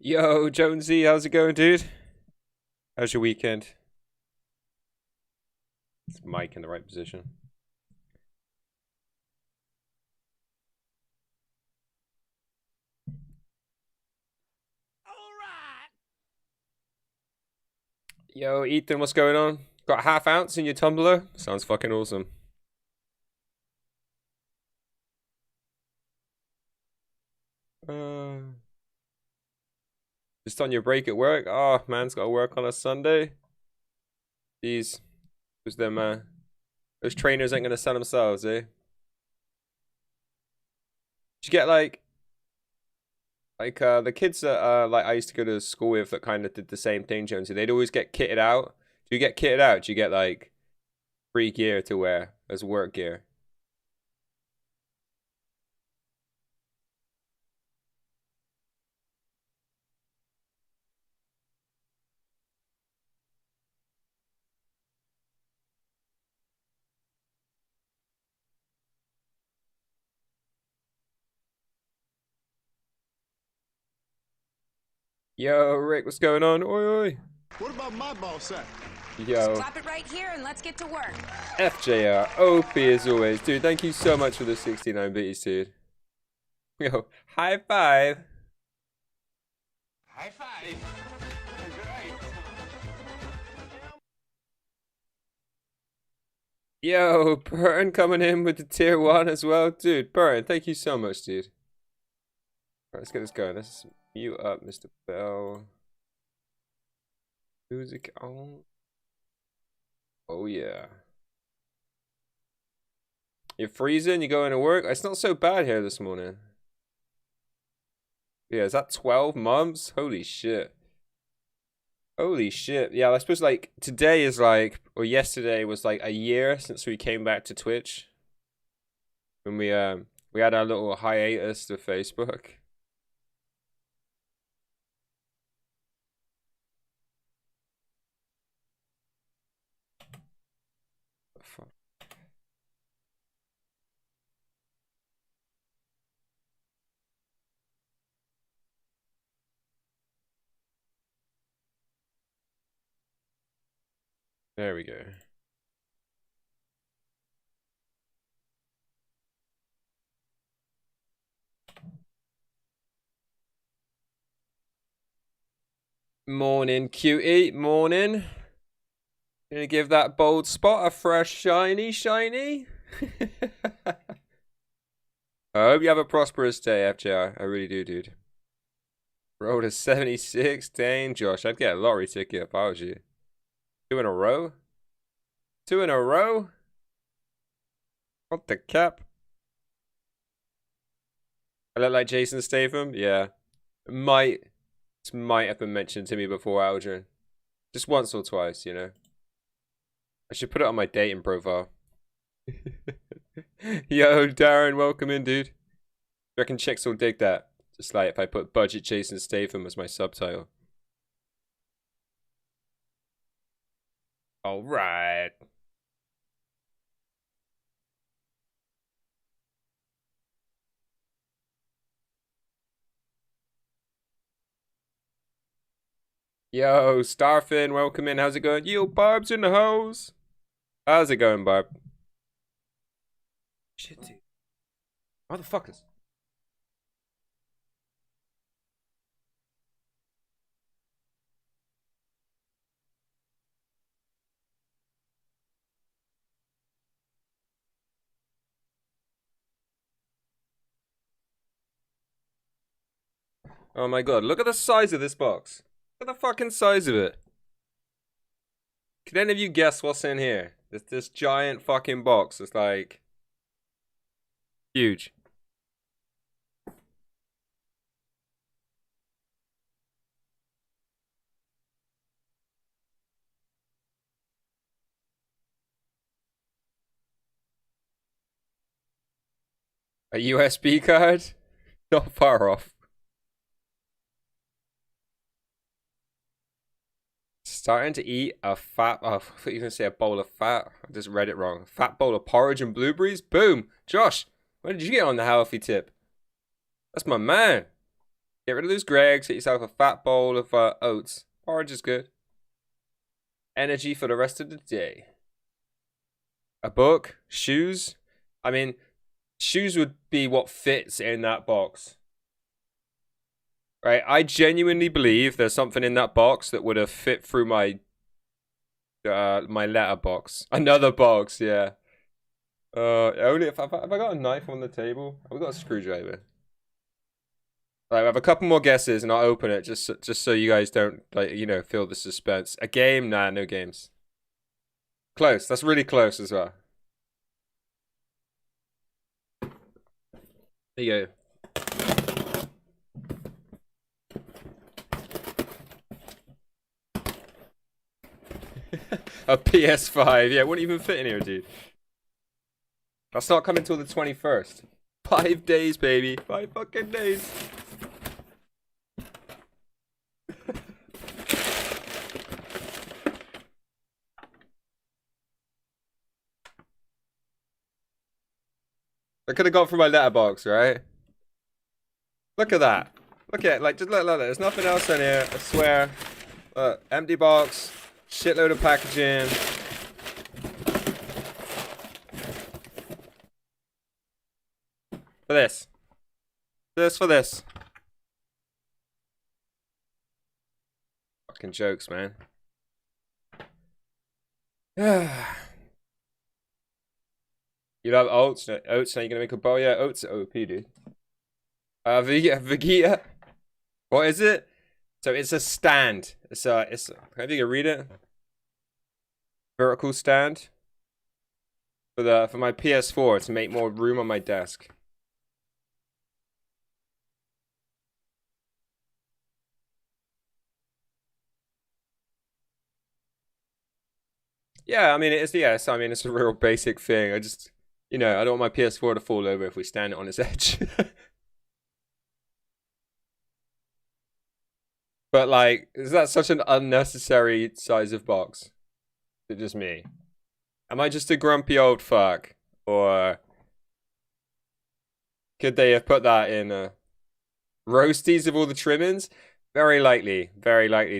Yo, Jonesy, how's it going, dude? How's your weekend? It's Mike in the right position. Yo, Ethan, what's going on? Got a half ounce in your tumbler? Sounds fucking awesome. Just on your break at work? Oh, man's got to work on a Sunday. Jeez. Who's them, those trainers ain't gonna sell themselves, eh? Did you get, the kids that, like, I used to go to school with that kind of did the same thing, Jonesy, they'd always get kitted out. Do you get kitted out? Do you get, like, free gear to wear as work gear? Yo, Rick, what's going on? Oi, oi. What about my ball sack? Yo. Stop it right here and let's get to work. FJR, OP as always. Dude, thank you so much for the 69 bits, dude. Yo, high five. High five. Yo, Burton coming in with the tier 1 as well. Dude, Burton, thank you so much, dude. Alright, let's get this going. Let's mute up Mr. Bell. Music on. Oh, yeah. You're freezing? You going to work? It's not so bad here this morning. Yeah, is that 12 months? Holy shit. Holy shit. Yeah, I suppose, like, today is, like, or yesterday was, like, a year since we came back to Twitch. When we had our little hiatus to Facebook. There we go. Morning, cutie. Morning. Gonna give that bold spot a fresh shiny. I hope you have a prosperous day, FJR. I really do, dude. Rolled a 76. Dang, Josh. I'd get a lottery ticket if I was you. 2 in a row? 2 in a row? What the cap? I look like Jason Statham? Yeah. This might have been mentioned to me before, Aldrin. Just once or twice, you know. I should put it on my dating profile. Yo, Darren, welcome in, dude. I reckon chicks will dig that. Just like if I put budget Jason Statham as my subtitle. Alright. Yo, Starfin, welcome in. How's it going? Yo, Barb's in the house. How's it going, Barb? Shit, dude. Motherfuckers. Oh my god, look at the size of this box. Look at the fucking size of it. Can any of you guess what's in here? This giant fucking box. It's like huge. A USB card? Not far off. Starting to eat a fat, oh, I thought you were going to say a bowl of fat. I just read it wrong. Fat bowl of porridge and blueberries? Boom! Josh, when did you get on the healthy tip? That's my man. Get rid of those Gregs. Get yourself a fat bowl of oats. Porridge is good. Energy for the rest of the day. A book? Shoes? I mean, shoes would be what fits in that box. Right? I genuinely believe there's something in that box that would have fit through my my letterbox. Another box, yeah. Only if I got a knife on the table. I've got a screwdriver. I have a couple more guesses and I'll open it just so you guys don't, like, you know, feel the suspense. A game? Nah, no games. Close. That's really close as well. There you go. A PS5. Yeah, it wouldn't even fit in here, dude. That's not coming till the 21st. 5 days, baby. 5 fucking days. I could have gone through my letterbox, right? Look at that. Look at it. Like, just look. There's nothing else in here. I swear. Empty box. Shitload of packaging. For this. For this. Fucking jokes, man. You love oats? No, oats, now you're gonna make a bowl? Yeah, oats are OP, dude. Vegeta. What is it? So it's a stand. It's I think you can read it. Vertical stand. For my PS4 to make more room on my desk. Yeah, I mean it's I mean it's a real basic thing. I just, you know, I don't want my PS4 to fall over if we stand it on its edge. But like, is that such an unnecessary size of box? Is it just me? Am I just a grumpy old fuck? Or could they have put that in roasties of all the trimmings? Very likely,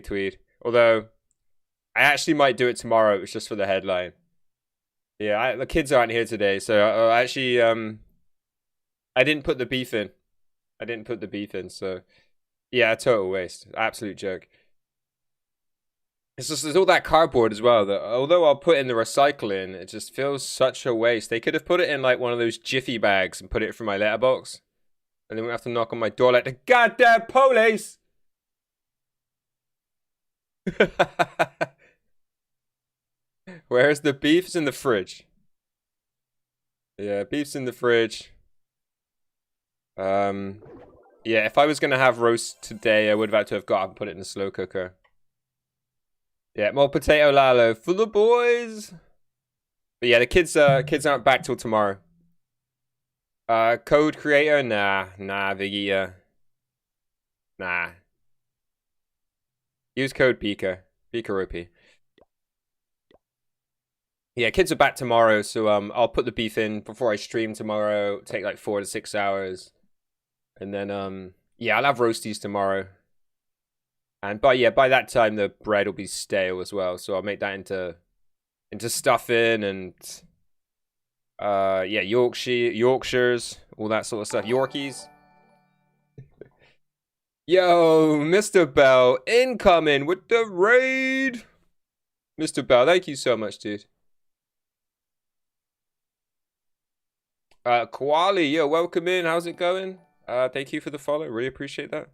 Tweed. Although, I actually might do it tomorrow. It's just for the headline. Yeah, the kids aren't here today, so actually, I didn't put the beef in. So yeah, a total waste. Absolute joke. It's just there's all that cardboard as well that although I'll put in the recycling, it just feels such a waste. They could have put it in like one of those jiffy bags and put it through my letterbox. And then we have to knock on my door like the goddamn police. Where's the beef? It's in the fridge. Yeah, beef's in the fridge. Yeah, if I was gonna have roast today, I would have had to have got up and put it in the slow cooker. Yeah, more potato Lalo for the boys. But yeah, the kids aren't back till tomorrow. Code creator? Nah, Vegeta. Nah. Use code Pika. Pika OP. Yeah, kids are back tomorrow, so I'll put the beef in before I stream tomorrow. It'll take like 4 to 6 hours. And then yeah, I'll have roasties tomorrow. And by that time the bread will be stale as well, so I'll make that into stuffing and yeah, Yorkshires, all that sort of stuff. Yorkies. Yo, Mr. Bell incoming with the raid. Mr. Bell, thank you so much, dude. Koali, yo, welcome in. How's it going? Thank you for the follow. Really appreciate that.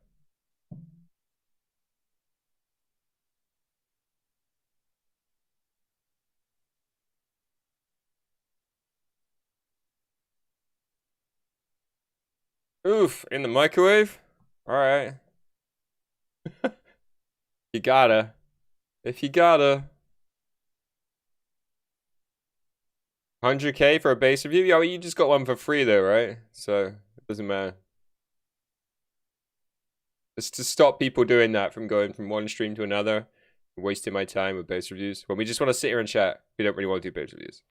Oof, in the microwave? Alright. You gotta. If you gotta. 100k for a base review? Yeah, well, you just got one for free though, right? So, it doesn't matter. It's to stop people doing that from going from one stream to another, wasting my time with base reviews. When we just want to sit here and chat, we don't really want to do base reviews.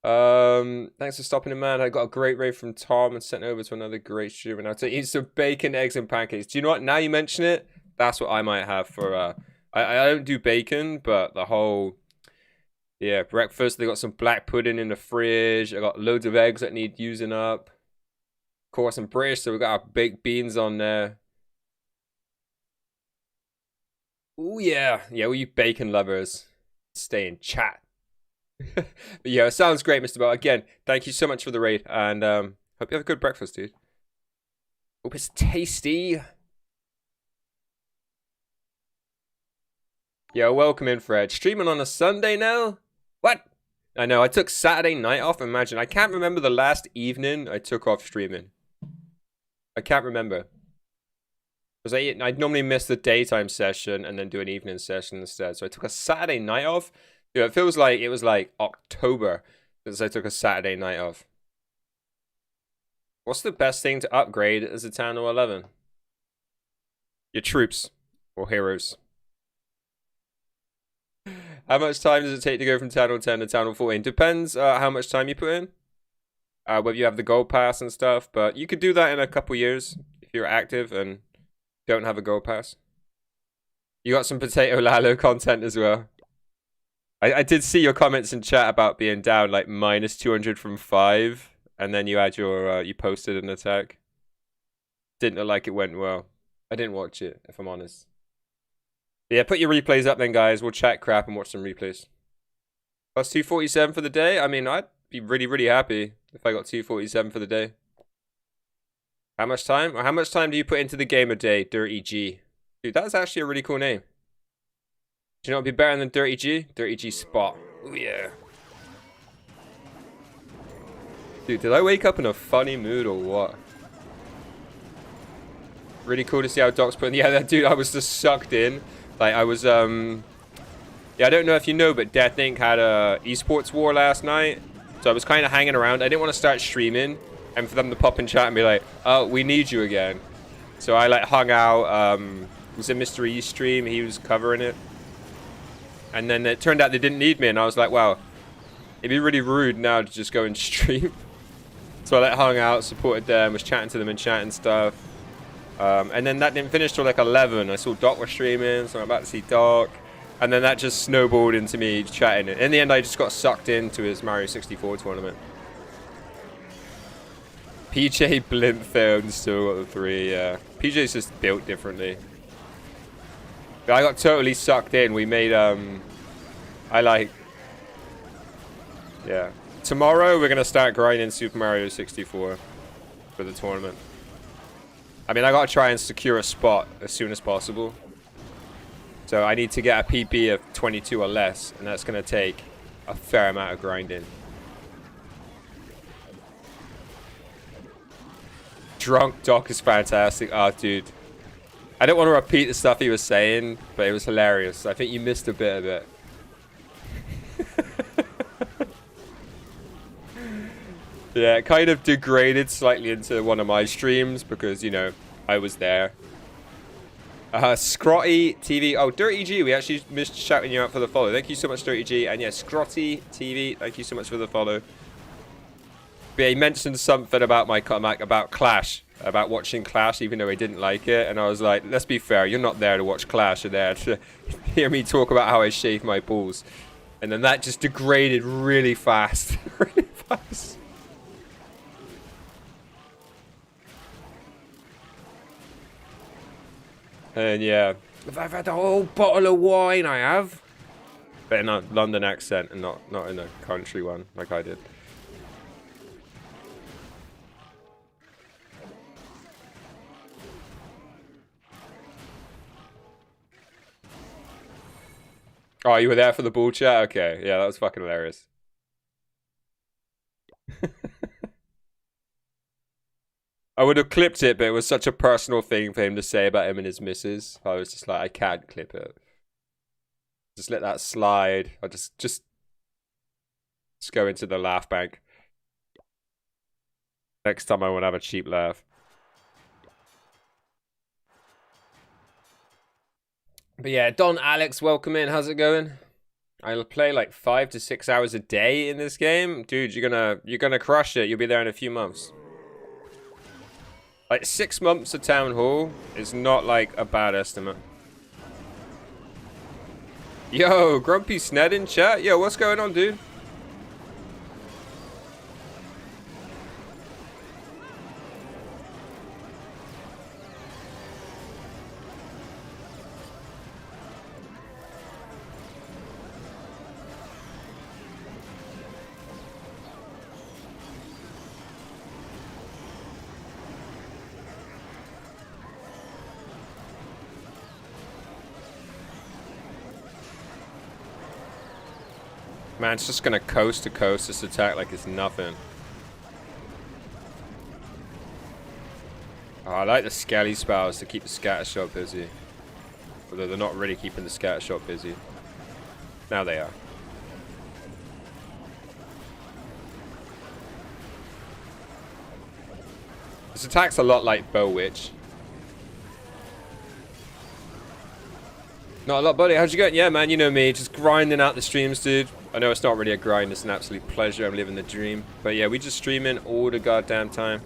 Thanks for stopping in, man. I got a great rate from Tom and sent over to another great streamer. Now to eat some bacon, eggs, and pancakes. Do you know what? Now you mention it, that's what I might have for I don't do bacon, but the whole breakfast. They got some black pudding in the fridge. I got loads of eggs that need using up. Of course, I'm British, so we got our baked beans on there. Oh yeah, all you bacon lovers, stay in chat. But yeah, it sounds great, Mr. Bell. Again, thank you so much for the raid, and hope you have a good breakfast, dude. Hope it's tasty. Yeah, welcome in, Fred. Streaming on a Sunday now? What? I know, I took Saturday night off. Imagine, I can't remember the last evening I took off streaming. I can't remember. Because I'd normally miss the daytime session and then do an evening session instead. So I took a Saturday night off. Yeah, it feels like it was like October since I took a Saturday night off. What's the best thing to upgrade as a 10 or 11? Your troops or heroes. How much time does it take to go from Town Hall 10 to Town Hall 14? Depends how much time you put in. Whether you have the gold pass and stuff. But you could do that in a couple years if you're active and don't have a gold pass. You got some Potato Lalo content as well. I did see your comments in chat about being down like minus 200 from 5. And then you had your, you posted an attack. Didn't look like it went well. I didn't watch it, if I'm honest. But yeah, put your replays up then, guys. We'll chat crap and watch some replays. Plus 247 for the day. I mean, I'd be really, really happy if I got 247 for the day. How much time? Or how much time do you put into the game a day, Dirty G? Dude, that's actually a really cool name. Do you know what would be better than Dirty G? Dirty G Spot. Oh yeah. Dude, did I wake up in a funny mood or what? Really cool to see how Doc's putting. Yeah, that dude, I was just sucked in. Like, I was, yeah, I don't know if you know, but Death Inc. had a esports war last night. So I was kind of hanging around. I didn't want to start streaming. And for them to pop in chat and be like, oh, we need you again. So I, like, hung out. It was a Mr. E stream. He was covering it. And then it turned out they didn't need me. And I was like, wow, it'd be really rude now to just go and stream. So I, like, hung out, supported them, was chatting to them in chat and stuff. And then that didn't finish till like 11. I saw Doc was streaming, so I'm about to see Doc. And then that just snowballed into me chatting. In the end, I just got sucked into his Mario 64 tournament. PJ Blimp filmed, still got the 3, yeah. PJ's just built differently. But I got totally sucked in. We made, yeah. Tomorrow, we're going to start grinding Super Mario 64 for the tournament. I mean, I got to try and secure a spot as soon as possible. So I need to get a PP of 22 or less, and that's going to take a fair amount of grinding. Drunk Doc is fantastic. Oh, dude. I don't want to repeat the stuff he was saying, but it was hilarious. I think you missed a bit of it. Yeah, it kind of degraded slightly into one of my streams because, you know, I was there. Scrotty TV. Oh, Dirty G. We actually missed shouting you out for the follow. Thank you so much, Dirty G. And yeah, Scrotty TV. Thank you so much for the follow. But yeah, he mentioned something about my comeback, about Clash. About watching Clash, even though he didn't like it. And I was like, let's be fair. You're not there to watch Clash. You're there to hear me talk about how I shave my balls. And then that just degraded really fast. Really fast. And yeah, I've had a whole bottle of wine, I have. But in a London accent and not in a country one like I did. Oh, you were there for the bull chat? Okay, yeah, that was fucking hilarious. I would have clipped it, but it was such a personal thing for him to say about him and his missus. I was just like, I can't clip it. Just let that slide. I'll just go into the laugh bank. Next time I want to have a cheap laugh. But yeah, Don Alex, welcome in. How's it going? I'll play like 5 to 6 hours a day in this game. Dude, you're gonna crush it. You'll be there in a few months. Like 6 months of Town Hall is not like a bad estimate. Yo, Grumpy Sned in chat. Yo, what's going on, dude? Man, it's just gonna coast to coast this attack like it's nothing. Oh, I like the Skelly spells to keep the scatter shot busy. Although they're not really keeping the scatter shot busy. Now they are. This attack's a lot like Bow Witch. Not a lot, buddy. How's you going? Yeah, man, you know me. Just grinding out the streams, dude. I know it's not really a grind. It's an absolute pleasure. I'm living the dream. But yeah, we just streaming all the goddamn time.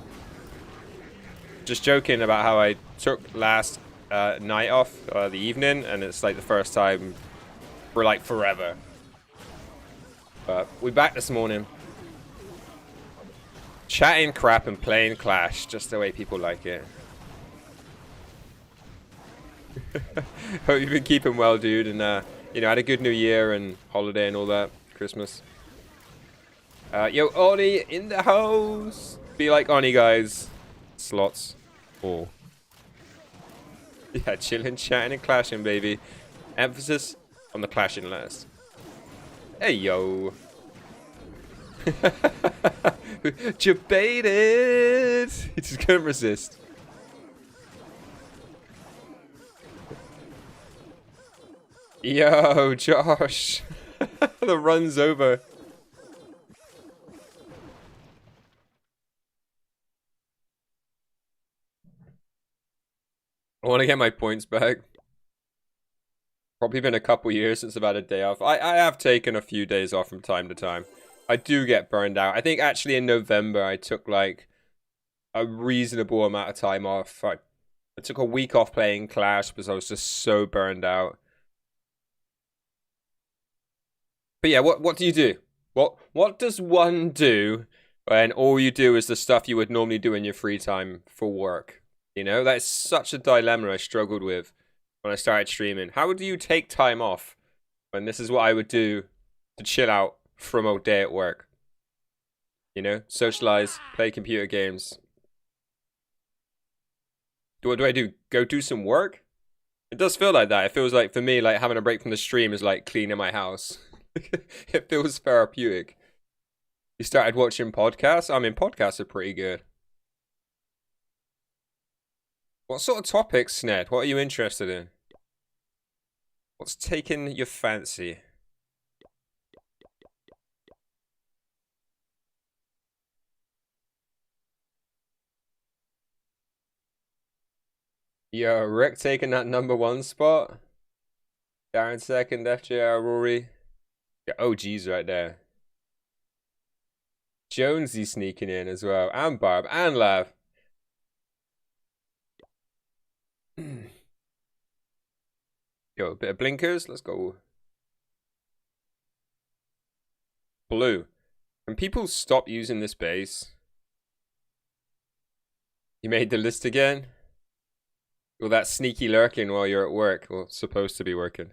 Just joking about how I took last night off, the evening, and it's like the first time for like forever. But we back this morning. Chatting crap and playing Clash, just the way people like it. Hope you've been keeping well, dude, and you know, had a good New Year and holiday and all that, Christmas. Yo, Oni in the house. Be like Oni, guys. Slots. Oh. Yeah, chilling, chatting, and clashing, baby. Emphasis on the clashing last. Hey, yo. Debated. He just couldn't resist. Yo, Josh. The run's over. I want to get my points back. Probably been a couple years since I've had a day off. I have taken a few days off from time to time. I do get burned out. I think actually in November I took like a reasonable amount of time off. I took a week off playing Clash because I was just so burned out. But yeah, what do you do? What does one do when all you do is the stuff you would normally do in your free time for work? You know, that's such a dilemma I struggled with when I started streaming. How do you take time off when this is what I would do to chill out from a day at work? You know, socialize, play computer games. What do I do? Go do some work? It does feel like that. It feels like, for me, like having a break from the stream is like cleaning my house. It feels therapeutic. You started watching podcasts? I mean, podcasts are pretty good. What sort of topics, Sned? What are you interested in? What's taking your fancy? Yo, Rick taking that #1 spot. Darren second, FJR, Rory. Yeah, OG's right there. Jonesy sneaking in as well. And Barb. And Lav. Yo, a bit of blinkers. Let's go. Blue. Can people stop using this base? You made the list again? Well, that's sneaky lurking while you're at work. Well, supposed to be working.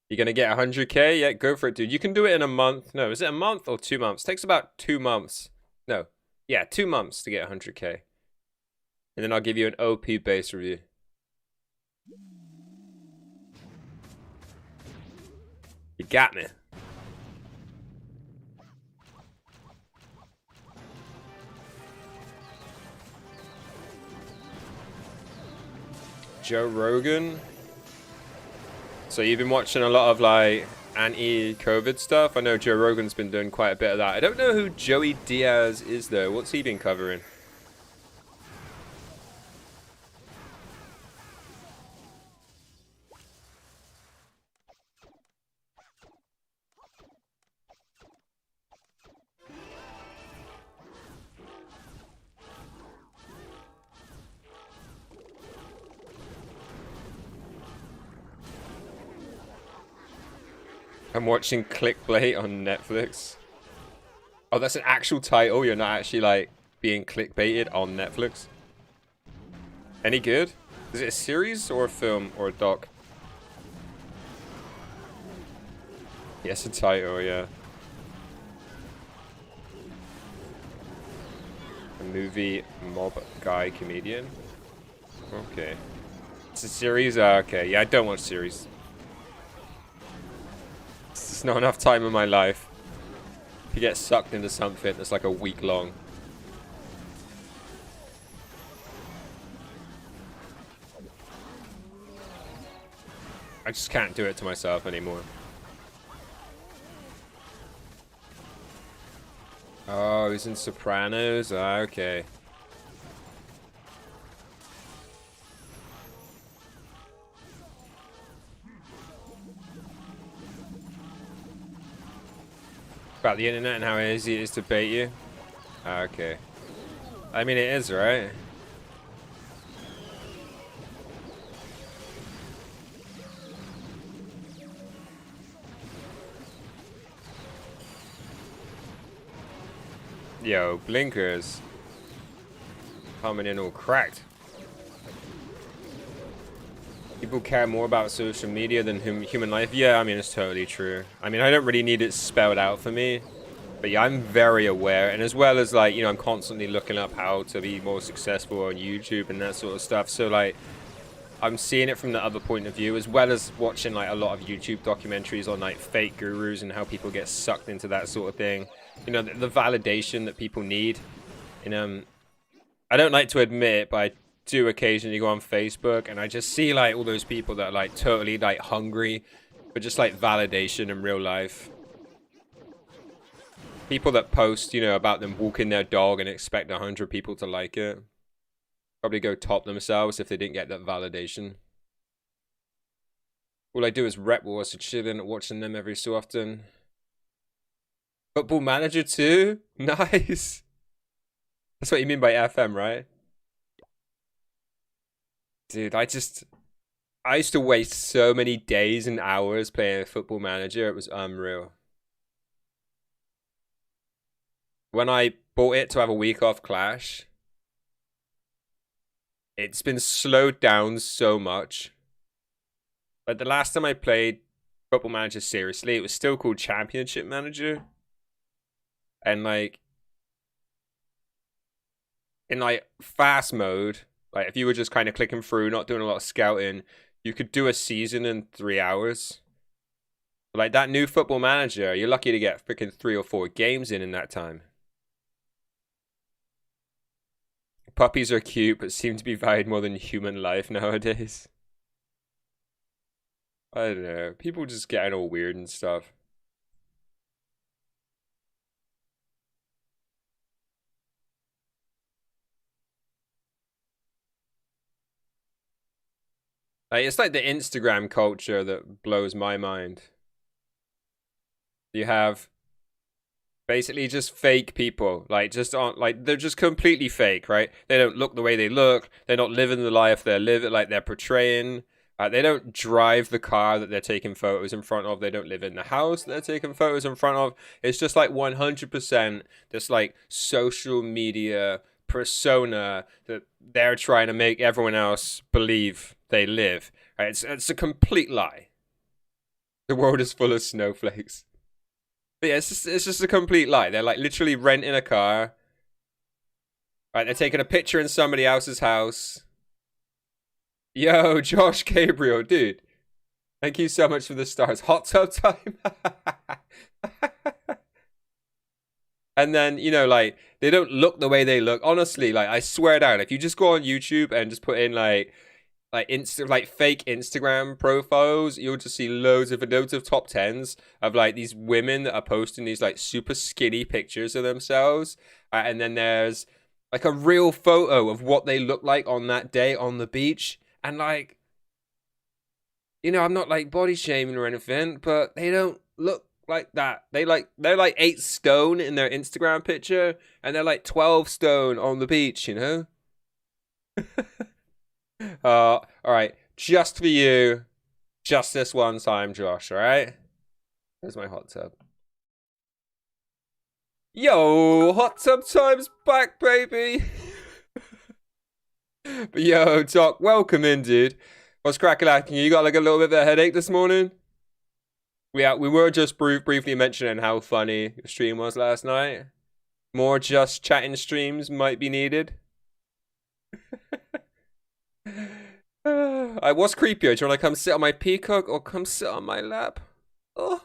You're gonna get 100k? Yeah, go for it, dude. You can do it in a month. No, is it a month or 2 months? It takes about 2 months. No. Yeah, 2 months to get 100k. And then I'll give you an OP base review. You got me. Joe Rogan. So you've been watching a lot of like anti-COVID stuff? I know Joe Rogan's been doing quite a bit of that. I don't know who Joey Diaz is though. What's he been covering? I'm watching Clickbait on Netflix. Oh, that's an actual title. You're not actually like being clickbaited on Netflix. Any good? Is it a series or a film or a doc? Yes, a title, yeah. A movie, mob guy, comedian. Okay. It's a series? Okay, yeah, I don't watch series. It's just not enough time in my life to get sucked into something that's like a week long. I just can't do it to myself anymore. Oh, he's in Sopranos? Okay. About the internet and how easy it is to bait you? Okay. I mean, it is, right? Yo, blinkers. Coming in all cracked. People care more about social media than human life. Yeah, I mean, it's totally true. I mean, I don't really need it spelled out for me. But yeah, I'm very aware. And as well as, like, you know, I'm constantly looking up how to be more successful on YouTube and that sort of stuff. So, like, I'm seeing it from the other point of view, as well as watching, like, a lot of YouTube documentaries on, like, fake gurus and how people get sucked into that sort of thing. You know, the validation that people need. And, I don't like to admit it, but I do occasionally go on Facebook and I just see like all those people that are like totally like hungry for just like validation in real life. People that post, you know, about them walking their dog and expect 100 people to like it. Probably go top themselves if they didn't get that validation. All I do is rep wars, so chilling, watching them every so often. Football Manager 2? Nice. That's what you mean by FM, right? Dude, I used to waste so many days and hours playing Football Manager. It was unreal. When I bought it to have a week off Clash, it's been slowed down so much. Like the last time I played Football Manager seriously, it was still called Championship Manager. And like in like fast mode, like if you were just kind of clicking through, not doing a lot of scouting, you could do a season in 3 hours. Like that new Football Manager, you're lucky to get freaking 3 or 4 games in that time. Puppies are cute, but seem to be valued more than human life nowadays. I don't know. People just getting all weird and stuff. Like, it's like the Instagram culture that blows my mind. You have basically just fake people, like just aren't like they're just completely fake, right? They don't look the way they look. They're not living the life they're living, like they're portraying. They don't drive the car that they're taking photos in front of. They don't live in the house that they're taking photos in front of. It's just like 100% this like social media persona that they're trying to make everyone else believe they live. Right? It's a complete lie. The world is full of snowflakes. But yeah, it's just a complete lie. They're like literally renting a car. Right, they're taking a picture in somebody else's house. Yo, Josh Gabriel, dude. Thank you so much for the stars. Hot tub time. And then, you know, like, they don't look the way they look. Honestly, like, I swear down, if you just go on YouTube and just put in, like fake Instagram profiles, you'll just see loads of top tens of like these women that are posting these like super skinny pictures of themselves, and then there's like a real photo of what they look like on that day on the beach, and like, you know, I'm not like body shaming or anything, but they don't look like that. They're like 8 stone in their Instagram picture, and they're like 12 stone on the beach, you know. All right, just for you, just this one time, Josh, all right? There's my hot tub. Yo, hot tub time's back, baby. But yo, Doc, welcome in, dude. What's crackalacking? You got like a little bit of a headache this morning? We were just briefly mentioning how funny the stream was last night. More just chatting streams might be needed. What's creepier? Do you want to come sit on my peacock or come sit on my lap? Oh,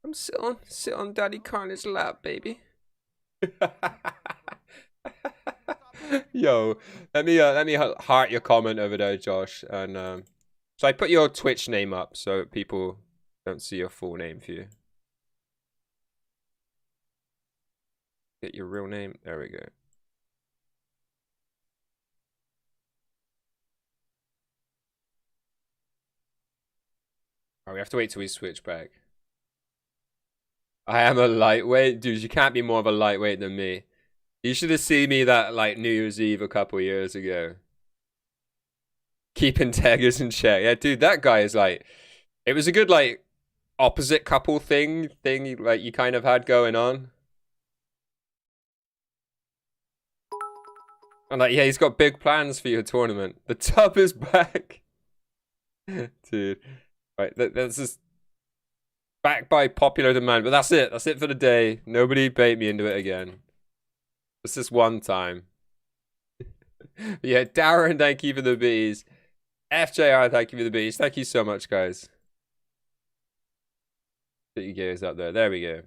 come sit on Daddy Carnage's lap, baby. Yo, let me heart your comment over there, Josh, and so I put your Twitch name up so people don't see your full name for you. Get your real name. There we go. Oh, we have to wait till we switch back. I am a lightweight, dude. You can't be more of a lightweight than me. You should have seen me that like New Year's Eve a couple years ago. Keeping taggers in check. Yeah, dude, that guy is like, it was a good like opposite couple thing like you kind of had going on. And like, yeah, he's got big plans for your tournament. The tub is back. Dude. Right, that's just back by popular demand. But that's it. That's it for the day. Nobody bait me into it again. This is one time. Yeah, Darren, thank you for the bees. FJR, thank you for the bees. Thank you so much, guys. Put your gears up there. There we go.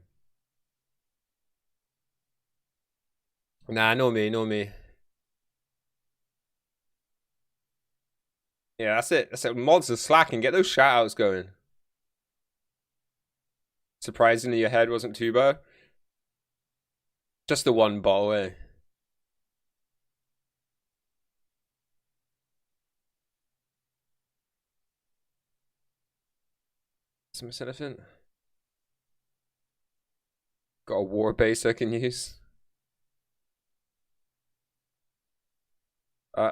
Nah, no me. Yeah, that's it. That's it. Mods are slacking. Get those shoutouts going. Surprisingly, your head wasn't too bad. Just the one ball away. Some anything? Got a war base I can use.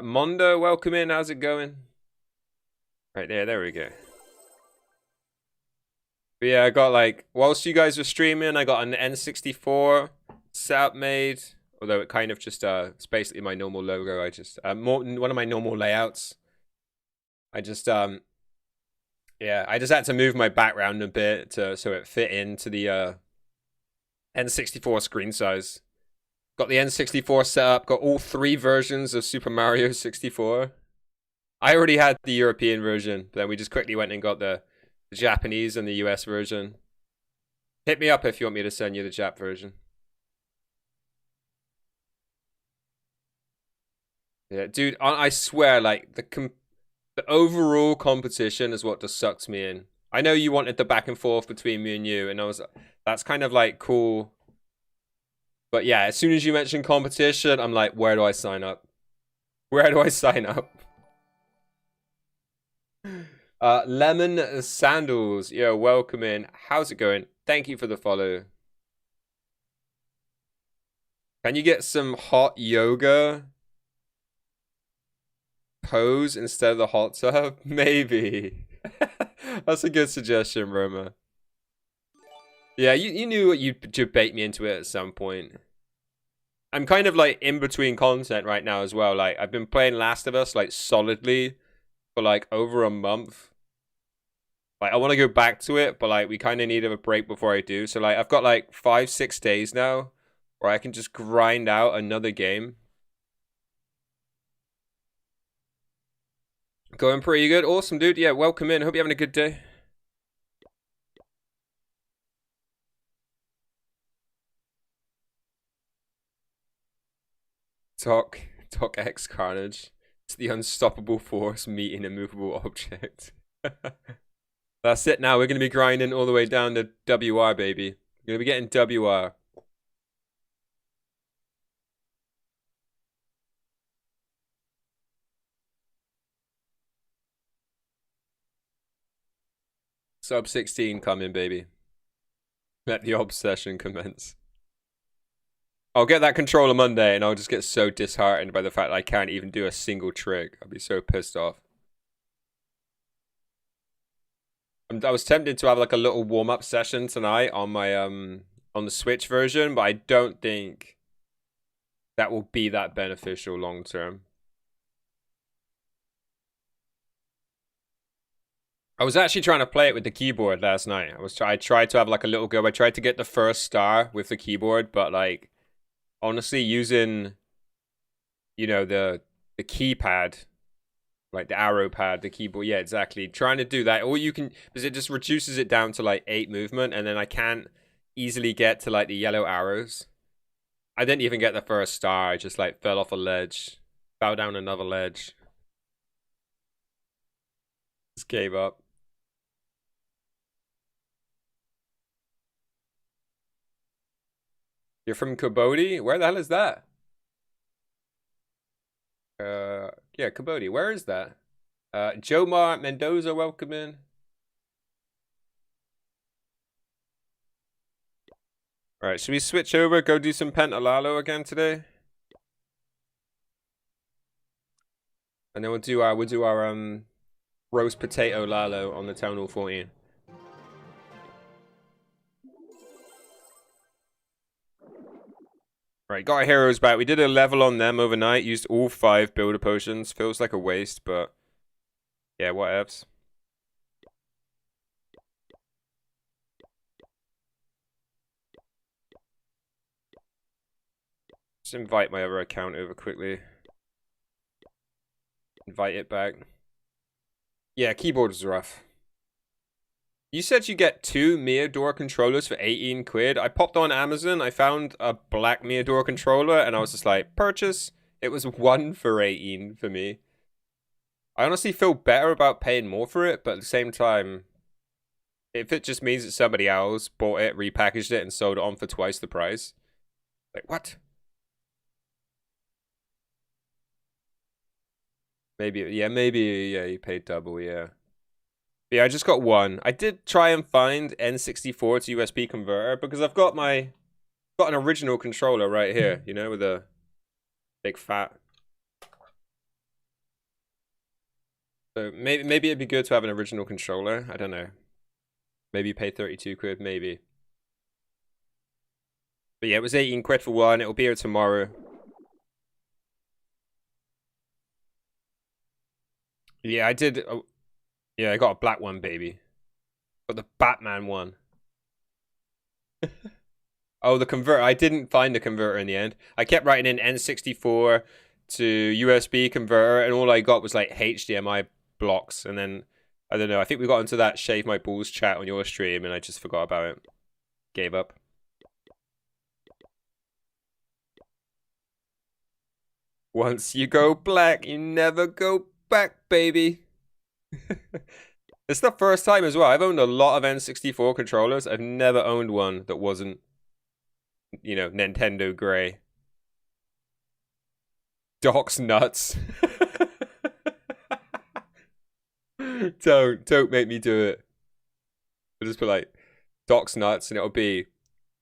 Mondo, welcome in. How's it going? Right there we go. But yeah, I got like, whilst you guys were streaming, I got an N64 setup made. Although it kind of just, it's basically my normal logo. I just, one of my normal layouts. I just, yeah, I just had to move my background a bit so it fit into the N64 screen size. Got the N64 set up, got all 3 versions of Super Mario 64. I already had the European version, but then we just quickly went and got the Japanese and the US version. Hit me up if you want me to send you the Jap version. Yeah, dude, I swear, like, the overall competition is what just sucks me in. I know you wanted the back and forth between me and you, and that's kind of, like, cool. But yeah, as soon as you mention competition, I'm like, where do I sign up? Where do I sign up? Lemon Sandals, yo, welcome in. How's it going? Thank you for the follow. Can you get some hot yoga pose instead of the hot tub? Maybe. That's a good suggestion, Roma. Yeah, you knew you'd bait me into it at some point. I'm kind of like in between content right now as well. Like I've been playing Last of Us like solidly for like over a month. Like I want to go back to it, but like we kind of need a break before I do. So like I've got like 5-6 days now where I can just grind out another game. Going pretty good. Awesome, dude. Yeah, welcome in. Hope you're having a good day. Talk X Carnage. It's the unstoppable force meeting a movable object. That's it now. We're going to be grinding all the way down to WR, baby. We're going to be getting WR. Sub 16 coming, baby. Let the obsession commence. I'll get that controller Monday and I'll just get so disheartened by the fact that I can't even do a single trick. I'll be so pissed off. I was tempted to have like a little warm-up session tonight on my on the Switch version, but I don't think that will be that beneficial long term. I was actually trying to play it with the keyboard last night. I tried to have like a little go. I tried to get the first star with the keyboard, but like honestly using the keypad, like the arrow pad, the keyboard, yeah, exactly. Trying to do that, or you can, because it just reduces it down to like 8 movement, and then I can't easily get to like the yellow arrows. I didn't even get the first star. I just like fell off a ledge, fell down another ledge, just gave up. You're from Kabodi? Where the hell is that? Yeah, Kabodi. Where is that? Jomar Mendoza, welcome in. All right, should we switch over? Go do some Lalo again today, and then we'll do our roast potato Lalo on the Town Hall 14. Right, got our heroes back. We did a level on them overnight. Used all 5 builder potions. Feels like a waste, but yeah, whatevs. Just invite my other account over quickly. Invite it back. Yeah, keyboard is rough. You said you get 2 Miador controllers for 18 quid. I popped on Amazon. I found a black Miador controller, and I was just like, purchase. It was 1 for 18 for me. I honestly feel better about paying more for it, but at the same time, if it just means that somebody else bought it, repackaged it, and sold it on for twice the price. Like, what? Maybe, yeah, you paid double, yeah. Yeah, I just got 1. I did try and find N64 to USB converter, because I've got an original controller right here, you know, with a big fat. So maybe it'd be good to have an original controller. I don't know. Maybe pay 32 quid, maybe. But yeah, it was 18 quid for 1. It'll be here tomorrow. Yeah, I did. Yeah, I got a black one, baby. Got the Batman one. Oh, the converter. I didn't find the converter in the end. I kept writing in N64 to USB converter, and all I got was like HDMI blocks. And then, I don't know, I think we got into that Shave My Balls chat on your stream, and I just forgot about it. Gave up. Once you go black, you never go back, baby. It's the first time as well. I've owned a lot of N64 controllers. I've never owned one that wasn't, Nintendo Grey. Doc's nuts. Don't make me do it. I'll just put like Doc's nuts, and it'll be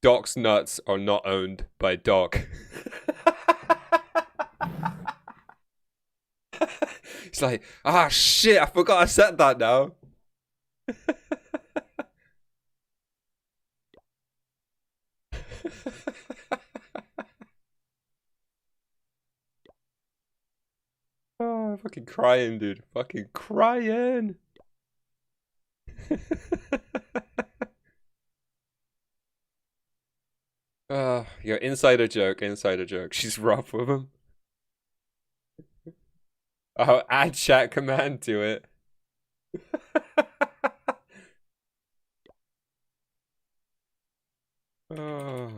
Doc's nuts are not owned by Doc. It's like, shit, I forgot I said that now. Oh, I'm fucking crying, dude. Fucking crying. Your insider joke, insider joke. She's rough with him. Oh, add chat command to it. Oh.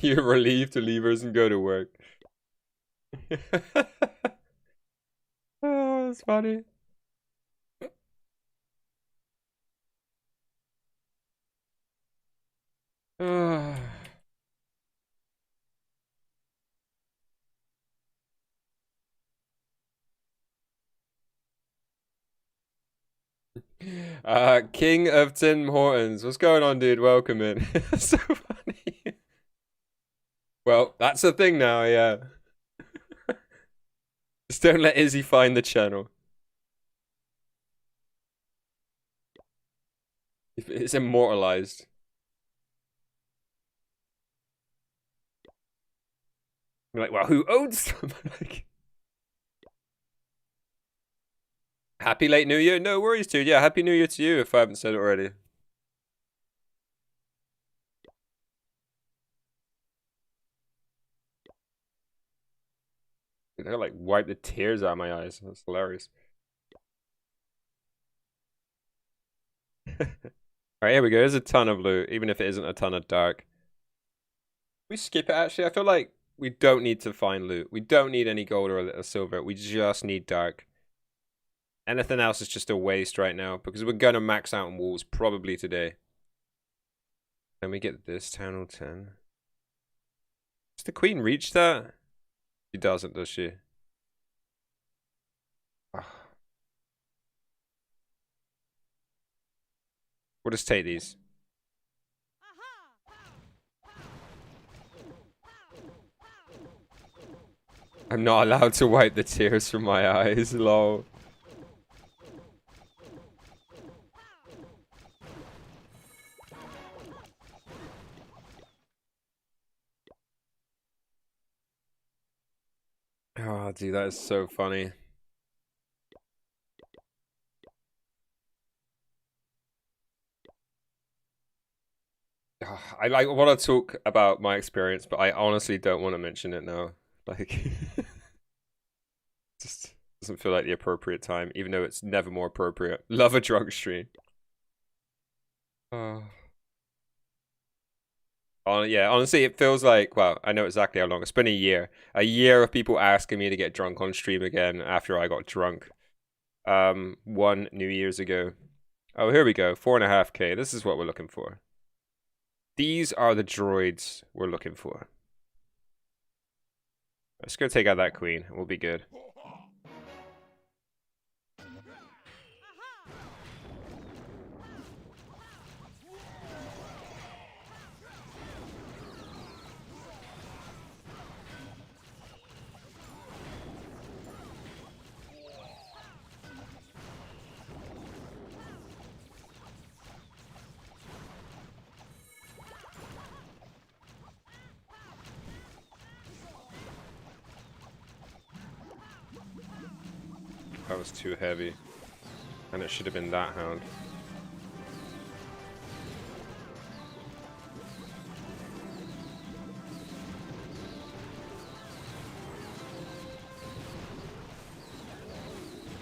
You're relieved to leave us and go to work. Oh, that's funny. Oh. King of Tim Hortons. What's going on, dude? Welcome in. So funny. Well, that's a thing now, yeah. Just don't let Izzy find the channel. It's immortalized. I'm like, well, who owns them? Happy late New Year. No worries, dude. Yeah, Happy New Year to you if I haven't said it already. I like wipe the tears out of my eyes. That's hilarious. Alright, here we go. There's a ton of loot, even if it isn't a ton of dark. We skip it actually. I feel like we don't need to find loot. We don't need any gold or a silver. We just need dark. Anything else is just a waste right now because we're gonna max out on walls probably today. Can we get this town hall 10? Does the queen reach that? She doesn't, does she? We'll just take these. I'm not allowed to wipe the tears from my eyes, lol. Oh, dude, that is so funny. I want to talk about my experience, but I honestly don't want to mention it now. Like, just doesn't feel like the appropriate time, even though it's never more appropriate. Love a drunk stream. Oh. Yeah, honestly, it feels like, well, I know exactly how long. It's been a year. A year of people asking me to get drunk on stream again after I got drunk. 1 New Year's ago. Oh, here we go. 4.5K. This is what we're looking for. These are the droids we're looking for. Let's go take out that queen. We'll be good. That was too heavy. And it should have been that hound.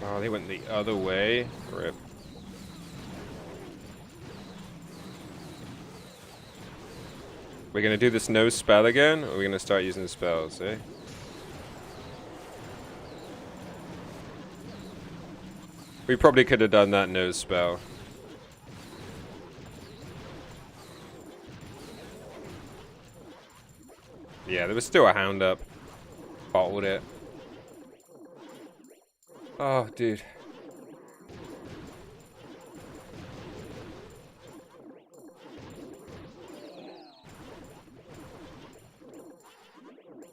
Oh, they went the other way. Rip. We're gonna do this no spell again, or we're gonna start using spells, eh? We probably could have done that no spell. Yeah, there was still a hound up. Bottled it. Oh, dude.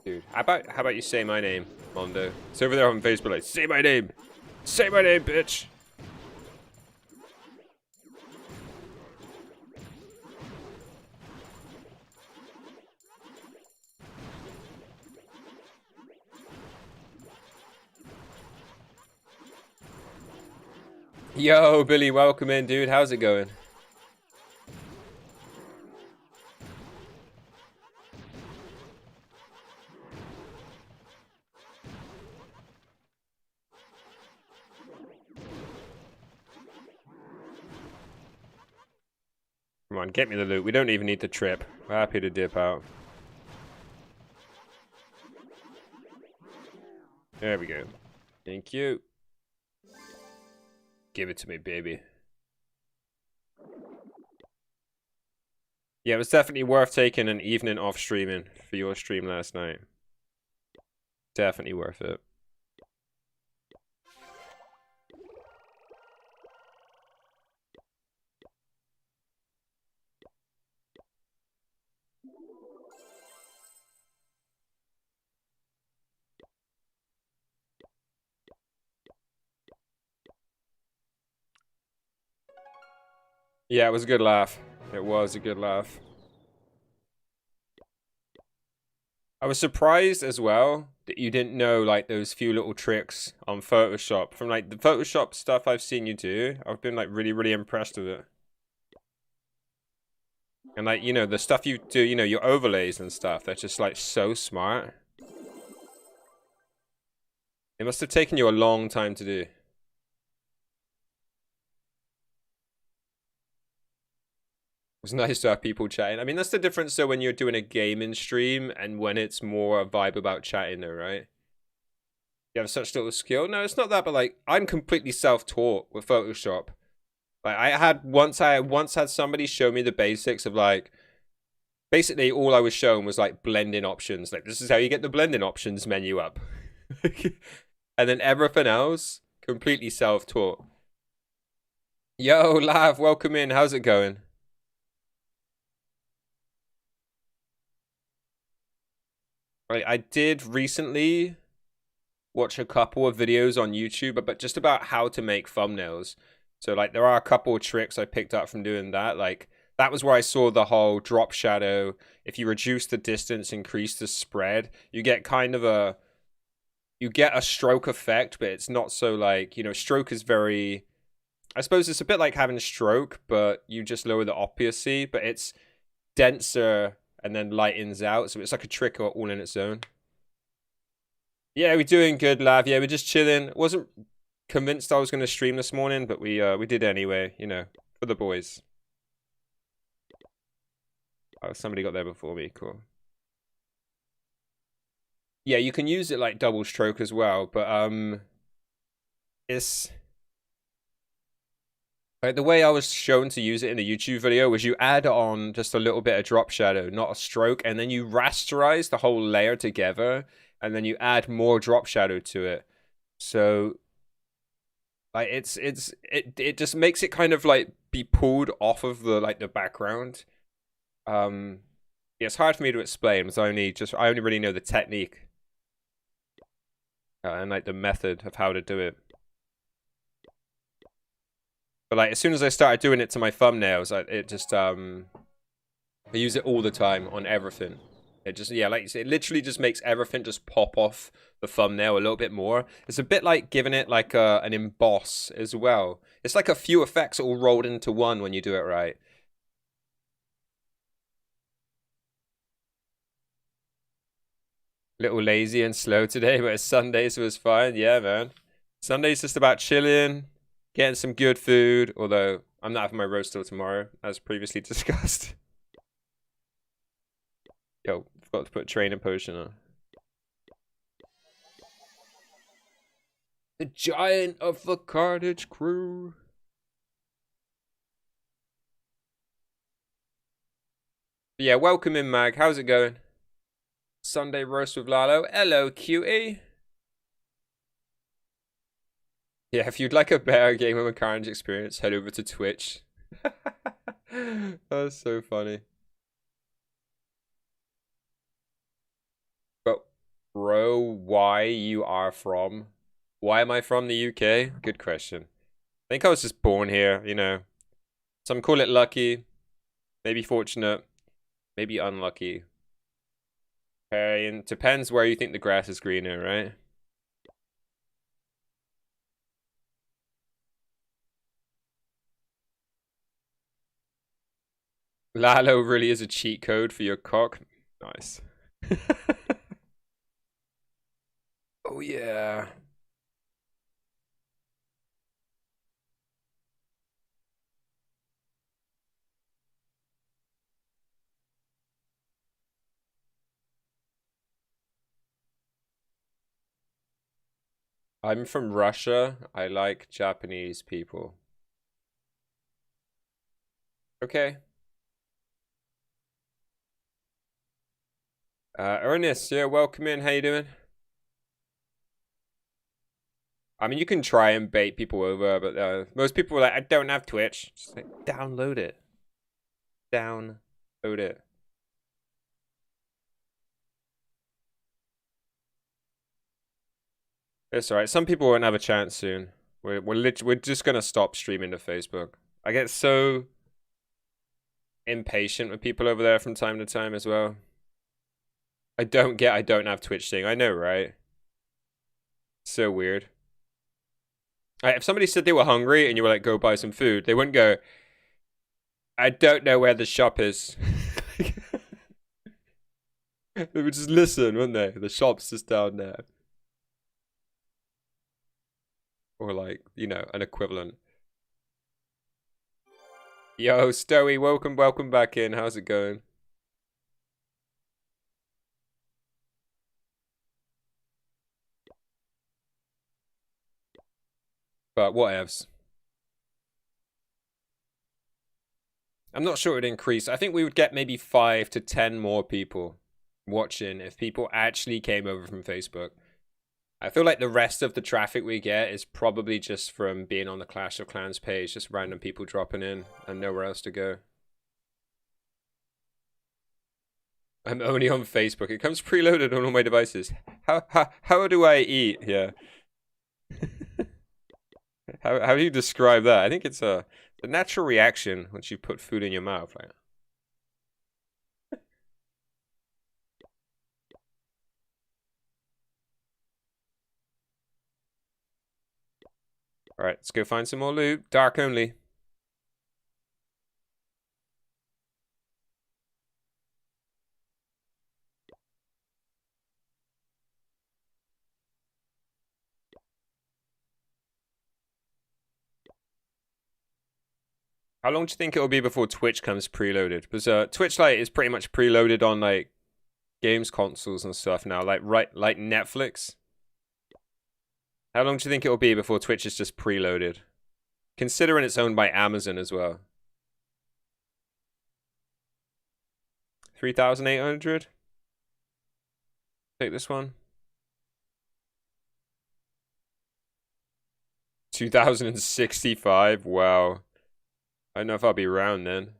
Dude, how about you say my name, Mondo? It's over there on Facebook like, say my name! Say my name, bitch! Yo, Billy, welcome in, dude. How's it going? Come on, get me the loot. We don't even need the trip. We're happy to dip out. There we go. Thank you. Give it to me, baby. Yeah, it was definitely worth taking an evening off streaming for your stream last night. Definitely worth it. Yeah, it was a good laugh. It was a good laugh. I was surprised as well that you didn't know like those few little tricks on Photoshop. From like the Photoshop stuff I've seen you do, I've been like really, really impressed with it. And like, you know, the stuff you do, you know, your overlays and stuff, they're just like so smart. It must have taken you a long time to do. It's nice to have people chatting. I mean, that's the difference though when you're doing a gaming stream and when it's more a vibe about chatting though, right? You have such little skill. No, it's not that, but like I'm completely self-taught with Photoshop. Like I once had somebody show me the basics of like basically all I was shown was like blending options. Like this is how you get the blending options menu up. And then everything else completely self-taught. Yo, Lav, welcome in. How's it going? I did recently watch a couple of videos on YouTube, but just about how to make thumbnails. So like there are a couple of tricks I picked up from doing that. Like that was where I saw the whole drop shadow. If you reduce the distance, increase the spread, you get kind of a stroke effect, but it's not so like, you know, stroke is very, I suppose it's a bit like having a stroke, but you just lower the opacity, but it's denser and then lightens out. So it's like a trick all in its own. Yeah, we're doing good, Lav. Yeah, we're just chilling. Wasn't convinced I was going to stream this morning, but we did anyway, you know, for the boys. Oh, somebody got there before me. Cool. Yeah, you can use it like double stroke as well, but it's like the way I was shown to use it in the YouTube video was you add on just a little bit of drop shadow, not a stroke, and then you rasterize the whole layer together, and then you add more drop shadow to it. So like it just makes it kind of like be pulled off of the like the background. Yeah, it's hard for me to explain because I only really know the technique and like the method of how to do it. But like as soon as I started doing it to my thumbnails, I use it all the time on everything. It just, yeah, like you say, it literally just makes everything just pop off the thumbnail a little bit more. It's a bit like giving it like an emboss as well. It's like a few effects all rolled into one when you do it right. Little lazy and slow today, but Sundays was fine. Yeah, man. Sunday's just about chilling, getting some good food. Although I'm not having my roast till tomorrow, as previously discussed. Yo, forgot to put training potion on. The giant of the Carnage crew. But yeah, welcome in, Mag. How's it going? Sunday roast with Lalo. Hello, cutie. Yeah, if you'd like a better Game of Carnage experience, head over to Twitch. That's so funny. But, bro, why you are from? Why am I from the UK? Good question. I think I was just born here, you know. Some call it lucky, maybe fortunate, maybe unlucky. Okay, and depends where you think the grass is greener, right? Lalo really is a cheat code for your cock. Nice. Oh yeah. I'm from Russia. I like Japanese people. Okay. Ernest, yeah, welcome in. How you doing? I mean, you can try and bait people over, but most people are like, I don't have Twitch. Just like, download it. Download it. It's alright. Some people won't have a chance soon. We're just gonna stop streaming to Facebook. I get so impatient with people over there from time to time as well. I don't have Twitch thing. I know, right? So weird. If somebody said they were hungry and you were like, go buy some food, they wouldn't go, I don't know where the shop is. They would just listen, wouldn't they? The shop's just down there. Or like, you know, an equivalent. Yo, Stoey, welcome back in. How's it going? But whatevs. I'm not sure it would increase. I think we would get maybe 5 to 10 more people watching if people actually came over from Facebook. I feel like the rest of the traffic we get is probably just from being on the Clash of Clans page, just random people dropping in and nowhere else to go. I'm only on Facebook. It comes preloaded on all my devices. How do I eat? Yeah. How do you describe that? I think it's a natural reaction once you put food in your mouth. Like. All right, let's go find some more loot. Dark only. How long do you think it'll be before Twitch comes preloaded? Because Twitch Lite is pretty much preloaded on like games consoles and stuff now, like like Netflix. How long do you think it'll be before Twitch is just preloaded? Considering it's owned by Amazon as well. 3,800? Take this one. 2,065? Wow. I don't know if I'll be around then.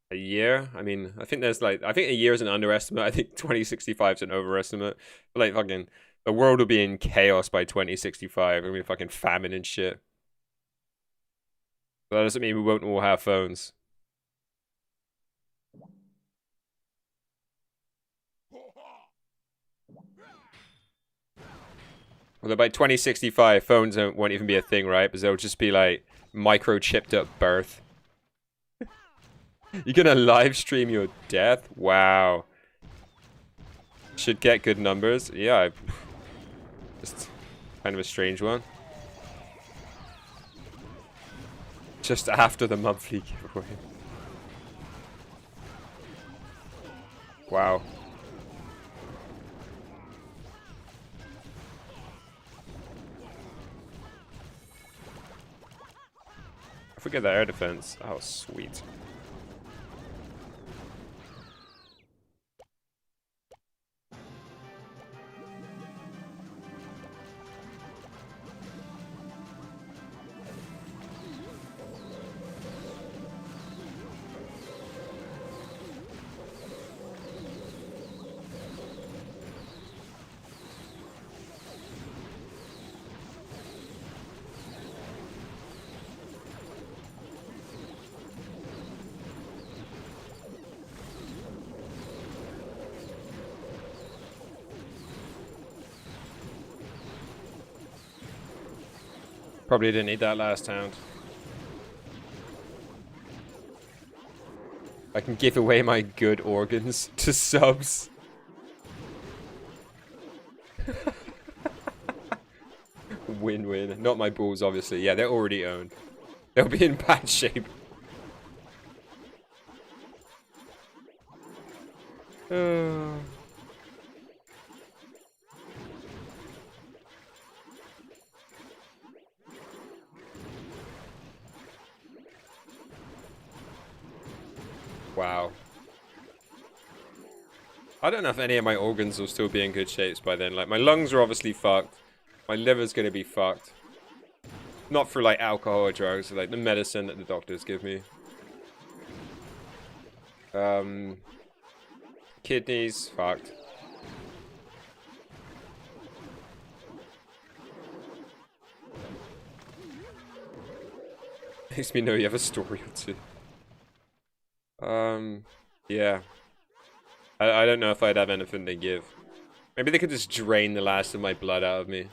A year? I mean, I think there's like, I think a year is an underestimate. I think 2065 is an overestimate. But like fucking, the world will be in chaos by 2065. I mean, fucking famine and shit. But that doesn't mean we won't all have phones. Although by 2065, phones won't even be a thing, right? Because they'll just be like microchipped up birth. You're gonna live stream your death? Wow. Should get good numbers. Yeah, just kind of a strange one. Just after the monthly giveaway. Wow. I forget that air defense. Oh, sweet. Probably didn't need that last hound. I can give away my good organs to subs. Win-win. Not my balls, obviously. Yeah, they're already owned. They'll be in bad shape. Wow. I don't know if any of my organs will still be in good shapes by then. Like, my lungs are obviously fucked. My liver's gonna be fucked. Not for, like, alcohol or drugs. Like, the medicine that the doctors give me. Kidneys, fucked. Makes me know you have a story or two. Yeah. I don't know if I'd have anything to give. Maybe they could just drain the last of my blood out of me.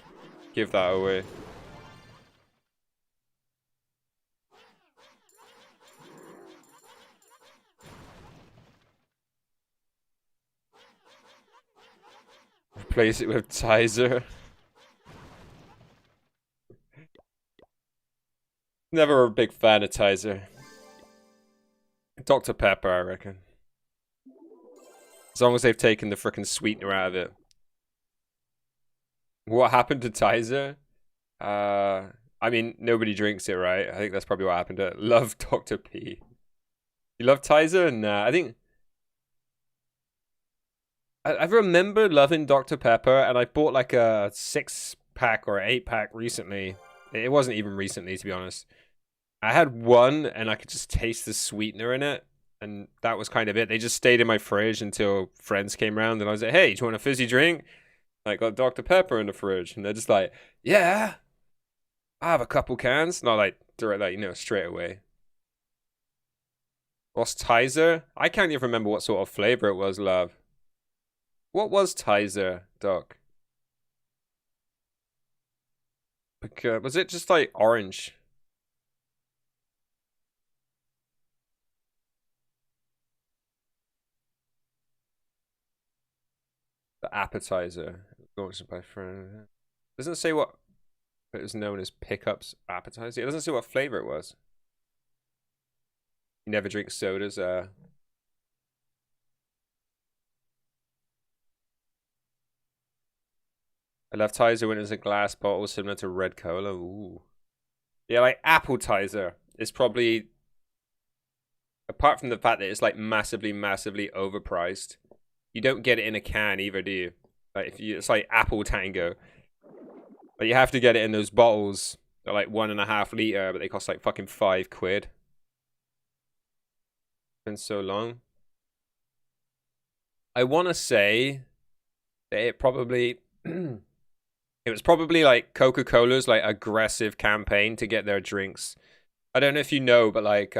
Give that away. Replace it with Tizer. Never a big fan of Tizer. Dr. Pepper, I reckon. As long as they've taken the frickin' sweetener out of it. What happened to Tizer? I mean, nobody drinks it, right? I think that's probably what happened to it. Love Dr. P. You love Tizer? Nah, I think... I remember loving Dr. Pepper, and I bought like a 6-pack or 8-pack recently. It wasn't even recently, to be honest. I had one, and I could just taste the sweetener in it, and that was kind of it. They just stayed in my fridge until friends came around, and I was like, hey, do you want a fizzy drink? I got Dr. Pepper in the fridge, and they're just like, yeah, I have a couple cans. Not like, direct, like, you know, straight away. What's Tizer? I can't even remember what sort of flavor it was, love. What was Tizer, Doc? Because, was it just like orange? The appetizer. Launched by friend. Doesn't say what it was known as pickups appetizer. It doesn't say what flavor it was. You never drink sodas, I love Tizer when it's a glass bottle similar to red cola. Ooh. Yeah, like appetizer is probably, apart from the fact that it's like massively, massively overpriced. You don't get it in a can either, do you? Like if you, it's like Apple Tango. But you have to get it in those bottles. They're like 1.5 liter, but they cost like fucking £5. Been so long. I want to say that it probably it was probably like Coca-Cola's like aggressive campaign to get their drinks. I don't know if you know, but like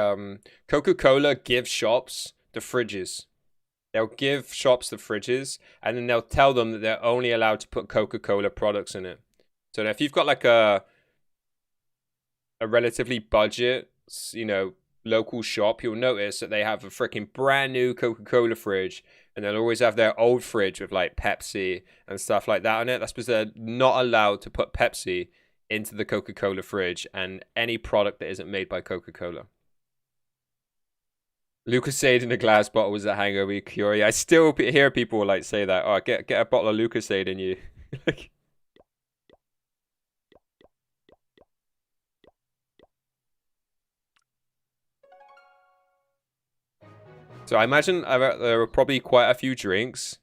Coca-Cola gives shops the fridges. They'll give shops the fridges, and then they'll tell them that they're only allowed to put Coca-Cola products in it. So if you've got like a relatively budget, you know, local shop, you'll notice that they have a freaking brand new Coca-Cola fridge, and they'll always have their old fridge with like Pepsi and stuff like that on it. That's because they're not allowed to put Pepsi into the Coca-Cola fridge and any product that isn't made by Coca-Cola. Lucasade in a glass bottle was a hangover cure. I still hear people like say that. Oh, get a bottle of Lucasade in you. Like, so I imagine there were probably quite a few drinks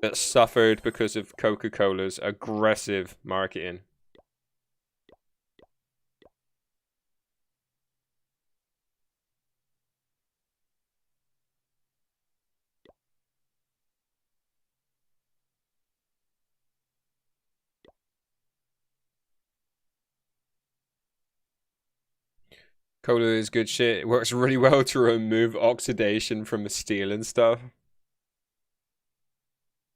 that suffered because of Coca-Cola's aggressive marketing. Cola is good shit. It works really well to remove oxidation from the steel and stuff.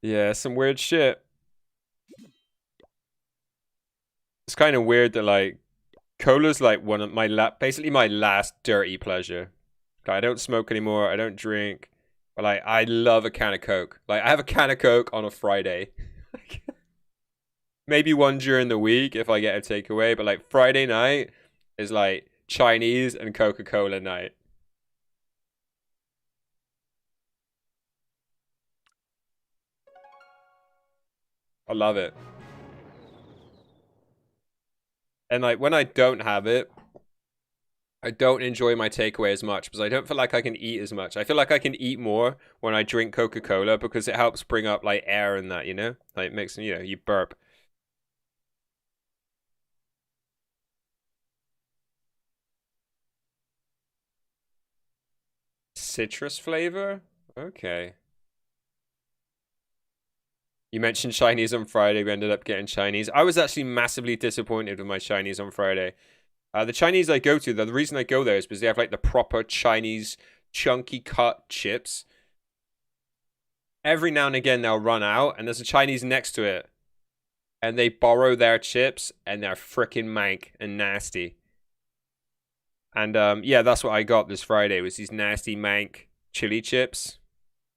Yeah, some weird shit. It's kind of weird that like cola's like one of my basically my last dirty pleasure. Like, I don't smoke anymore. I don't drink. But like I love a can of Coke. Like I have a can of Coke on a Friday. Maybe one during the week if I get a takeaway, but like Friday night is like Chinese and Coca-Cola night. I love it. And like when I don't have it, I don't enjoy my takeaway as much because I don't feel like I can eat as much. I feel like I can eat more when I drink Coca-Cola because it helps bring up like air and that, you know? Like it makes, you know, you burp. Citrus flavor? Okay. You mentioned Chinese on Friday. We ended up getting Chinese. I was actually massively disappointed with my Chinese on Friday. The Chinese I go to, the reason I go there is because they have like the proper Chinese chunky cut chips. Every now and again they'll run out, and there's a Chinese next to it, and they borrow their chips, and they're freaking mank and nasty. And yeah, that's what I got this Friday, was these nasty mank chili chips.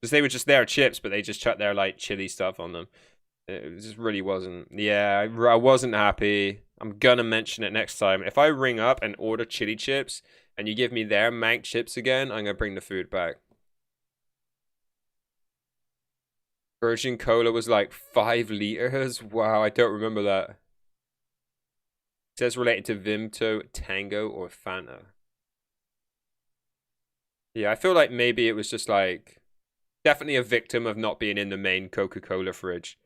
Because they were just their chips, but they just chucked their like chili stuff on them. It just really wasn't. Yeah, I wasn't happy. I'm gonna mention it next time. If I ring up and order chili chips, and you give me their mank chips again, I'm gonna bring the food back. Virgin Cola was like 5 liters. Wow, I don't remember that. It says related to Vimto, Tango, or Fanta. Yeah, I feel like maybe it was just like definitely a victim of not being in the main Coca-Cola fridge.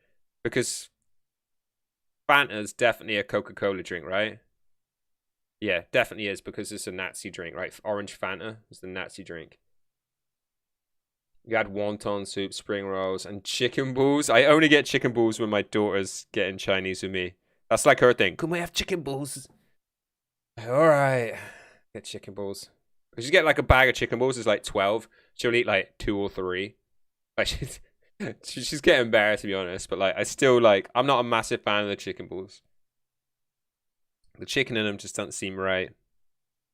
Because Fanta's definitely a Coca-Cola drink, right? Yeah, definitely is, because it's a Nazi drink, right? Orange Fanta is the Nazi drink. You had wonton soup, spring rolls, and chicken balls. I only get chicken balls when my daughter's getting Chinese with me. That's like her thing. Can we have chicken balls? Alright. Get chicken balls. Because you get like a bag of chicken balls, it's like 12. She'll eat like 2 or 3. Like she's getting better, to be honest. But like I still like, I'm not a massive fan of the chicken balls. The chicken in them just doesn't seem right.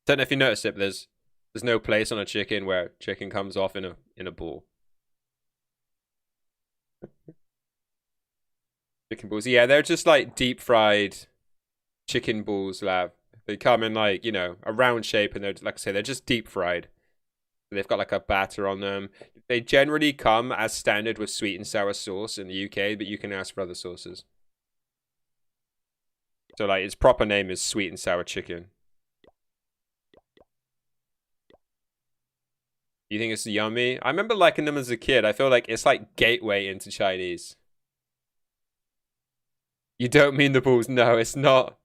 Don't know if you noticed it, but there's no place on a chicken where chicken comes off in a ball. Chicken balls. Yeah, they're just like deep fried chicken balls, lab. They come in like, you know, a round shape, and they're, like I say, they're just deep fried. They've got like a batter on them. They generally come as standard with sweet and sour sauce in the UK, but you can ask for other sauces. So like its proper name is sweet and sour chicken. You think it's yummy? I remember liking them as a kid. I feel like it's like gateway into Chinese. You don't mean the balls? No, it's not.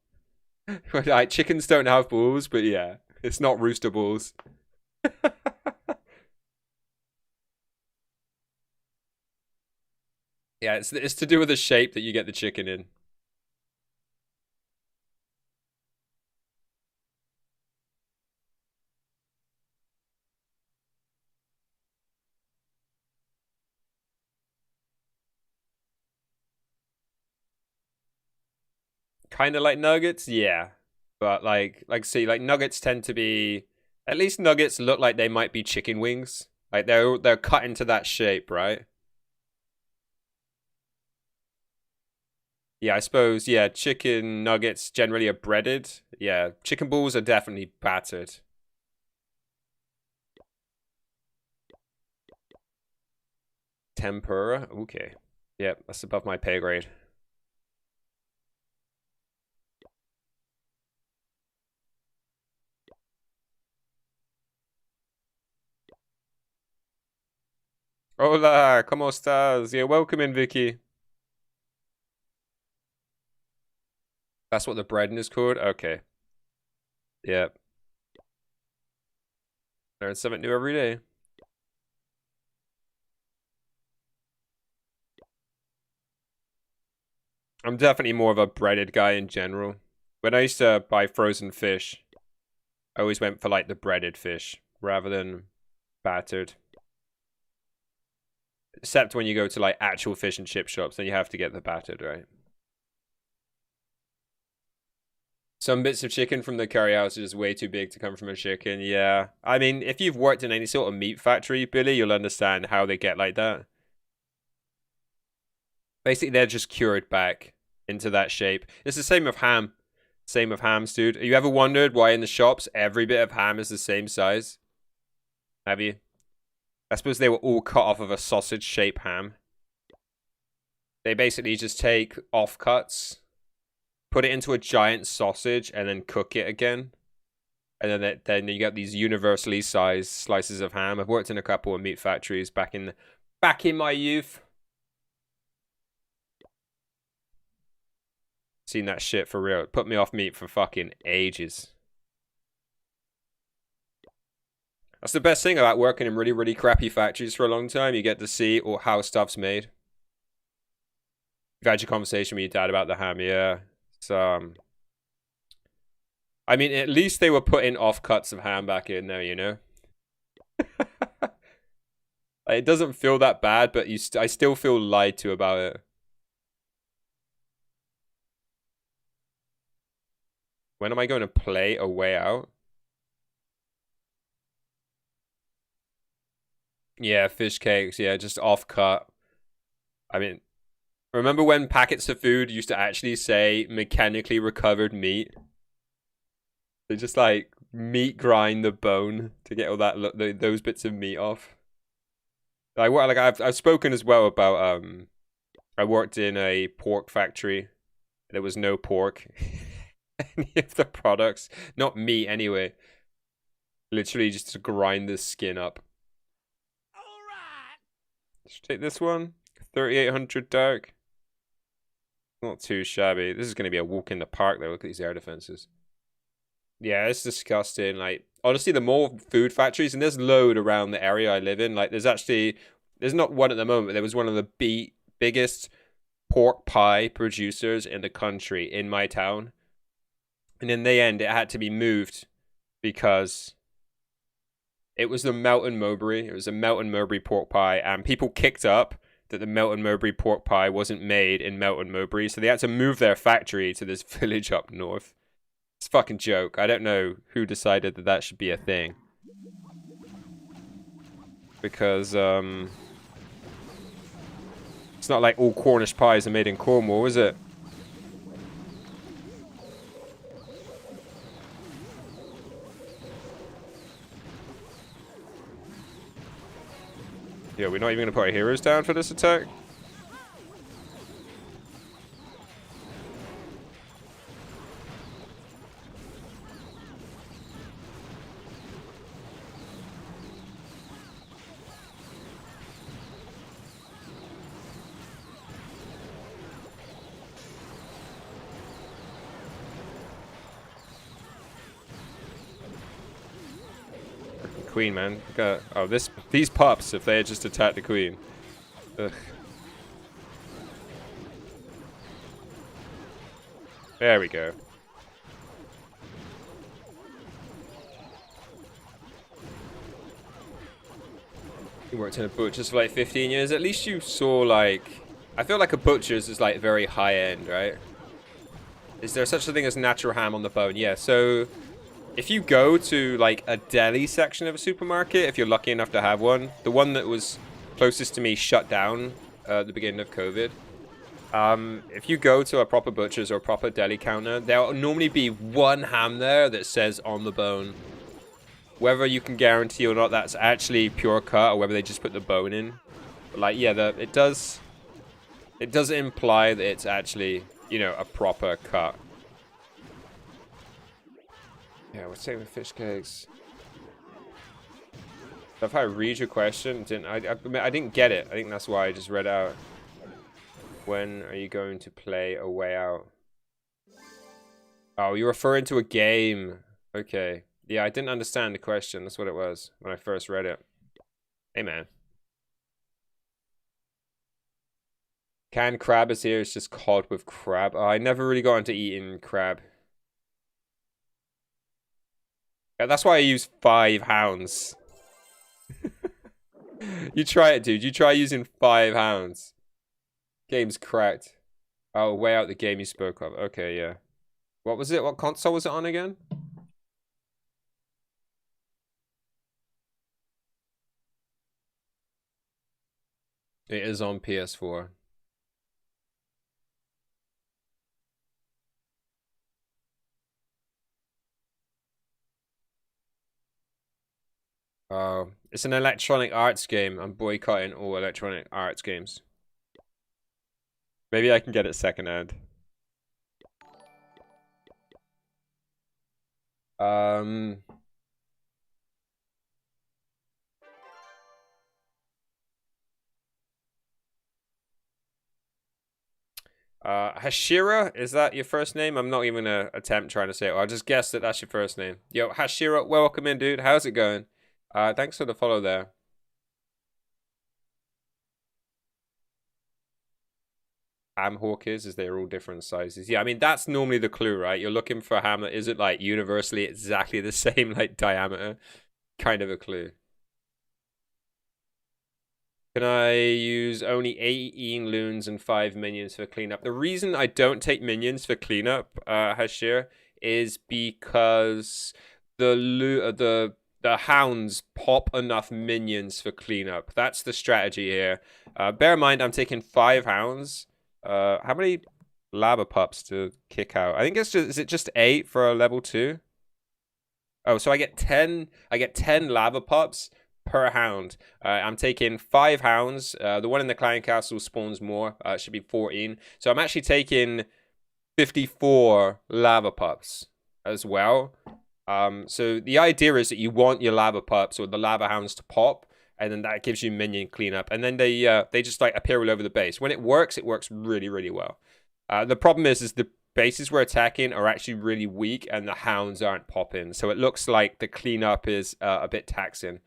Like chickens don't have balls, but yeah, it's not rooster balls. Yeah, it's to do with the shape that you get the chicken in. Kind of like nuggets, yeah. But like see, like nuggets tend to be, at least nuggets look like they might be chicken wings. Like they're cut into that shape, right? Yeah, I suppose, yeah, chicken nuggets generally are breaded. Yeah, chicken balls are definitely battered. Tempura, okay. Yep, that's above my pay grade. Hola, ¿cómo estás? Yeah, welcome in, Vicky. That's what the breading is called? Okay. Yep. Learn something new every day. I'm definitely more of a breaded guy in general. When I used to buy frozen fish, I always went for like the breaded fish rather than battered. Except when you go to like actual fish and chip shops, then you have to get the battered, right? Some bits of chicken from the curry house are just way too big to come from a chicken. Yeah. I mean, if you've worked in any sort of meat factory, Billy, you'll understand how they get like that. Basically, they're just cured back into that shape. It's the same with ham. Same with hams, dude. Have you ever wondered why in the shops every bit of ham is the same size? Have you? I suppose they were all cut off of a sausage shape ham. They basically just take offcuts, put it into a giant sausage, and then cook it again. And then you get these universally sized slices of ham. I've worked in a couple of meat factories back in my youth. Seen that shit for real. It put me off meat for fucking ages. That's the best thing about working in really, really crappy factories for a long time. You get to see how stuff's made. You've had your conversation with your dad about the ham, yeah. So, I mean, at least they were putting offcuts of ham back in there, you know? It doesn't feel that bad, but I still feel lied to about it. When am I going to play A Way Out? Yeah, fish cakes. Yeah, just offcut. I mean, remember when packets of food used to actually say mechanically recovered meat? They just like meat grind the bone to get all that those bits of meat off. I've spoken as well about I worked in a pork factory. There was no pork. Any of the products, not meat anyway. Literally just to grind the skin up. All right. Should take this one. 3800 dark. Not too shabby. This is going to be a walk in the park though. Look at these air defenses. Yeah, it's disgusting. Like, honestly, the more food factories, and there's load around the area I live in. Like, there's not one at the moment. But there was one of the biggest pork pie producers in the country in my town. And in the end, it had to be moved because it was the Melton Mowbray. It was a Melton Mowbray pork pie, and people kicked up that the Melton Mowbray pork pie wasn't made in Melton Mowbray, so they had to move their factory to this village up north. It's a fucking joke. I don't know who decided that should be a thing. Because, it's not like all Cornish pies are made in Cornwall, is it? Yeah, we're not even going to put our heroes down for this attack? Queen, man. Oh, these pups, if they had just attacked the queen. Ugh. There we go. You worked in a butcher's for like 15 years. At least you saw like... I feel like a butcher's is like very high end, right? Is there such a thing as natural ham on the bone? Yeah, so... If you go to like a deli section of a supermarket, if you're lucky enough to have one, the one that was closest to me shut down at the beginning of COVID. If you go to a proper butcher's or a proper deli counter, there'll normally be one ham there that says on the bone. Whether you can guarantee or not that's actually pure cut or whether they just put the bone in. But like, yeah, it does imply that it's actually, you know, a proper cut. Yeah, we're saving fish cakes. If I read your question, I didn't get it. I think that's why I just read out. When are you going to play A Way Out? Oh, you're referring to a game. Okay. Yeah, I didn't understand the question. That's what it was when I first read it. Hey, man. Canned crab is here. It's just cod with crab. Oh, I never really got into eating crab. Yeah, that's why I use 5 hounds. You try it, dude. You try using 5 hounds. Game's cracked. Oh, Way Out, the game you spoke of. Okay, yeah. What was it? What console was it on again? It is on PS4. Oh, it's an Electronic Arts game. I'm boycotting all Electronic Arts games. Maybe I can get it secondhand. Hashira, is that your first name? I'm not even gonna attempt trying to say it. I'll just guess that that's your first name. Yo, Hashira, welcome in, dude. How's it going? Thanks for the follow there. ham hawk is they're all different sizes. Yeah, I mean, that's normally the clue, right? You're looking for a ham that isn't, like, universally exactly the same, like, diameter. Kind of a clue. Can I use only 18 loons and 5 minions for cleanup? The reason I don't take minions for cleanup, Hashir, is because the hounds pop enough minions for cleanup. That's the strategy here. Bear in mind, I'm taking 5 hounds. How many lava pups to kick out? I think it's just, is it just 8 for a level 2? Oh, so I get 10 lava pups per hound. I'm taking 5 hounds. The one in the clan castle spawns more. It should be 14. So I'm actually taking 54 lava pups as well. So the idea is that you want your lava pups or the lava hounds to pop, and then that gives you minion cleanup, and then they just like appear all over the base. When it works really, really well. The problem is the bases we're attacking are actually really weak, and the hounds aren't popping. So it looks like the cleanup is a bit taxing.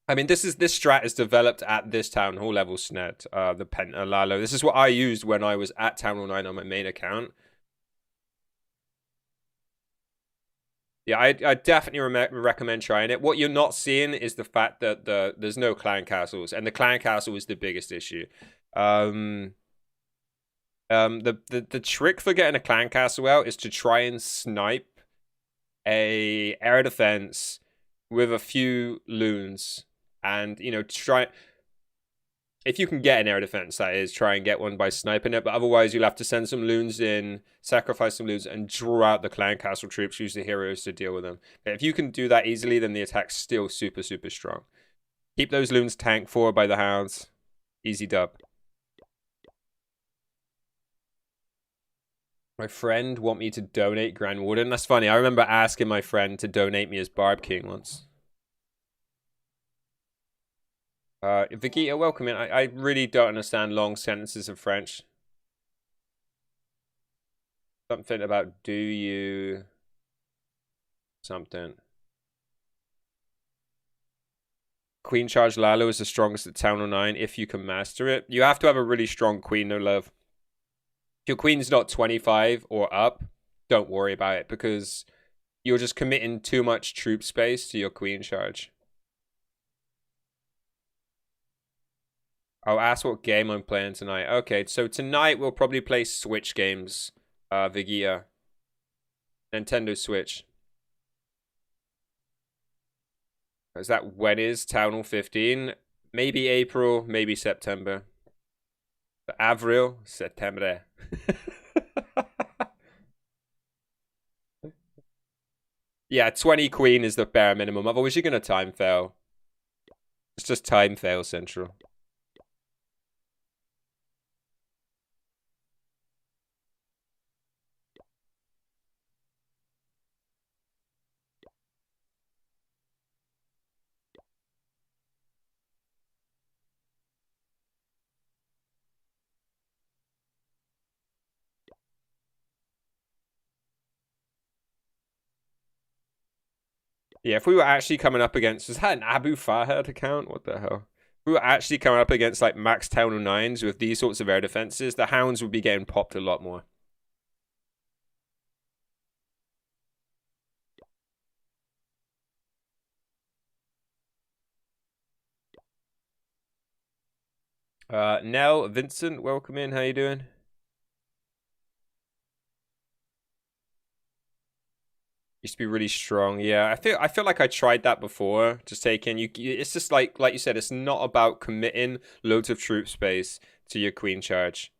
I mean, this strat is developed at this town hall level, Sned, the Penta Lalo. This is what I used when I was at Town Hall 9 on my main account. Yeah, I definitely recommend trying it. What you're not seeing is the fact that there's no clan castles, and the clan castle is the biggest issue. The trick for getting a clan castle out is to try and snipe a air defense with a few loons, and try. If you can get an air defense, that is, try and get one by sniping it. But otherwise, you'll have to send some loons in, sacrifice some loons, and draw out the clan castle troops, use the heroes to deal with them. But if you can do that easily, then the attack's still super, super strong. Keep those loons tanked for by the hounds. Easy dub. My friend want me to donate Grand Warden. That's funny. I remember asking my friend to donate me as Barb King once. Vegeta, welcome in. I really don't understand long sentences of French. Something about do you... something. Queen Charge Lalo is the strongest at Town Hall 9 if you can master it. You have to have a really strong queen, no love. If your queen's not 25 or up, don't worry about it, because you're just committing too much troop space to your queen charge. I'll ask what game I'm playing tonight. Okay, so tonight we'll probably play Switch games. Vegeta. Nintendo Switch. Is that when is Town Hall 15? Maybe April, maybe September. Avril, September. Yeah, 20 queen is the bare minimum. Otherwise, you're going to time fail. It's just time fail central. Yeah, if we were actually coming up against... Was that an Abu Fahad account? What the hell? If we were actually coming up against, like, max Town Hall 9s with these sorts of air defenses, the hounds would be getting popped a lot more. Nell, Vincent, welcome in. How you doing? Used to be really strong. Yeah, I feel like I tried that before. Just taking you. It's just like you said. It's not about committing loads of troop space to your queen charge.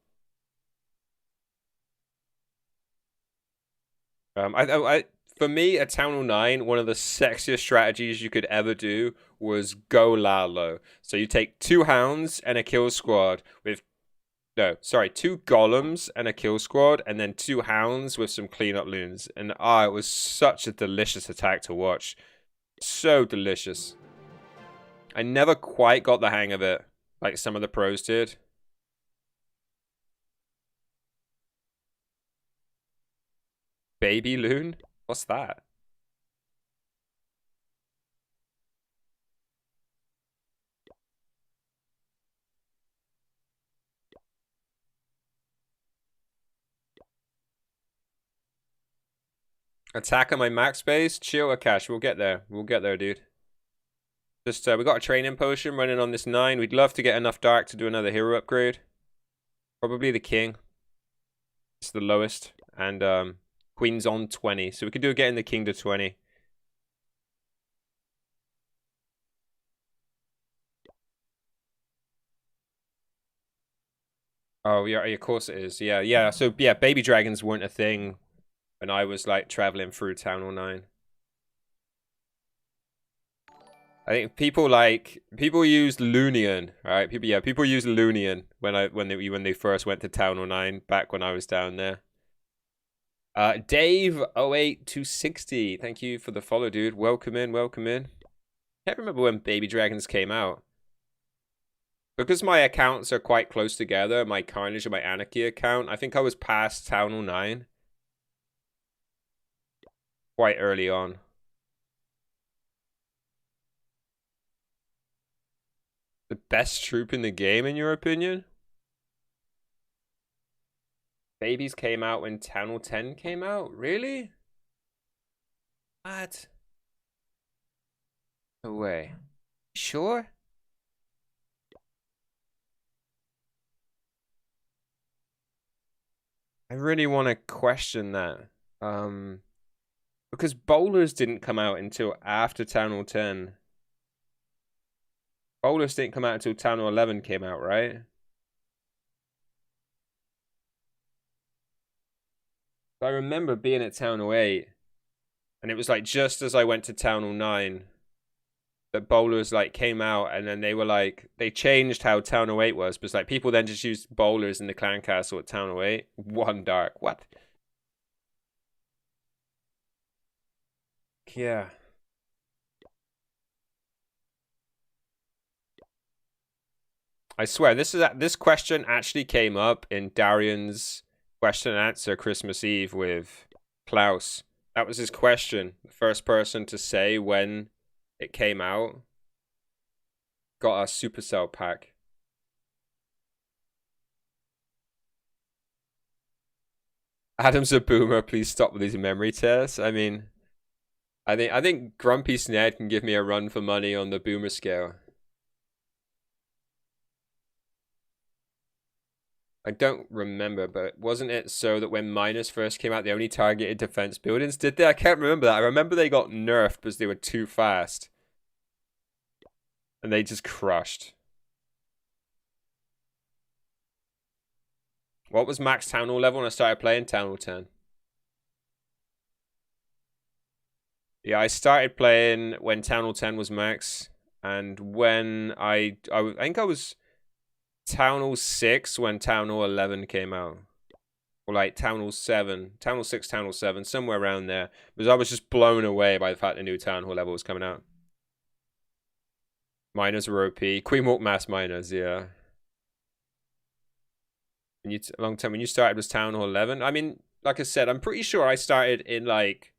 For me, at Town Hall 9, one of the sexiest strategies you could ever do was go Lalo. So you take 2 hounds and a kill squad with... No, sorry, 2 golems and a kill squad, and then 2 hounds with some cleanup loons. And it was such a delicious attack to watch. So delicious. I never quite got the hang of it, like some of the pros did. Baby loon? What's that? Attack on my max base? Chill, Akash. We'll get there. We'll get there, dude. Just, we got a training potion running on this 9. We'd love to get enough dark to do another hero upgrade. Probably the king. It's the lowest. And, queen's on 20. So we could do getting the king to 20. Oh, yeah, of course it is. Yeah, yeah. So, yeah, baby dragons weren't a thing when I was, like, traveling through Town Hall 9. I think people use Lunian, right? People use Lunian when they first went to Town Hall 9 back when I was down there. Dave 08260, thank you for the follow, dude. Welcome in, welcome in. Can't remember when Baby Dragons came out. Because my accounts are quite close together, my Carnage and my Anarchy account, I think I was past Town Hall 9 quite early on. The best troop in the game, in your opinion? Babies came out when Town Hall 10 came out? Really? What? No way. Sure? I really want to question that. Because Bowlers didn't come out until after Town Hall 10. Bowlers didn't come out until Town Hall 11 came out, right? I remember being at Town Hall 8, and it was like just as I went to Town Hall 9 that Bowlers like came out, and then they were like, they changed how Town Hall 8 was, because like people then just used Bowlers in the Clan Castle at Town Hall 8. One dark. What? Yeah. I swear, this question actually came up in Darian's question and answer Christmas Eve with Klaus. That was his question. The first person to say when it came out got a Supercell pack. Adam's a boomer. Please stop with these memory tests. I mean, I think Grumpy Sned can give me a run for money on the boomer scale. I don't remember, but wasn't it so that when Miners first came out, they only targeted defense buildings? Did they? I can't remember that. I remember they got nerfed because they were too fast. And they just crushed. What was max Town Hall level when I started playing Town Hall 10? Yeah, I started playing when Town Hall 10 was max. And when I think I was Town Hall 6 when Town Hall 11 came out. Or like Town Hall 7. Town Hall 6, Town Hall 7. Somewhere around there. Because I was just blown away by the fact the new Town Hall level was coming out. Miners were OP. Queenwalk Mass Miners, yeah. A long time when you started was Town Hall 11. I mean, like I said, I'm pretty sure I started in like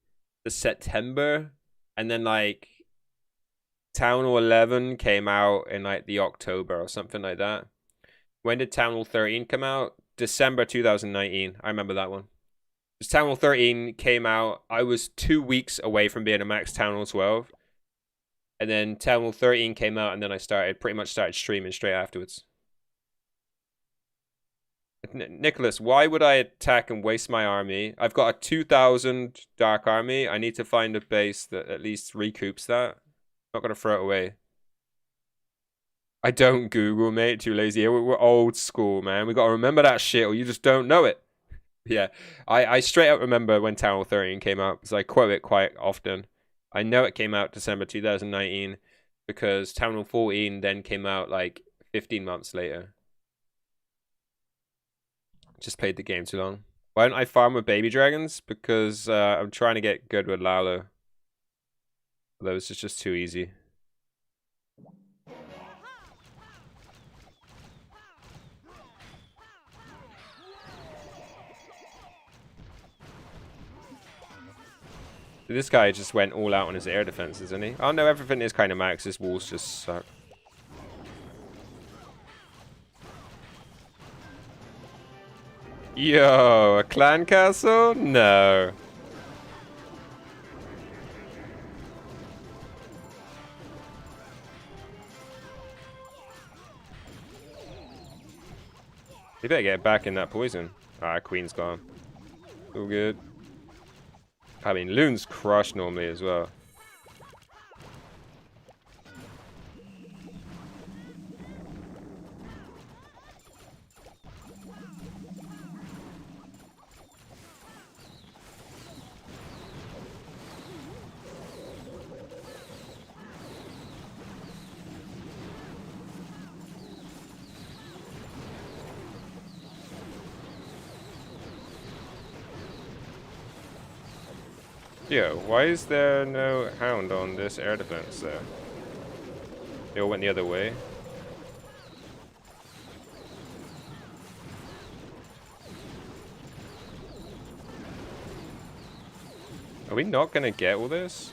the September. And then like Town Hall 11 came out in like the October or something like that. When did Town Hall 13 come out? December 2019. I remember that one. Because Town Hall 13 came out, I was 2 weeks away from being a max Town Hall 12. And then Town Hall 13 came out, and then I pretty much started streaming straight afterwards. Nicholas, why would I attack and waste my army? I've got a 2,000 dark army. I need to find a base that at least recoups that. I'm not going to throw it away. I don't Google, mate. Too lazy. We're old school, man. We got to remember that shit or you just don't know it. Yeah, I straight up remember when Town Hall 13 came out because I quote it quite often. I know it came out December 2019 because Town Hall 14 then came out like 15 months later. Just played the game too long. Why don't I farm with baby dragons? Because I'm trying to get good with Lalo. Although it's just too easy. This guy just went all out on his air defense, isn't he? Oh no, everything is kind of max. His walls just suck. Yo, a clan castle? No. You better get back in that poison. Ah, Queen's gone. All good. I mean, Loon's crushed normally as well. Yo, why is there no hound on this air defense there? They all went the other way. Are we not gonna get all this?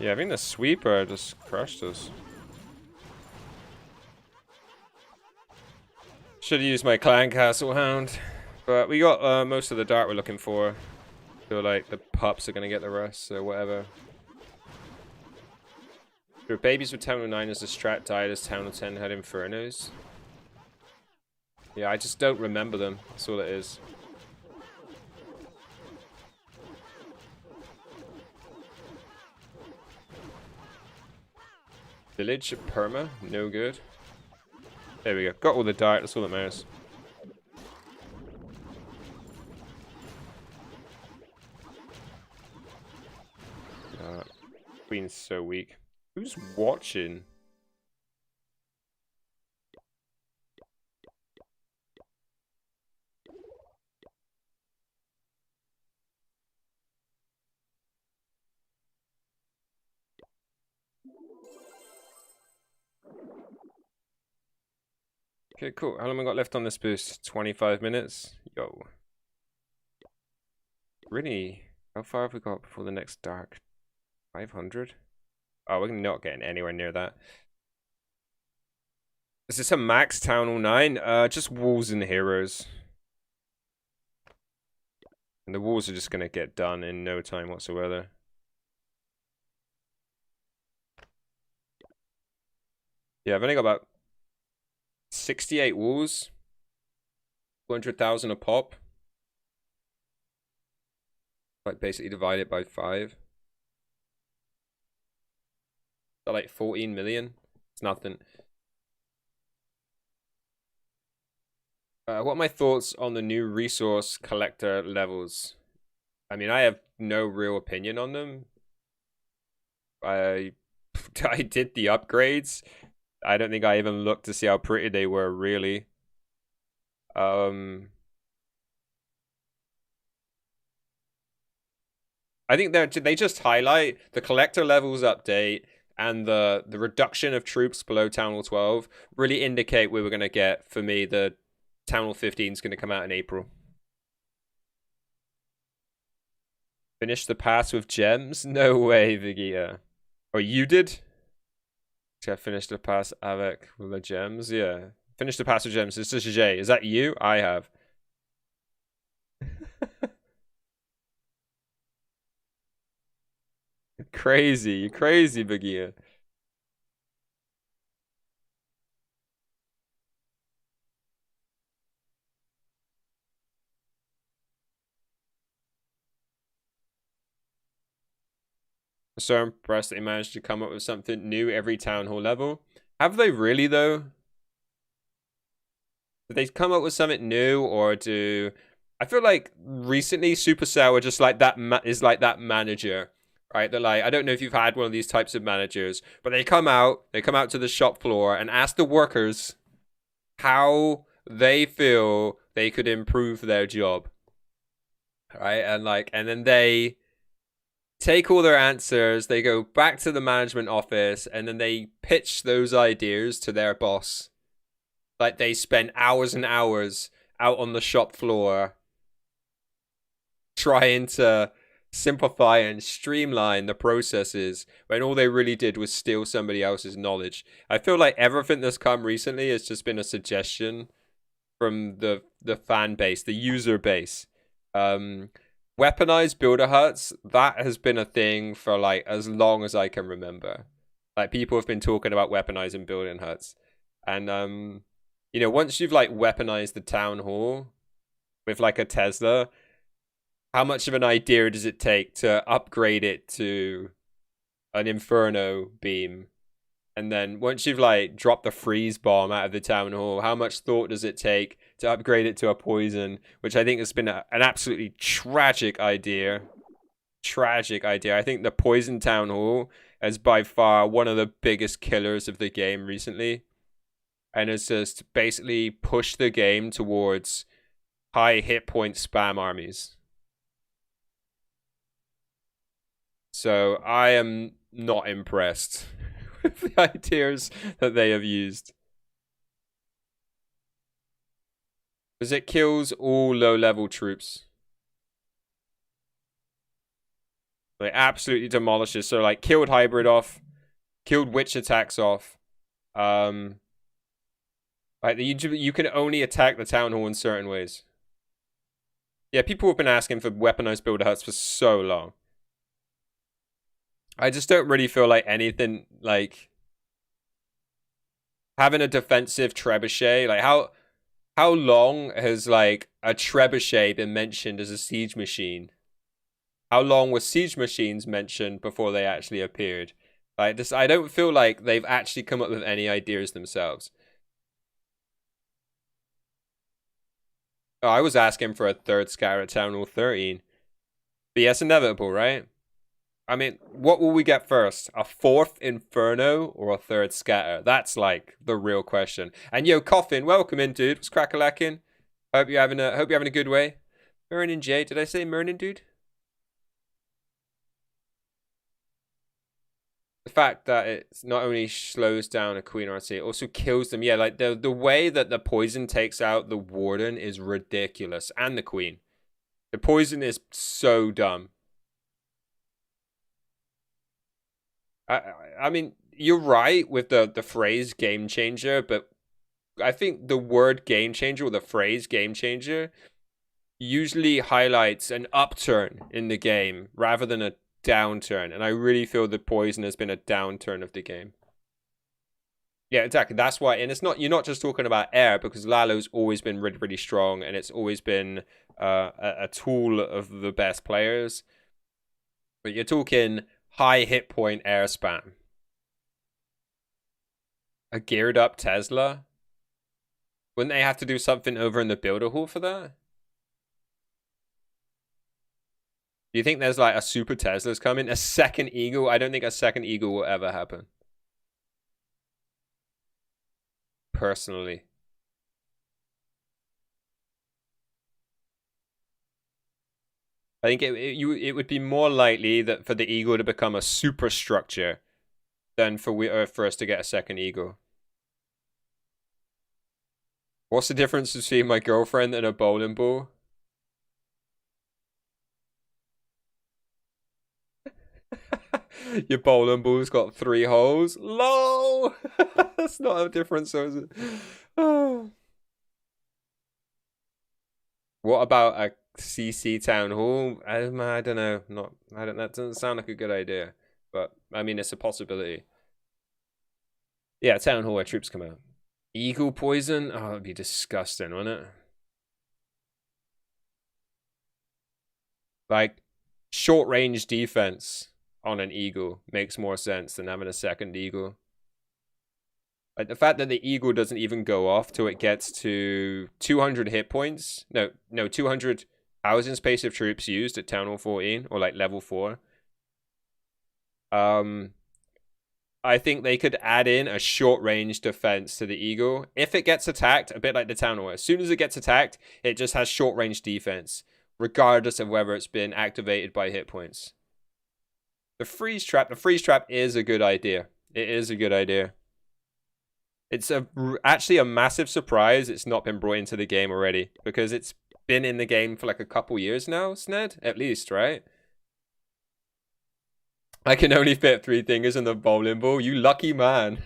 Yeah, I think the sweeper just crushed us. Should have used my clan castle hound, but we got most of the dart we're looking for. Feel like the pups are gonna get the rest, so whatever. There were babies with Town of 9 as the strat died as Town of 10 had Infernos. Yeah, I just don't remember them. That's all it is. Village perma, no good. There we go. Got all the dart, that's all that matters. Queen's so weak. Who's watching? Okay, cool. How long we got left on this boost? 25 minutes? Yo. Really? How far have we got before the next dark? 500? Oh, we're not getting anywhere near that. Is this a max Town Hall 9? Just walls and heroes. And the walls are just going to get done in no time whatsoever. Yeah, I've only got about 68 walls. 200,000 a pop. Like basically divide it by 5. Like 14 million. It's nothing. What are my thoughts on the new resource collector levels? I mean, I have no real opinion on them. I did the upgrades. I don't think I even looked to see how pretty they were, really. I think they just highlight the collector levels update and the reduction of troops below Town Hall 12 really indicate we were going to get, for me, the Town Hall 15 is going to come out in April. Finish the pass with gems? No way, Vegeta. Oh, you did? I finished the pass avec with the gems. Yeah. Finish the pass with gems. This is Jay. Is that you? I have. Crazy. Crazy, Vegeta. So impressed that they managed to come up with something new every Town Hall level. Have they really, though? Did they come up with something new, or do... I feel like recently Supercell are just like that is like that manager, right? They're like, I don't know if you've had one of these types of managers, but they come out to the shop floor and ask the workers how they feel they could improve their job, right? And then they take all their answers, they go back to the management office, and then they pitch those ideas to their boss. Like, they spend hours and hours out on the shop floor trying to simplify and streamline the processes when all they really did was steal somebody else's knowledge. I feel like everything that's come recently has just been a suggestion from the fan base, the user base. Weaponized builder huts, that has been a thing for like as long as I can remember. Like people have been talking about weaponizing building huts. And you know, once you've like weaponized the town hall with like a Tesla, how much of an idea does it take to upgrade it to an Inferno beam? And then once you've like dropped the freeze bomb out of the town hall, how much thought does it take to upgrade it to a poison? Which I think has been an absolutely tragic idea. Tragic idea. I think the poison town hall is by far one of the biggest killers of the game recently. And it's just basically pushed the game towards high hit point spam armies. So I am not impressed with the ideas that they have used. Because it kills all low-level troops. It absolutely demolishes. So, like, killed hybrid off, killed witch attacks off. Like, you can only attack the town hall in certain ways. Yeah, people have been asking for weaponized builder huts for so long. I just don't really feel like anything, like, having a defensive trebuchet, like, how long has, like, a trebuchet been mentioned as a siege machine? How long were siege machines mentioned before they actually appeared? Like, this, I don't feel like they've actually come up with any ideas themselves. Oh, I was asking for a third scout at Town Hall 13. But yeah, it's inevitable, right? I mean, what will we get first? A fourth Inferno or a third Scatter? That's like the real question. And yo, Coffin, welcome in, dude. What's crack-a-lacking? Hope you're having a good way. Mernin J, did I say Mernin, dude? The fact that it not only slows down a Queen RC, it also kills them. Yeah, like the way that the poison takes out the Warden is ridiculous, and the Queen. The poison is so dumb. I mean, you're right with the phrase game changer, but I think the word game changer or the phrase game changer usually highlights an upturn in the game rather than a downturn. And I really feel the poison has been a downturn of the game. Yeah, exactly. That's why, and it's not, you're not just talking about air, because Lalo's always been really, really strong, and it's always been a tool of the best players. But you're talking high hit point air spam. A geared up Tesla? Wouldn't they have to do something over in the builder hall for that? Do you think there's like a super Tesla's coming? A second Eagle? I don't think a second Eagle will ever happen. Personally. I think it would be more likely that for the Eagle to become a superstructure than for us to get a second Eagle. What's the difference between my girlfriend and a bowling ball? Your bowling ball's got 3 holes? LOL! That's not a difference, so is it? Oh. What about a CC town hall? I don't know. That doesn't sound like a good idea. But I mean, it's a possibility. Yeah, town hall where troops come out. Eagle poison? Oh, that'd be disgusting, wouldn't it? Like, short range defense on an eagle makes more sense than having a second eagle. Like, the fact that the eagle doesn't even go off till it gets to 200 hit points. No, 200,000 space of troops used at Town Hall 14, or like level 4. I think they could add in a short range defense to the eagle. If it gets attacked, a bit like the Town Hall, as soon as it gets attacked, it just has short range defense, regardless of whether it's been activated by hit points. The freeze trap is a good idea. It is a good idea. It's actually a massive surprise it's not been brought into the game already, because it's been in the game for like a couple years now, Sned, at least, right? I can only fit 3 fingers in the bowling ball. You lucky man.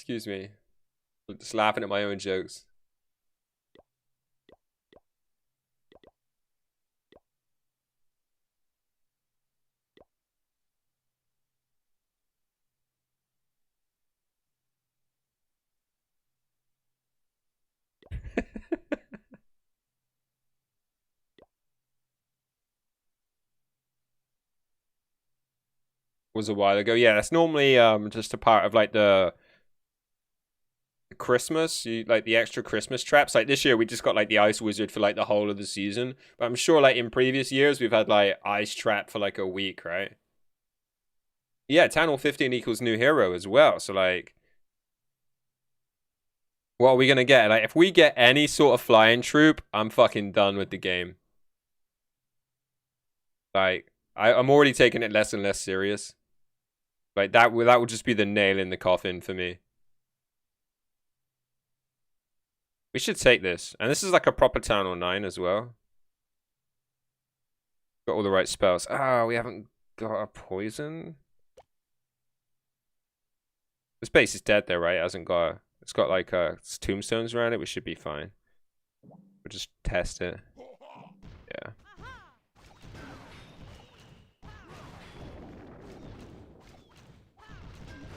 Excuse me. I'm just laughing at my own jokes. Was a while ago. Yeah, that's normally just a part of like the Christmas, like the extra Christmas traps. Like this year we just got like the ice wizard for like the whole of the season. But I'm sure like in previous years we've had like ice trap for like a week, right? Yeah, Town Hall 15 equals new hero as well. So like what are we gonna get? Like if we get any sort of flying troop, I'm fucking done with the game. Like I'm already taking it less and less serious. Like that would just be the nail in the coffin for me. We should take this. And this is like a proper Town Hall 9 as well. Got all the right spells. Ah, we haven't got a poison. This base is dead there, right? It hasn't got a, it's got like tombstones around it. We should be fine. We'll just test it. Yeah.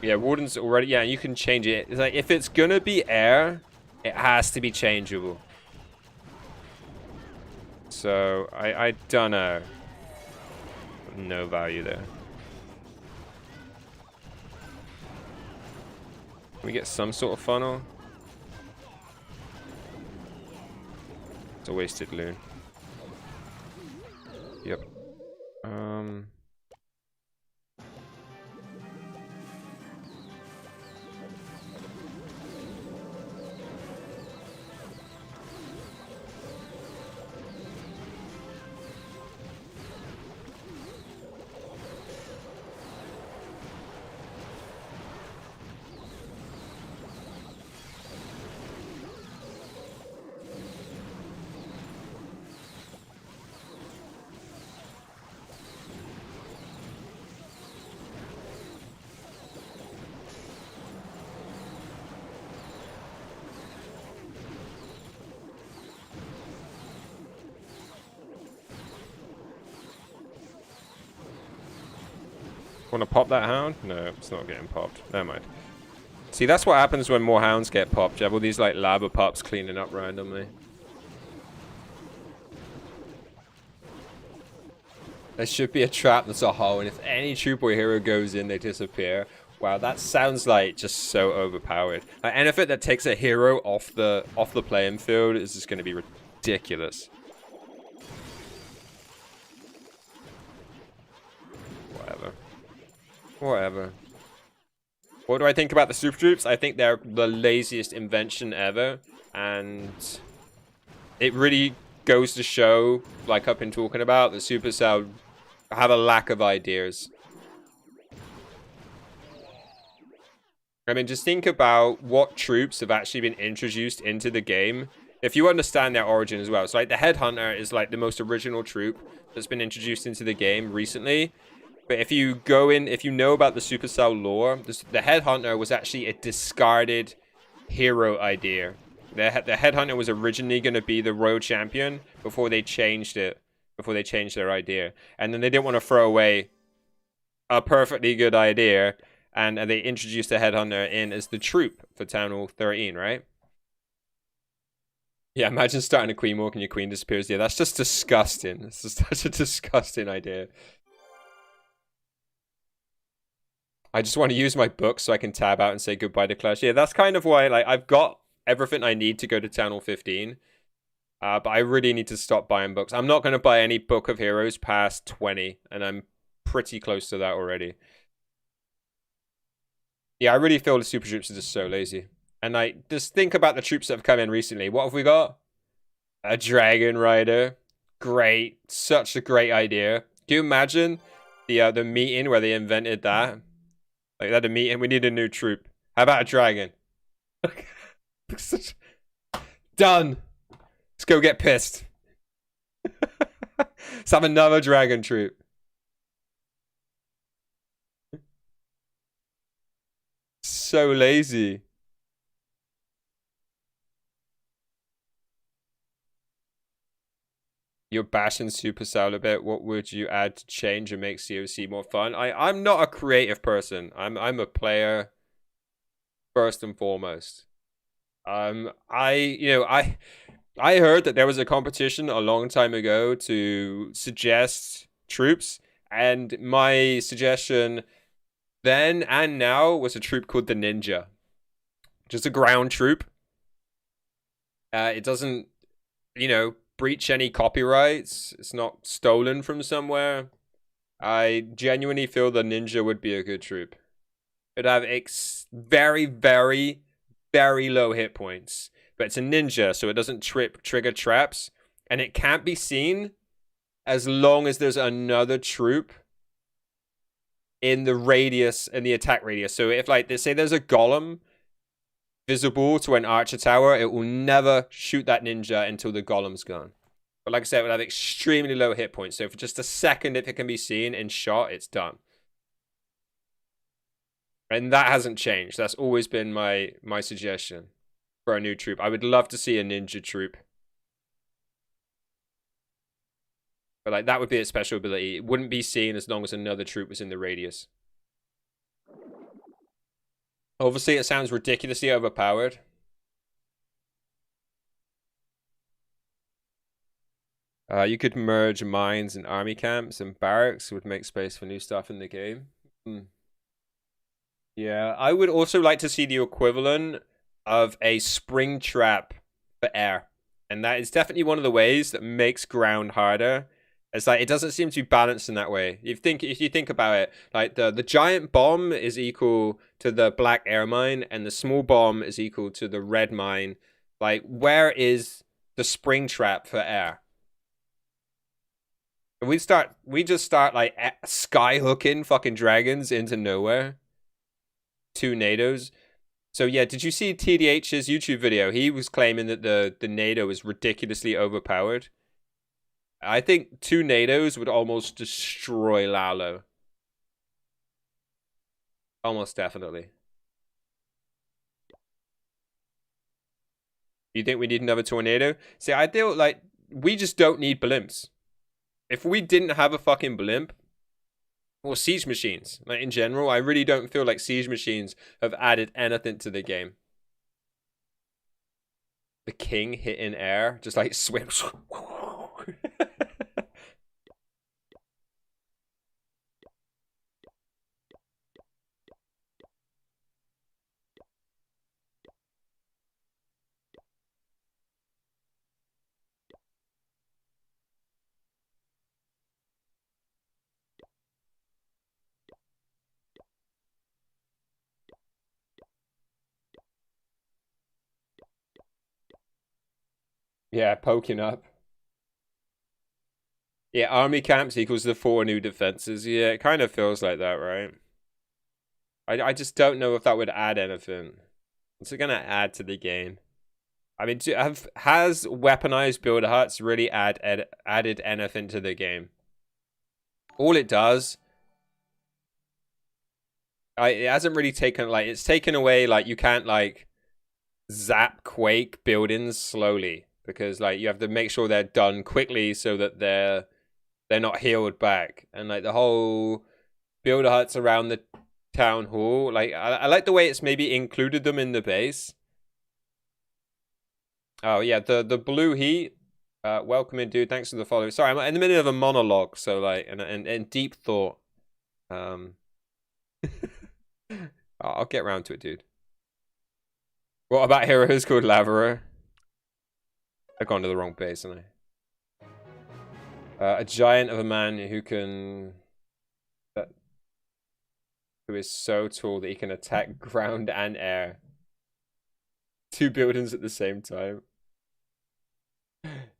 Yeah, Warden's already... Yeah, you can change it. It's like, if it's gonna be air, it has to be changeable. So, I don't know. No value there. Can we get some sort of funnel? It's a wasted loon. Yep. Want to pop that hound? No, it's not getting popped. Never mind. See, that's what happens when more hounds get popped. You have all these like lava pups cleaning up randomly. There should be a trap that's a hole, and if any troop or hero goes in, they disappear. Wow, that sounds like just so overpowered. Like, anything that takes a hero off the playing field is just going to be ridiculous. Whatever. Whatever. What do I think about the super troops? I think they're the laziest invention ever, and it really goes to show, like I've been talking about, that Supercell have a lack of ideas. I mean, just think about what troops have actually been introduced into the game. If you understand their origin as well. So, like, the Headhunter is, like, the most original troop that's been introduced into the game recently. But if you go in, if you know about the Supercell lore, the Headhunter was actually a discarded hero idea. The Headhunter was originally going to be the Royal Champion before they changed it. Before they changed their idea. And then they didn't want to throw away a perfectly good idea. And they introduced the Headhunter in as the troop for Town Hall 13, right? Yeah, imagine starting a Queen Walk and your queen disappears. Yeah, that's just disgusting. It's just such a disgusting idea. I just want to use my book so I can tab out and say goodbye to Clash. Yeah, that's kind of why, like, I've got everything I need to go to Town Hall 15. But I really need to stop buying books. I'm not going to buy any Book of Heroes past 20. And I'm pretty close to that already. Yeah, I really feel the super troops are just so lazy. And like, just think about the troops that have come in recently. What have we got? A Dragon Rider. Great. Such a great idea. Can you imagine the meeting where they invented that? Like, they had a meeting. We need a new troop. How about a dragon? Done. Let's go get pissed. Let's have another dragon troop. So lazy. You're bashing Supercell a bit. What would you add to change and make COC more fun? I'm not a creative person. I'm a player first and foremost. I heard that there was a competition a long time ago to suggest troops, and my suggestion then and now was a troop called the Ninja. Just a ground troop. It doesn't, breach any copyrights. It's not stolen from somewhere. I genuinely feel the Ninja would be a good troop. It'd have very, very, very low hit points. But it's a ninja, so it doesn't trigger traps. And it can't be seen as long as there's another troop in the radius, in the attack radius. So if, like, say there's a golem visible to an archer tower, it will never shoot that ninja until the golem's gone. But like I said, it will have extremely low hit points. So for just a second, if it can be seen in shot, it's done. And that hasn't changed. That's always been my suggestion for a new troop. I would love to see a ninja troop. But like that would be its special ability. It wouldn't be seen as long as another troop was in the radius. Obviously, it sounds ridiculously overpowered. You could merge mines and army camps and barracks would make space for new stuff in the game. Yeah, I would also like to see the equivalent of a spring trap for air. And that is definitely one of the ways that makes ground harder. It's like it doesn't seem to be balanced in that way. If you think about it, like the giant bomb is equal to the black air mine, and the small bomb is equal to the red mine. Like, where is the spring trap for air? We just start like sky hooking fucking dragons into nowhere. 2 NATOs. So yeah, did you see TDH's YouTube video? He was claiming that the NATO is ridiculously overpowered. I think 2 NATOs would almost destroy Lalo. Almost definitely. You think we need another tornado? See, I feel like we just don't need blimps. If we didn't have a fucking blimp, or siege machines, like in general, I really don't feel like siege machines have added anything to the game. The king hit in air, just like swims. Yeah, poking up. Yeah, army camps equals the 4 new defenses. Yeah, it kind of feels like that, right? I just don't know if that would add anything. What's it gonna add to the game? I mean, has weaponized builder huts really added anything to the game? All it does, it hasn't really taken, like, it's taken away, like, you can't, like, zap quake buildings slowly. Because, like, you have to make sure they're done quickly so that they're not healed back. And, like, the whole builder huts around the town hall, like, I like the way it's maybe included them in the base. Oh, yeah, the blue heat. Welcome in, dude. Thanks for the follow. Sorry, I'm in the middle of a monologue, so, like, and deep thought. I'll get around to it, dude. What about heroes called Laverer? I've gone to the wrong base, haven't I? A giant of a man who is so tall that he can attack ground and air. 2 buildings at the same time.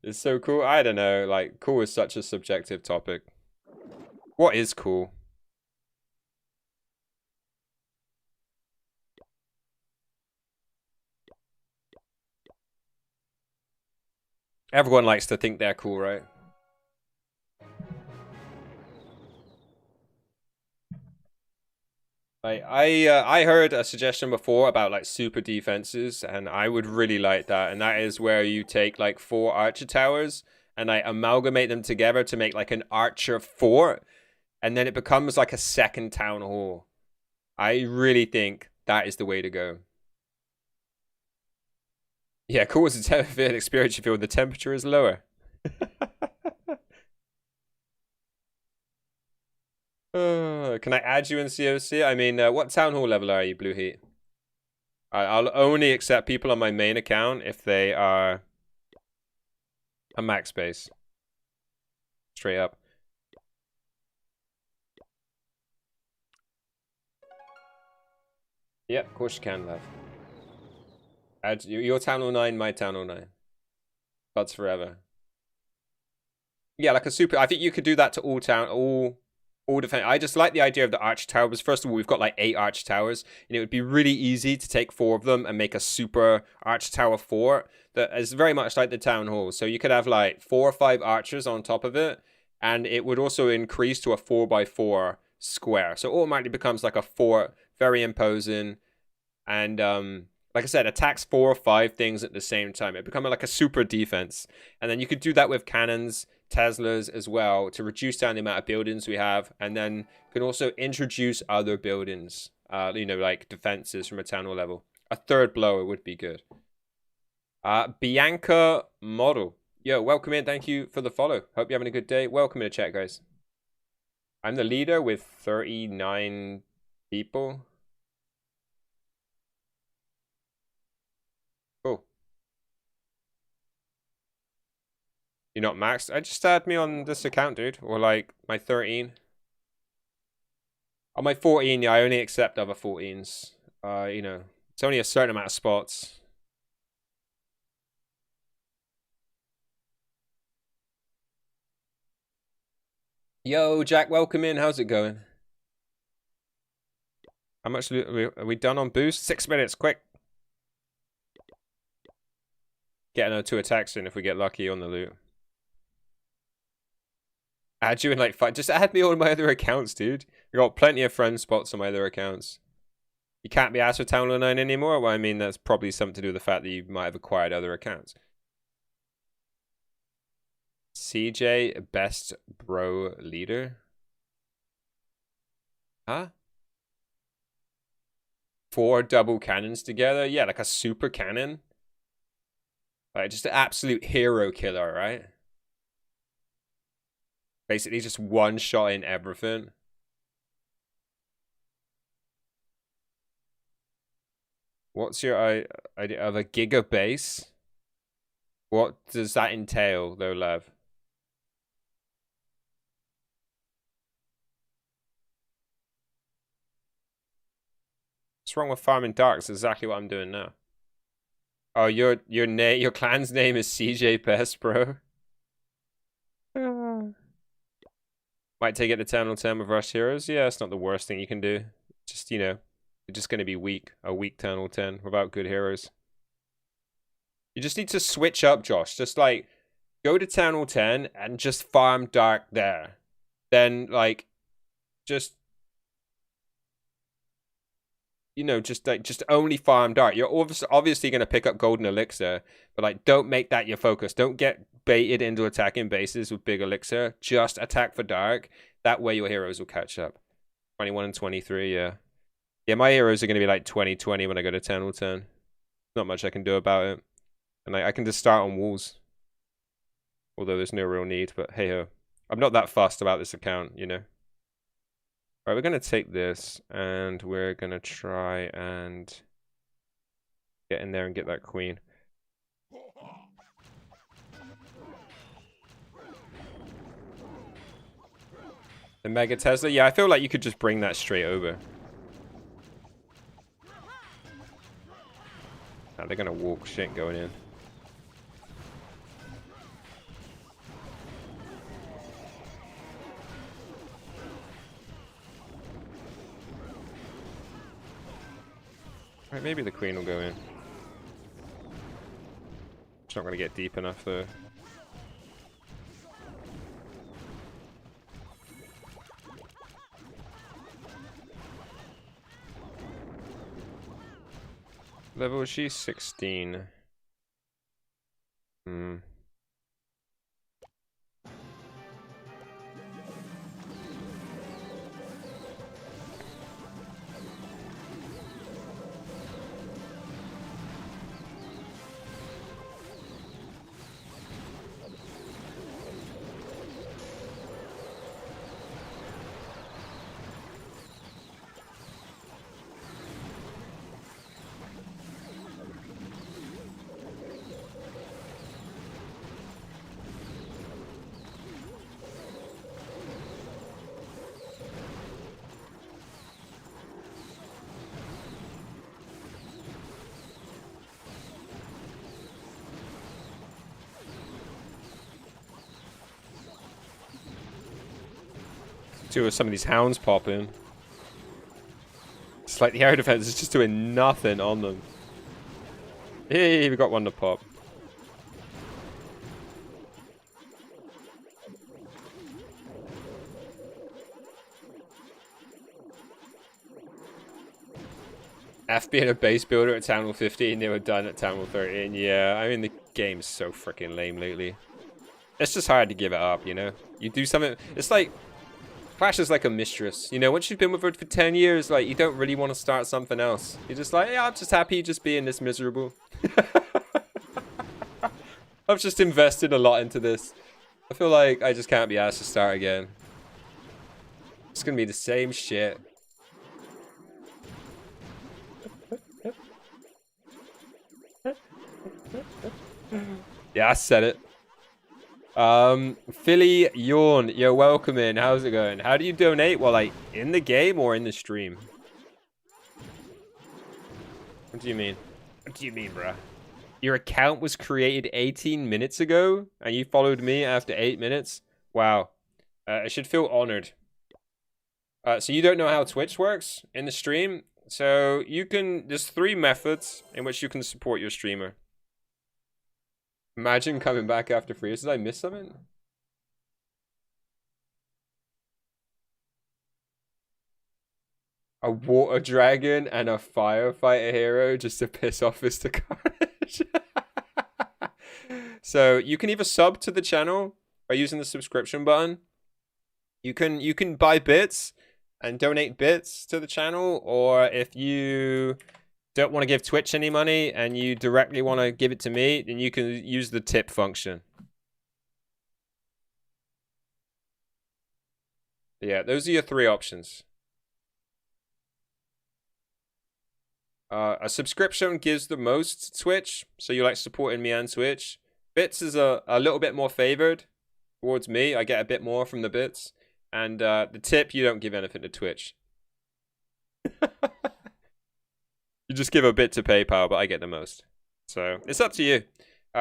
It's so cool. I don't know. Like, cool is such a subjective topic. What is cool? Everyone likes to think they're cool, right? Like, I heard a suggestion before about, like, super defenses, and I would really like that. And that is where you take, like, 4 archer towers and I amalgamate them together to make like an archer fort, and then it becomes like a second town hall. I really think that is the way to go. Yeah, causes a experience you feel the temperature is lower. Can I add you in COC? I mean, what town hall level are you, Blue Heat? I'll only accept people on my main account if they are a max base. Straight up. Yeah, of course you can, love. Add your town hall 9, my town hall 9. Buds forever. Yeah, like a super. I think you could do that to all defense. I just like the idea of the arch towers. First of all, we've got like 8 arch towers, and it would be really easy to take 4 of them and make a super arch tower fort that is very much like the town hall. So you could have like 4 or 5 archers on top of it, and it would also increase to a 4x4 square. So it automatically becomes like a fort, very imposing, and like I said, attacks 4 or 5 things at the same time. It becomes like a super defense, and then you could do that with cannons, Teslas as well, to reduce down the amount of buildings we have, and then you can also introduce other buildings, you know, like defenses from a town hall level. A 3rd blower would be good. Bianca Model. Yo, welcome in. Thank you for the follow. Hope you're having a good day. Welcome in the chat, guys. I'm the leader with 39 people. Cool. You're not maxed? Just add me on this account, dude. Or like my 13. On my 14, yeah, I only accept other 14s. You know, it's only a certain amount of spots. Yo, Jack, welcome in. How's it going? How much loot are we done on boost? 6 minutes, quick. Get another 2 attacks in if we get lucky on the loot. Add you in like 5. Just add me on my other accounts, dude. I got plenty of friend spots on my other accounts. You can't be asked for Town Hall 9 anymore? Well, I mean, that's probably something to do with the fact that you might have acquired other accounts. CJ, best bro leader? Huh? 4 double cannons together? Yeah, like a super cannon. Like, just an absolute hero killer, right? Basically just one shot in everything. What's your idea of a giga base? What does that entail, though, Lev? What's wrong with farming darks? Exactly what I'm doing now. Oh, your clan's name is CJ Best, bro. Might take it to 10 on 10 with Rush Heroes. Yeah, it's not the worst thing you can do. Just, you know, you're just going to be weak. A weak 10 on 10 without good heroes. You just need to switch up, Josh. Just, like, go to 10 on 10 and just farm dark there. Then, like, just... You know, just only farm dark. You're obviously going to pick up golden elixir, but like, don't make that your focus. Don't get baited into attacking bases with big elixir. Just attack for dark. That way, your heroes will catch up. 21 and 23, yeah. Yeah, my heroes are going to be like 20-20 when I go to 10 or 10. Not much I can do about it, and I can just start on walls. Although there's no real need, but hey ho, I'm not that fussed about this account, you know. Alright, we're going to take this, and we're going to try and get in there and get that queen. The Mega Tesla? Yeah, I feel like you could just bring that straight over. Oh, they're going to walk shit going in. Right, maybe the queen will go in. It's not going to get deep enough though. Level is she? 16. Two of some of these hounds pop in. It's like the air defense is just doing nothing on them. Hey, we got one to pop. F being a base builder at Town Hall 15, they were done at Town Hall 13. Yeah, I mean, the game's so freaking lame lately. It's just hard to give it up, you know? You do something... It's like... Clash is like a mistress. You know, once you've been with her for 10 years, like, you don't really want to start something else. You're just like, yeah, I'm just happy just being this miserable. I've just invested a lot into this. I feel like I just can't be asked to start again. It's gonna be the same shit. Yeah, I said it. Philly Yawn, you're welcome in. How's it going? How do you donate? Well, like, in the game or in the stream? What do you mean? What do you mean, bruh? Your account was created 18 minutes ago, and you followed me after 8 minutes? Wow. I should feel honored. So you don't know how Twitch works in the stream? So you can... There's 3 methods in which you can support your streamer. Imagine coming back after 3 years. Did I miss something? A water dragon and a firefighter hero just to piss off Mr. Carnage. So you can either sub to the channel by using the subscription button. You can buy bits and donate bits to the channel, or if you don't want to give Twitch any money and you directly want to give it to me, then you can use the tip function. Yeah, those are your 3 options. A subscription gives the most to Twitch, so you like supporting me on Twitch. Bits is a little bit more favored towards me. I get a bit more from the bits. And the tip, you don't give anything to Twitch. You just give a bit to PayPal, but I get the most. So it's up to you.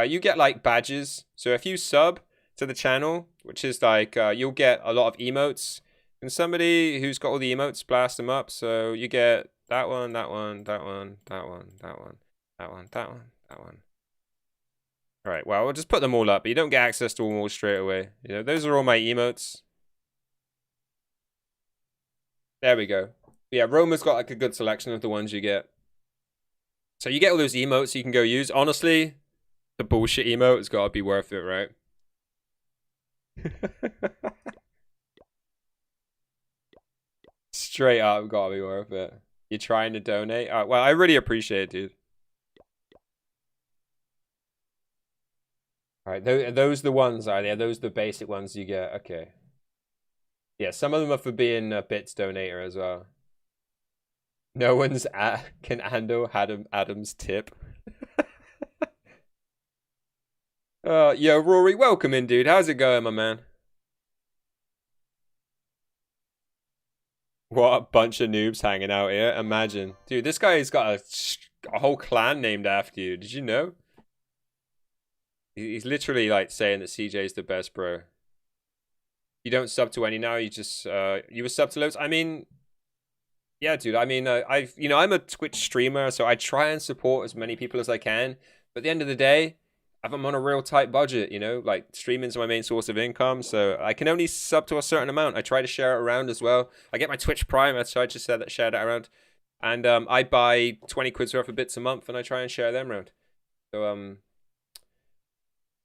You get like badges. So if you sub to the channel, which is like you'll get a lot of emotes. And somebody who's got all the emotes, blast them up. So you get that one, that one, that one, that one, that one, that one, that one, that one. All right, well, we'll just put them all up. But you don't get access to them all straight away. You know, those are all my emotes. There we go. Yeah, Roma's got like a good selection of the ones you get. So you get all those emotes you can go use. Honestly, the bullshit emote has got to be worth it, right? Straight up, got to be worth it. You're trying to donate? Well, I really appreciate it, dude. Alright, are those the ones, are they? Are those the basic ones you get? Okay. Yeah, some of them are for being a bits donator as well. No one's can handle Adam's tip. Yo, Rory, welcome in, dude. How's it going, my man? What a bunch of noobs hanging out here. Imagine. Dude, this guy's got a whole clan named after you. Did you know? He's literally like saying that CJ's the best, bro. You don't sub to any now. You just you were sub to loads. I mean, yeah, dude. I mean, I'm a Twitch streamer, so I try and support as many people as I can. But at the end of the day, I'm on a real tight budget. You know, like streaming's my main source of income, so I can only sub to a certain amount. I try to share it around as well. I get my Twitch Prime, so I just share that around. And I buy 20 quid's worth of bits a month, and I try and share them around. So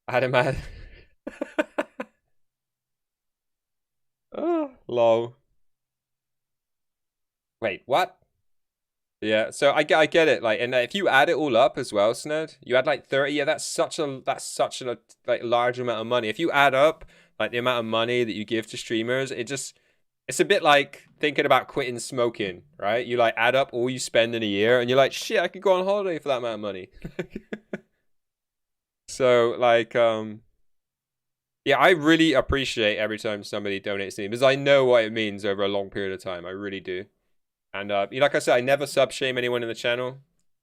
Adam had. Oh, lol. Wait, what? Yeah, so I get it. Like, and if you add it all up as well, Sned, you add like 30. Yeah, that's such a like large amount of money. If you add up like the amount of money that you give to streamers, it's a bit like thinking about quitting smoking, right? You like add up all you spend in a year, and you're like, shit, I could go on holiday for that amount of money. So like, yeah, I really appreciate every time somebody donates to me because I know what it means over a long period of time. I really do. And like I said, I never sub shame anyone in the channel.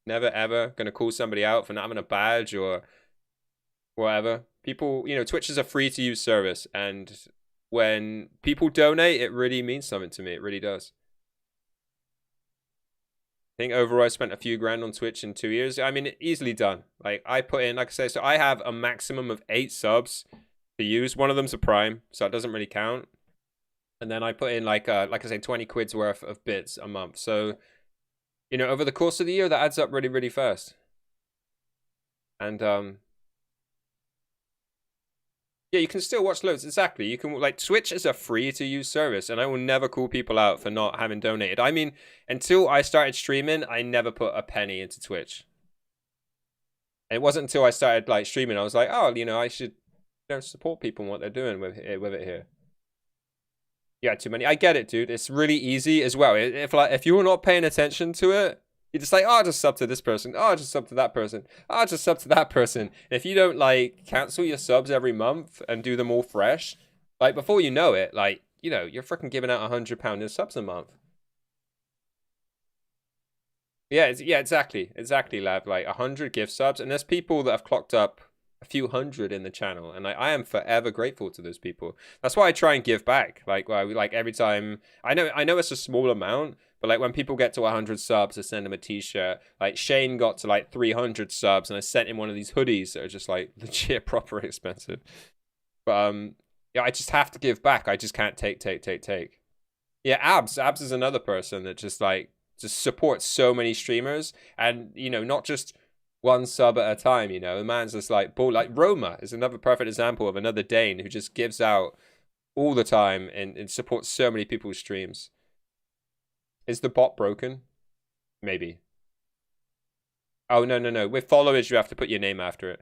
Never ever gonna call somebody out for not having a badge or whatever. People, you know, Twitch is a free to use service, and when people donate, it really means something to me. It really does. I think overall I spent a few grand on Twitch in 2 years. I mean, easily done. Like, I put in, like I say, so I have a maximum of 8 subs to use. One of them's a Prime, so it doesn't really count. And then I put in, like I say, 20 quid's worth of bits a month. So, you know, over the course of the year, that adds up really, really fast. And, yeah, you can still watch loads. Exactly. You can, like, Twitch is a free-to-use service, and I will never call people out for not having donated. I mean, until I started streaming, I never put a penny into Twitch. And it wasn't until I started, like, streaming, I was like, oh, you know, I should, you know, support people and what they're doing with it here. Yeah, too many. I get it, dude. It's really easy as well. If you're not paying attention to it, you're just like, oh, I'll just sub to this person. Oh, I'll just sub to that person. Oh, I'll just sub to that person. And if you don't, like, cancel your subs every month and do them all fresh, like, before you know it, like, you know, you're freaking giving out £100 in subs a month. Yeah, yeah, exactly. Exactly, Lav. Like, 100 gift subs. And there's people that have clocked up a few hundred in the channel, and I am forever grateful to those people. That's why I try and give back. Like every time, I know it's a small amount, but like when people get to 100 subs, I send them a t-shirt. Like Shane got to like 300 subs, and I sent him one of these hoodies that are just like legit proper expensive. But yeah, I just have to give back. I just can't take. Yeah, Abs is another person that just supports so many streamers, and you know, not just one sub at a time, you know. The man's just like bull. Like Roma is another perfect example of another Dane who just gives out all the time and supports so many people's streams. Is the bot broken? Maybe. Oh, no. With followers, you have to put your name after it.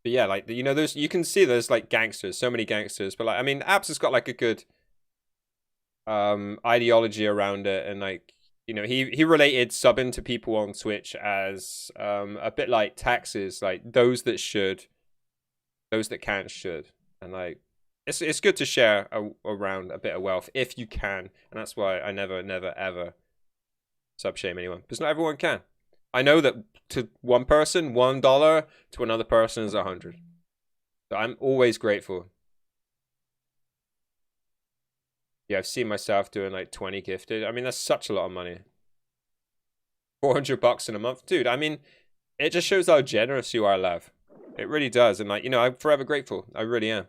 But yeah, like, you know, you can see there's like gangsters, so many gangsters. But like, I mean, Abs has got like a good ideology around it, and like, you know, he related subbing to people on Twitch as a bit like taxes, like those that should, those that can't should, and like it's good to share around a bit of wealth if you can, and that's why I never ever sub shame anyone, because not everyone can. I know that to one person, $1, to another person is 100. So I'm always grateful. Yeah, I've seen myself doing like 20 gifted. I mean, that's such a lot of money. $400 in a month. Dude, I mean, it just shows how generous you are, Lav. It really does. And like, you know, I'm forever grateful. I really am.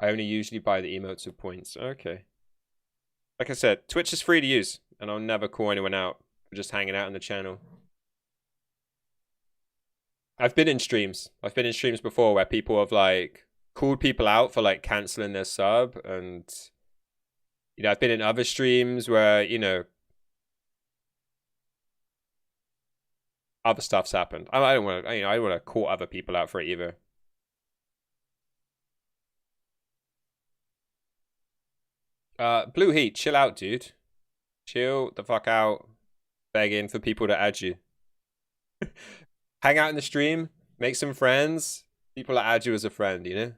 I only usually buy the emotes with points. Okay. Like I said, Twitch is free to use, and I'll never call anyone out for just hanging out on the channel. I've been in streams. I've been in streams before where people have like called people out for like canceling their sub, and you know, I've been in other streams where, you know, other stuff's happened. I don't want to, you know, I don't want to call other people out for it either. Blue Heat, chill out, dude. Chill the fuck out. Begging for people to add you. Hang out in the stream, make some friends. People that add you as a friend, you know?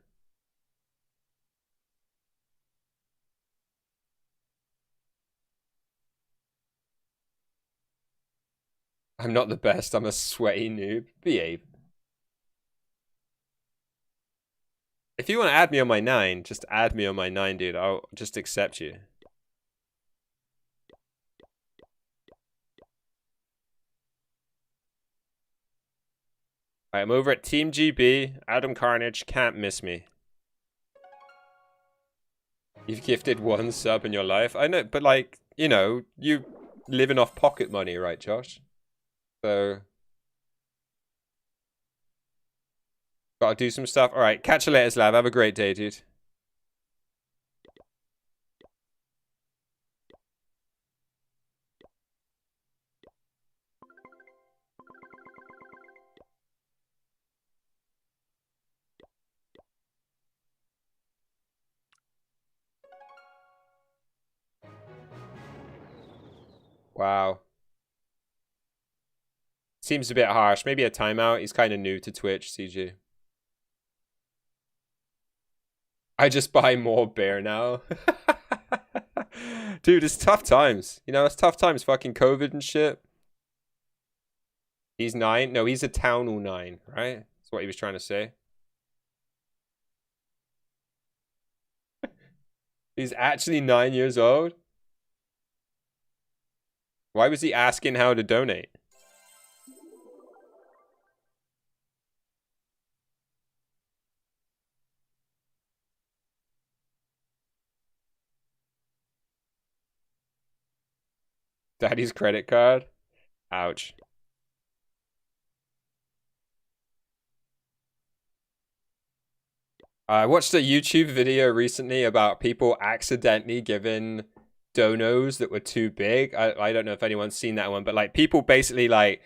I'm not the best. I'm a sweaty noob. Behave. If you want to add me on my 9, just add me on my 9, dude. I'll just accept you. I'm over at Team GB. Adam Carnage can't miss me. You've gifted 1 sub in your life. I know, but like, you know, you living off pocket money, right, Josh? So gotta do some stuff. All right, catch you later, Slav. Have a great day, dude. Wow. Seems a bit harsh. Maybe a timeout. He's kind of new to Twitch, CG. I just buy more beer now. Dude, it's tough times. You know, it's tough times. Fucking COVID and shit. He's 9. No, he's a Townal 9, right? That's what he was trying to say. He's actually 9 years old? Why was he asking how to donate? Daddy's credit card? Ouch. I watched a YouTube video recently about people accidentally giving donos that were too big. I don't know if anyone's seen that one, but like people basically like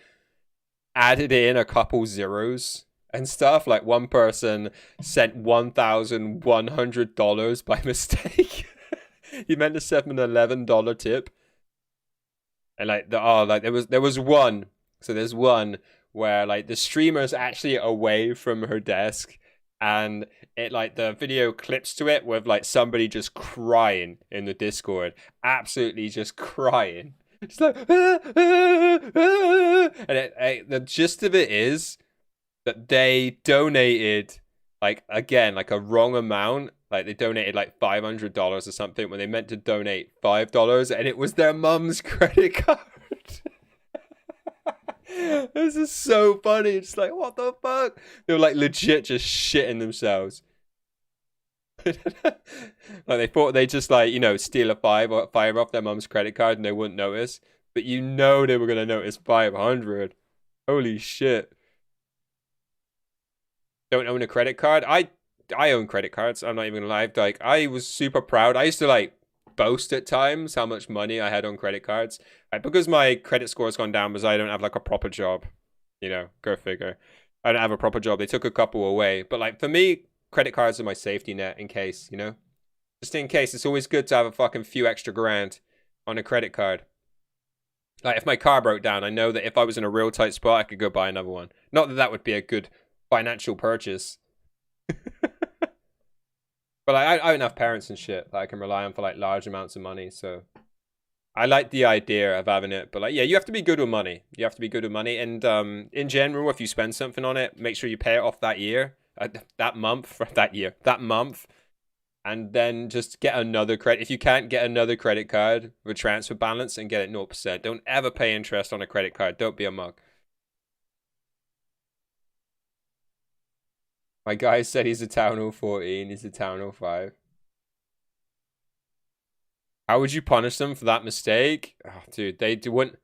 added in a couple zeros and stuff. Like one person sent $1,100 by mistake. He meant to send an $11 tip. And like there was one. So there's one where like the streamer's actually away from her desk, and it like the video clips to it with like somebody just crying in the Discord, absolutely just crying. It's like, and the gist of it is that they donated like again like a wrong amount. Like they donated like $500 or something when they meant to donate $5, and it was their mum's credit card. This is so funny. It's like, what the fuck? They were like legit just shitting themselves. Like they thought they just like, you know, steal a five off their mum's credit card and they wouldn't notice. But you know they were gonna notice 500. Holy shit. Don't own a credit card? I own credit cards. I'm not even gonna lie. Like I was super proud. I used to like boast at times how much money I had on credit cards. Like, because my credit score has gone down because I don't have like a proper job. You know, go figure. I don't have a proper job. They took a couple away. But like for me, credit cards are my safety net in case, you know? Just in case. It's always good to have a fucking few extra grand on a credit card. Like if my car broke down, I know that if I was in a real tight spot, I could go buy another one. Not that that would be a good financial purchase. But like, I don't have parents and shit that I can rely on for like large amounts of money, so I like the idea of having it. But like, yeah, you have to be good with money. You have to be good with money, and in general, if you spend something on it, make sure you pay it off that year, that month, that month, and then just get another credit. If you can't get another credit card with transfer balance, and get it 0%. Don't ever pay interest on a credit card. Don't be a mug. My guy said he's a Town 014, he's a Town 05. How would you punish them for that mistake? Oh, dude, they do wouldn't.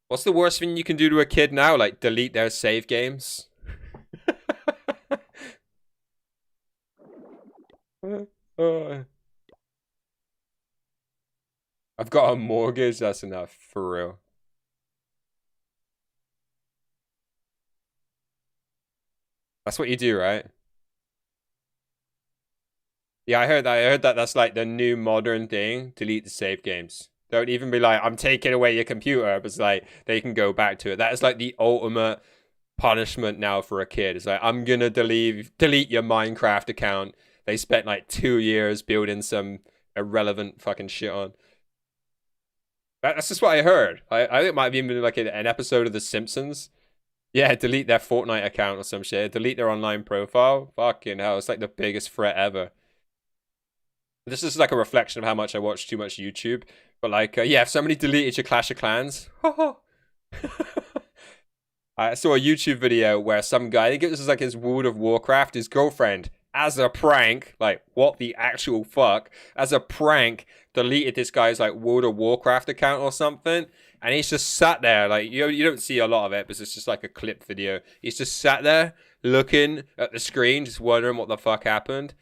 What's the worst thing you can do to a kid now? Like, delete their save games? I've got a mortgage, that's enough, for real. That's what you do, right? Yeah, I heard that. I heard that that's like the new modern thing. Delete the save games. Don't even be like, I'm taking away your computer. But it's like, they can go back to it. That is like the ultimate punishment now for a kid. It's like, I'm gonna delete your Minecraft account. They spent like 2 years building some irrelevant fucking shit on. That's just what I heard. I think it might have even been like an episode of The Simpsons. Yeah, delete their Fortnite account or some shit. Delete their online profile. Fucking hell, it's like the biggest threat ever. This is like a reflection of how much I watch too much YouTube. But like, yeah, if somebody deleted your Clash of Clans. I saw a YouTube video where some guy, I think it was like his World of Warcraft, his girlfriend, as a prank, like, what the actual fuck, as a prank, deleted this guy's like World of Warcraft account or something. And he's just sat there, like, you don't see a lot of it, but it's just like a clip video. He's just sat there looking at the screen, just wondering what the fuck happened.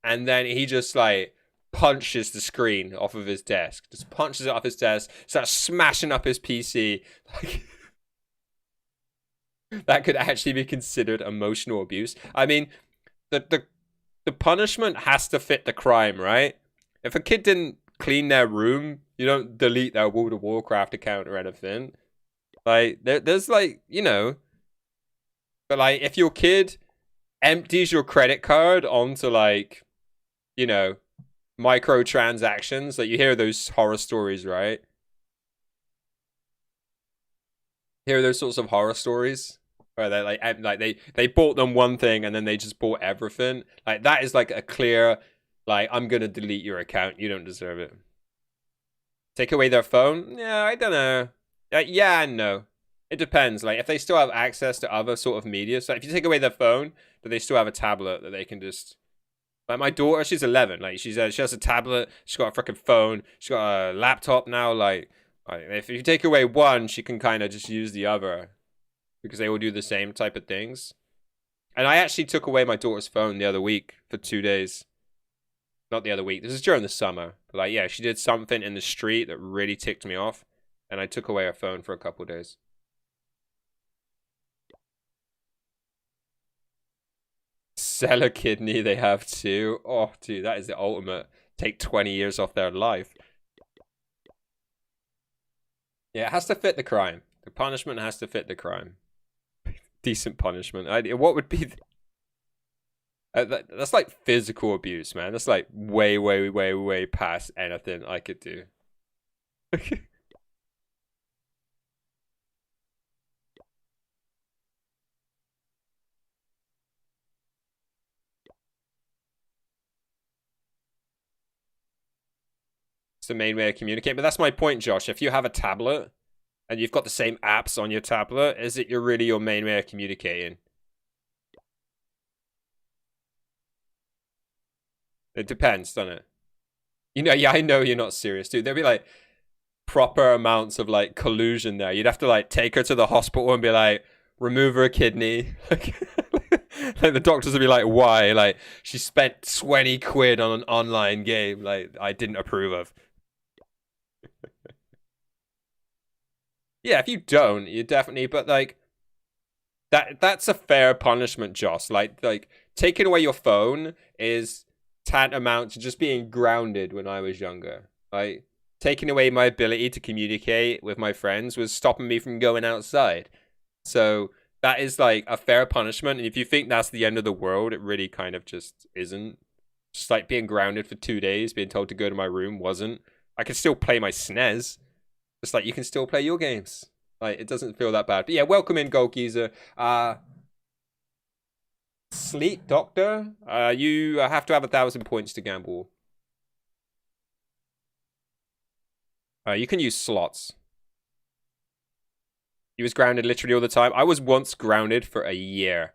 And then he just like punches the screen off of his desk, just punches it off his desk, starts smashing up his PC. Like, that could actually be considered emotional abuse. I mean, the punishment has to fit the crime, right? If a kid didn't clean their room, you don't delete their World of Warcraft account or anything. Like, there's like, you know, but like, if your kid empties your credit card onto like, you know, microtransactions. Like you hear those horror stories, right? Hear those sorts of horror stories where they they bought them one thing and then they just bought everything. Like that is like a clear, like, I'm gonna delete your account. You don't deserve it. Take away their phone? Yeah, I don't know. Yeah and no. It depends. Like if they still have access to other sort of media. So if you take away their phone, do they still have a tablet that they can just, like my daughter, she's 11. Like she has a tablet. She's got a freaking phone. She's got a laptop now. Like if you take away one, she can kind of just use the other because they all do the same type of things. And I actually took away my daughter's phone the other week for 2 days. Not the other week. This is during the summer. But like, yeah, she did something in the street that really ticked me off, and I took away her phone for a couple days. Sell a kidney, they have too. Oh, dude, that is the ultimate. Take 20 years off their life. Yeah, it has to fit the crime. The punishment has to fit the crime. Decent punishment. What would be... that's like physical abuse, man. That's like way, way, way, way past anything I could do. It's the main way to communicate. But that's my point, Josh. If you have a tablet and you've got the same apps on your tablet, is it really your main way of communicating? It depends, doesn't it? You know, yeah, I know you're not serious, dude. There'd be like proper amounts of like collusion there. You'd have to like take her to the hospital and be like, remove her kidney. Like the doctors would be like, why? Like she spent 20 quid on an online game like I didn't approve of. Yeah, if you don't, you definitely, but like that's a fair punishment, Joss. Like taking away your phone is tantamount to just being grounded when I was younger. Like taking away my ability to communicate with my friends was stopping me from going outside. So that is like a fair punishment. And if you think that's the end of the world, it really kind of just isn't. Just like being grounded for 2 days, being told to go to my room wasn't. I could still play my SNES. Just like you can still play your games. Like it doesn't feel that bad. But yeah, welcome in, Gold Geezer. Sleep Doctor. You have to have 1,000 points to gamble. You can use slots. He was grounded literally all the time. I was once grounded for a year.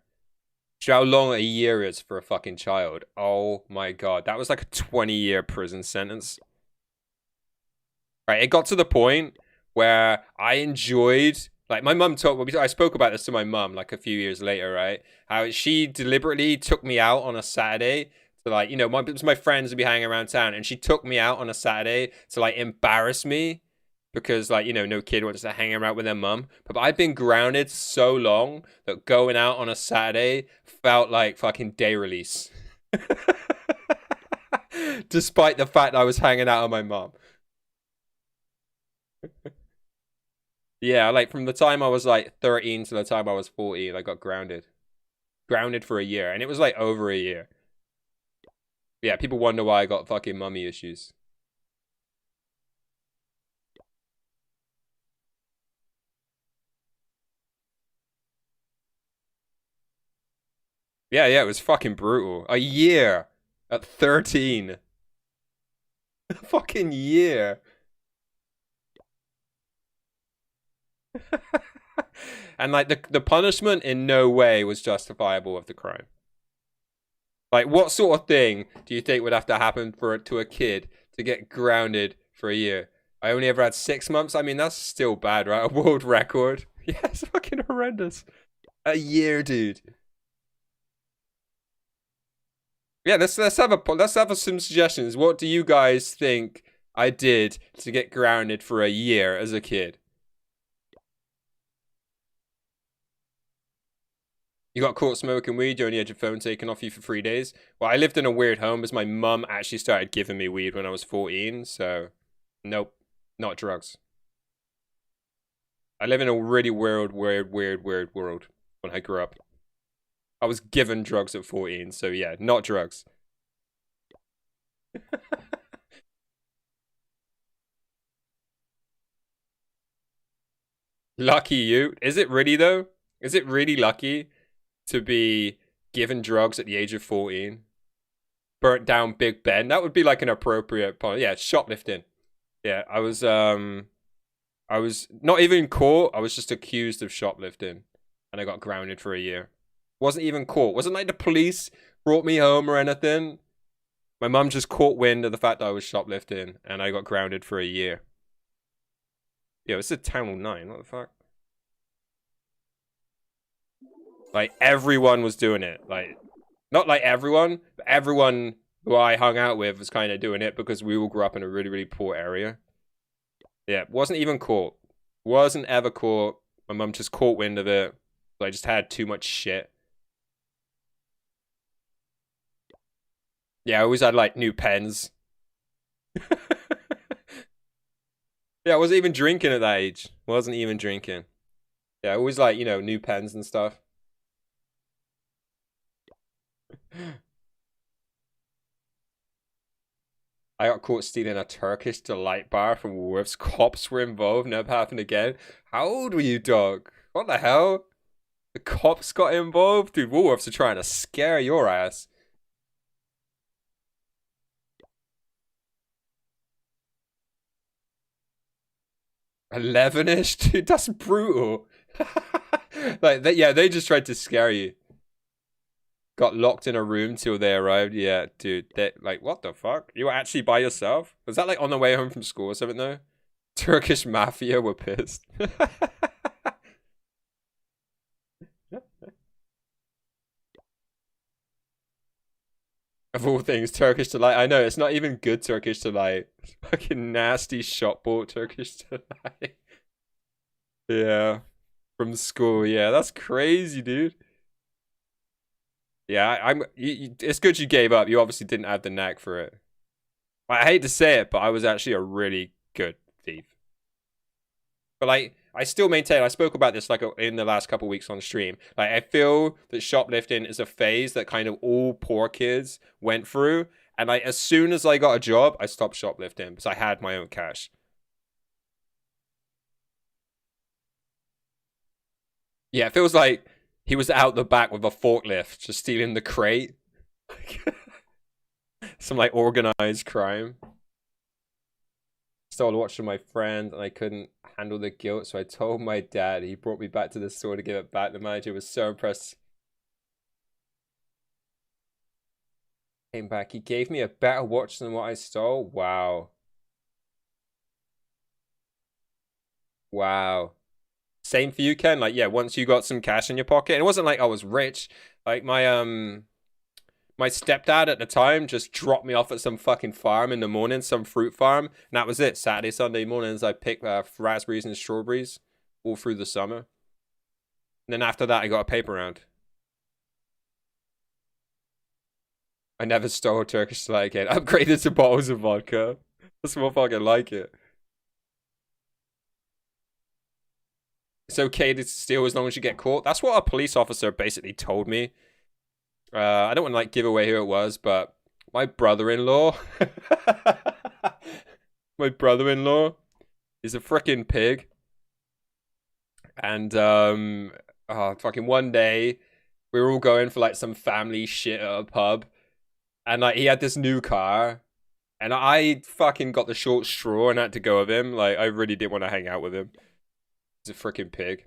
Do you know how long a year is for a fucking child? Oh my god. That was like a 20-year prison sentence. Right, it got to the point where I enjoyed... Like, my mum told... I spoke about this to my mum, like, a few years later, right? How she deliberately took me out on a Saturday to, like, you know, my friends would be hanging around town, and she took me out on a Saturday to, like, embarrass me because, like, you know, no kid wants to hang around with their mum. But I've been grounded so long that going out on a Saturday felt like fucking day release. Despite the fact I was hanging out with my mum. Yeah, like from the time I was like 13 to the time I was 14, I got grounded. Grounded for a year, and it was like over a year. Yeah, people wonder why I got fucking mummy issues. Yeah, it was fucking brutal. A year at 13. A fucking year. And like the punishment in no way was justifiable of the crime. Like what sort of thing do you think would have to happen for it to a kid to get grounded for a year? I only ever had 6 months. I mean, that's still bad, right? A world record. Yeah, it's fucking horrendous. A year, dude. Yeah, let's have some suggestions. What do you guys think I did to get grounded for a year as a kid? You got caught smoking weed, you only had your phone taken off you for 3 days. Well, I lived in a weird home because my mum actually started giving me weed when I was 14, so nope, not drugs. I live in a really weird world when I grew up. I was given drugs at 14, so yeah, not drugs. Lucky you. Is it really though? Is it really lucky to be given drugs at the age of 14? Burnt down Big Ben. That would be like an appropriate point. Yeah, shoplifting. Yeah, I was not even caught. I was just accused of shoplifting, and I got grounded for a year. Wasn't even caught. Wasn't like the police brought me home or anything. My mum just caught wind of the fact that I was shoplifting, and I got grounded for a year. Yo, it's a Town 9. What the fuck? Like, everyone was doing it. Like, not like everyone, but everyone who I hung out with was kind of doing it because we all grew up in a really, really poor area. Yeah, wasn't even caught. Wasn't ever caught. My mum just caught wind of it. I just had too much shit. Yeah, I always had like new pens. Yeah, I wasn't even drinking at that age. Wasn't even drinking. Yeah, I always like, new pens and stuff. I got caught stealing a Turkish delight bar from Woolworths. Cops were involved. Never happened again. How old were you, dog? What the hell? The cops got involved? Dude, Woolworths are trying to scare your ass. 11-ish? Dude, that's brutal. Like, yeah, they just tried to scare you. Got locked in a room till they arrived. Yeah, dude. Like, what the fuck? You were actually by yourself? Was that like on the way home from school or something though? Turkish mafia were pissed. Of all things, Turkish delight. I know it's not even good Turkish delight. Fucking nasty shop bought Turkish delight. Yeah, from school. Yeah, that's crazy, dude. Yeah, it's good you gave up. You obviously didn't have the knack for it. I hate to say it, but I was actually a really good thief. But like, I still maintain. I spoke about this like in the last couple weeks on stream. Like, I feel that shoplifting is a phase that kind of all poor kids went through. And like, as soon as I got a job, I stopped shoplifting because I had my own cash. Yeah, it feels like he was out the back with a forklift, just stealing the crate. Some like organized crime. Stole a watch from my friend and I couldn't handle the guilt, so I told my dad. He brought me back to the store to give it back. The manager was so impressed. Came back. He gave me a better watch than what I stole. Wow. Wow. Same for you, Ken. Like, yeah, once you got some cash in your pocket, and it wasn't like I was rich. Like my stepdad at the time just dropped me off at some fucking farm in the morning, some fruit farm, and that was it. Saturday, Sunday mornings, I picked raspberries and strawberries all through the summer. And then after that, I got a paper round. I never stole a Turkish delight again. Upgraded to bottles of vodka. That's more fucking like it. It's okay to steal as long as you get caught. That's what a police officer basically told me. I don't want to like give away who it was, but my brother-in-law, my brother-in-law is a freaking pig. And fucking one day we were all going for like some family shit at a pub, and like he had this new car, and I fucking got the short straw and had to go with him. Like, I really didn't want to hang out with him. He's a freaking pig.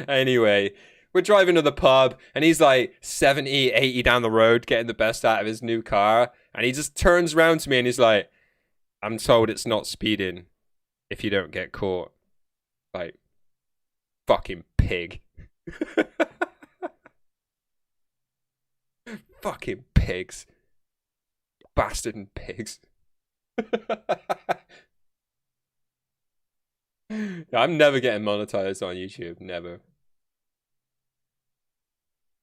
Anyway, we're driving to the pub, and he's like 70, 80 down the road, getting the best out of his new car. And he just turns around to me and he's like, I'm told it's not speeding if you don't get caught. Like, fucking pig. Fucking pigs. Bastard and pigs. I'm never getting monetized on YouTube. Never.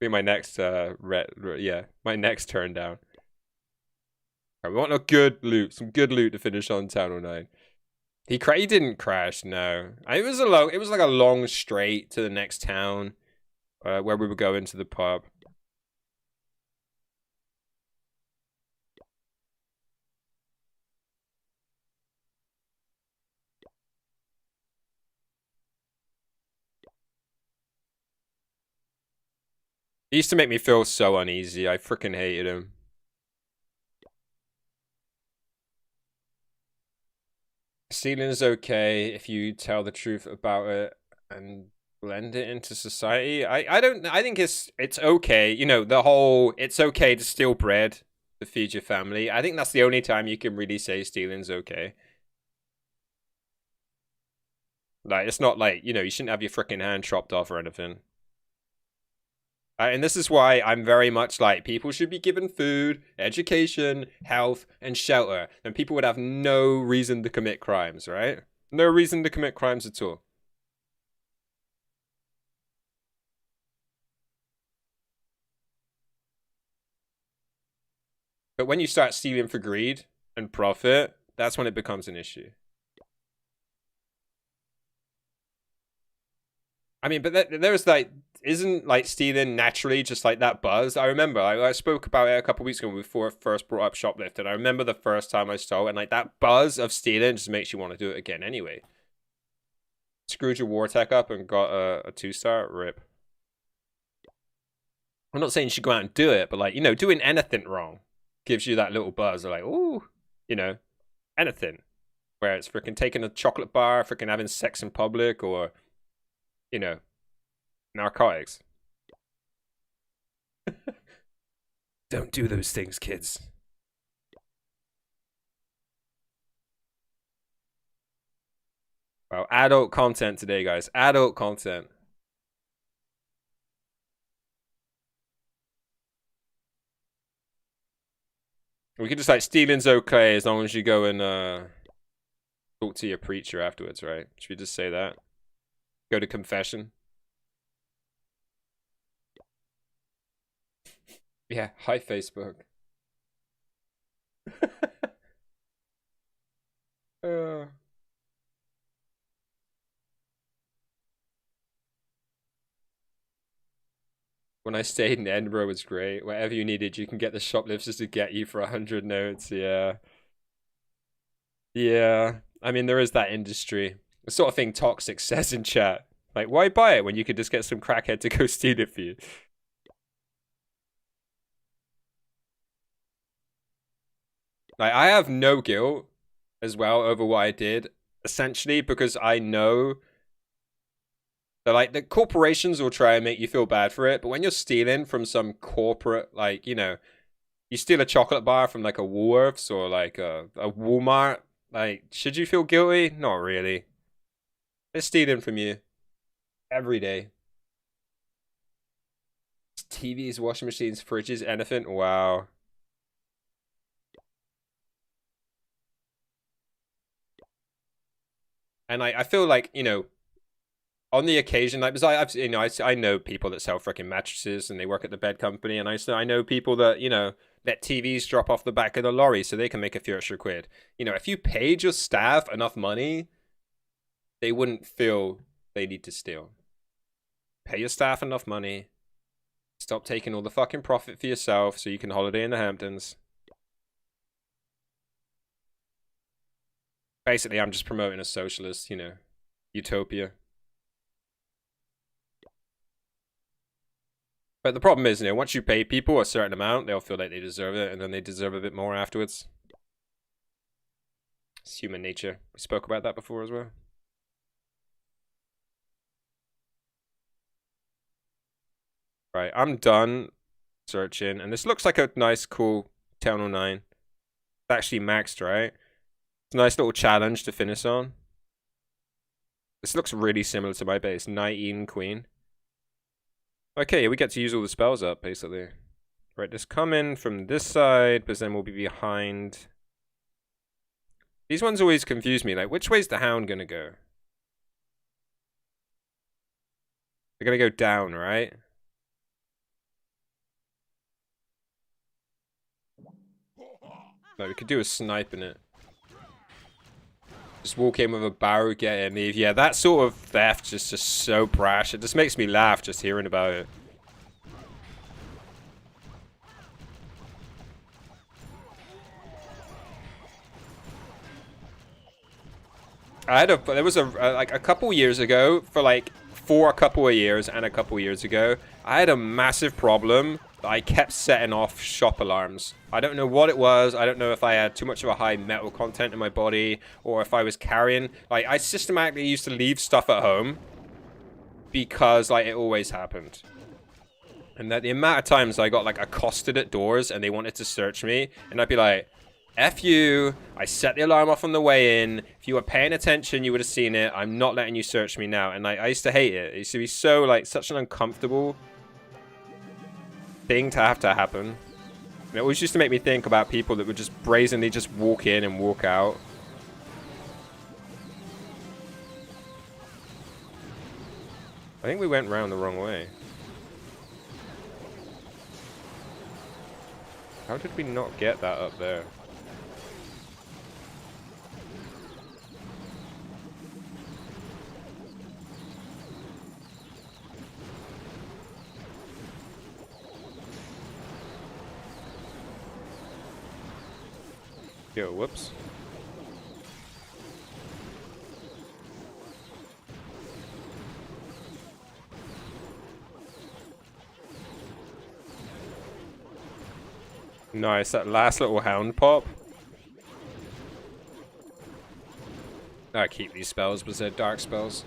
Be my next my next turn down. Right, we want a good loot, some good loot to finish on Town 09. He didn't crash, no. It was like a long straight to the next town, where we were going to the pub. He used to make me feel so uneasy. I freaking hated him. Stealing is okay if you tell the truth about it and blend it into society. I think it's okay. You know, the whole it's okay to steal bread to feed your family. I think that's the only time you can really say stealing's okay. Like, it's not like, you know, you shouldn't have your freaking hand chopped off or anything. And this is why I'm very much like, people should be given food, education, health, and shelter. And people would have no reason to commit crimes, right? No reason to commit crimes at all. But when you start stealing for greed and profit, that's when it becomes an issue. I mean, but there's like, isn't like stealing naturally just like that buzz? I remember I spoke about it a couple weeks ago before I first brought up shoplifting. I remember the first time I stole, and like that buzz of stealing just makes you want to do it again anyway. Screwed your war tech up and got a 2-star. Rip. I'm not saying you should go out and do it, but like, you know, doing anything wrong gives you that little buzz of like, ooh, you know, anything. Where it's freaking taking a chocolate bar, freaking having sex in public, or, you know, narcotics. Don't do those things, kids. Well, adult content today, guys. Adult content. We could just like, stealing's okay as long as you go and talk to your preacher afterwards, right? Should we just say that? Go to confession. Yeah, hi Facebook. uh. When I stayed in Edinburgh was great. Whatever you needed, you can get the shoplifters to get you for 100 notes. Yeah. Yeah. I mean, there is that industry. The sort of thing Toxic says in chat. Like, why buy it when you could just get some crackhead to go steal it for you? Like, I have no guilt as well over what I did, essentially because I know that like the corporations will try and make you feel bad for it, but when you're stealing from some corporate, like, you know, you steal a chocolate bar from like a Woolworths or like a Walmart, like, should you feel guilty? Not really. They're stealing from you every day. TVs, washing machines, fridges, anything. Wow. And I feel like, you know, on the occasion, like, because I know people that sell freaking mattresses and they work at the bed company, and I know people that, you know, let TVs drop off the back of the lorry so they can make a few extra quid. You know, if you paid your staff enough money, they wouldn't feel they need to steal. Pay your staff enough money. Stop taking all the fucking profit for yourself so you can holiday in the Hamptons. Basically, I'm just promoting a socialist, you know, utopia. But the problem is, you know, once you pay people a certain amount, they'll feel like they deserve it, and then they deserve a bit more afterwards. It's human nature. We spoke about that before as well. Right, I'm done searching, and this looks like a nice, cool Town 09. It's actually maxed, right? It's a nice little challenge to finish on. This looks really similar to my base. Knight, Eden, Queen. Okay, we get to use all the spells up, basically. Right, just come in from this side, but then we'll be behind. These ones always confuse me. Like, which way's the hound gonna go? They're gonna go down, right? No, we could do a snipe in it. Just walk in with a barrow, get it, and leave. Yeah, that sort of theft is just so brash. It just makes me laugh just hearing about it. There was like a couple years ago, for like a couple of years and a couple years ago, I had a massive problem that I kept setting off shop alarms. I don't know what it was. I don't know if I had too much of a high metal content in my body or if I was carrying. Like, I systematically used to leave stuff at home because, like, it always happened. And that the amount of times I got, like, accosted at doors and they wanted to search me, and I'd be like, F you, I set the alarm off on the way in. If you were paying attention, you would have seen it. I'm not letting you search me now. And I used to hate it. It used to be so, like, such an uncomfortable thing to have to happen. And it always used to make me think about people that would just brazenly just walk in and walk out. I think we went round the wrong way. How did we not get that up there? Yo, whoops. Nice, that last little hound pop. I keep these spells, but they're dark spells.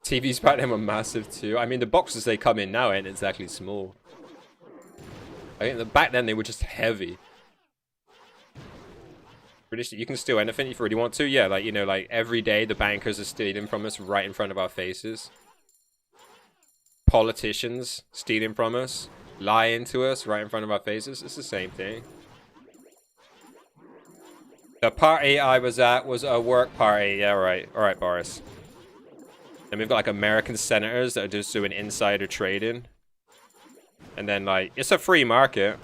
TVs back then were massive too. I mean, the boxes they come in now ain't exactly small. I think that back then they were just heavy. British, you can steal anything if you really want to. Yeah, like, you know, like every day the bankers are stealing from us right in front of our faces. Politicians stealing from us, lying to us right in front of our faces. It's the same thing. The party I was at was a work party. Yeah, right. All right, Boris. And we've got like American senators that are just doing insider trading. And then like, it's a free market.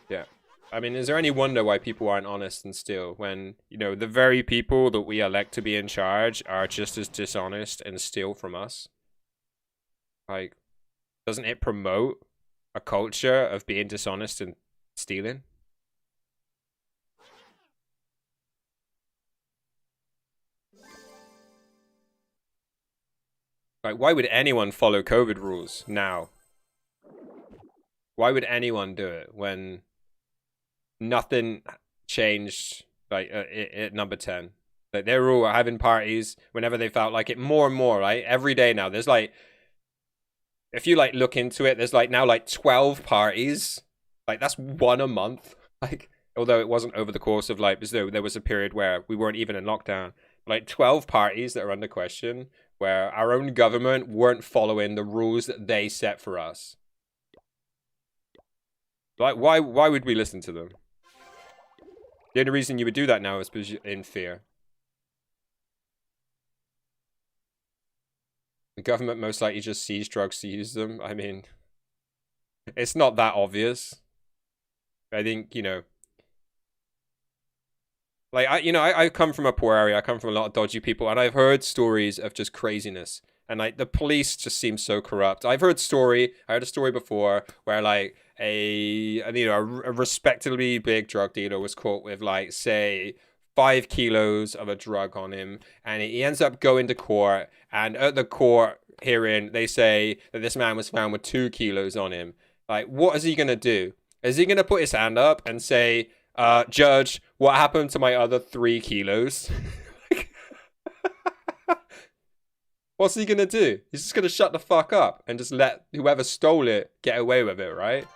Yeah. I mean, is there any wonder why people aren't honest and steal when, you know, the very people that we elect to be in charge are just as dishonest and steal from us? Like, doesn't it promote a culture of being dishonest and stealing? Like, why would anyone follow COVID rules now? Why would anyone do it when nothing changed, like, at number 10? Like, they were all having parties whenever they felt like it, more and more, right? Every day now. There's, like, if you, like, look into it, there's, like, now, like, 12 parties. Like, that's one a month. Like, although it wasn't over the course of, like, there was a period where we weren't even in lockdown. Like, 12 parties that are under question where our own government weren't following the rules that they set for us. Like, why would we listen to them? The only reason you would do that now is because you're in fear. The government most likely just sees drugs to use them. I mean, it's not that obvious. I think, you know, like, I come from a poor area. I come from a lot of dodgy people, and I've heard stories of just craziness. And, like, the police just seem so corrupt. I heard a story before where, like, a respectably big drug dealer was caught with, like, say, 5 kilos of a drug on him, and he ends up going to court, and at the court hearing, they say that this man was found with 2 kilos on him. Like, what is he gonna do? Is he gonna put his hand up and say, Judge, what happened to my other 3 kilos? What's he gonna do? He's just gonna shut the fuck up and just let whoever stole it get away with it, right?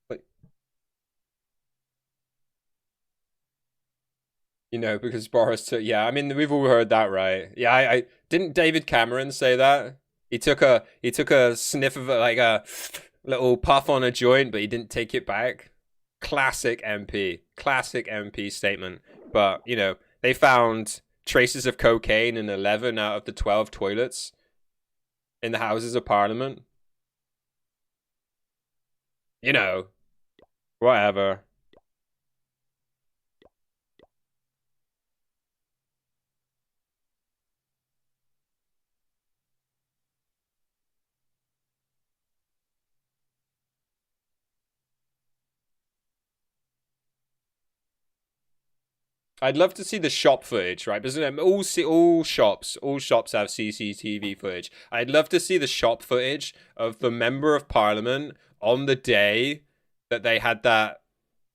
Like, you know, because Boris took, yeah, I mean, we've all heard that, right? Yeah, I didn't David Cameron say that? He took a sniff of it, like a little puff on a joint, but he didn't take it back. Classic MP statement. But, you know, they found traces of cocaine in 11 out of the 12 toilets in the Houses of Parliament. You know, whatever. I'd love to see the shop footage, right? Because all shops have CCTV footage. I'd love to see the shop footage of the member of parliament on the day that they had that.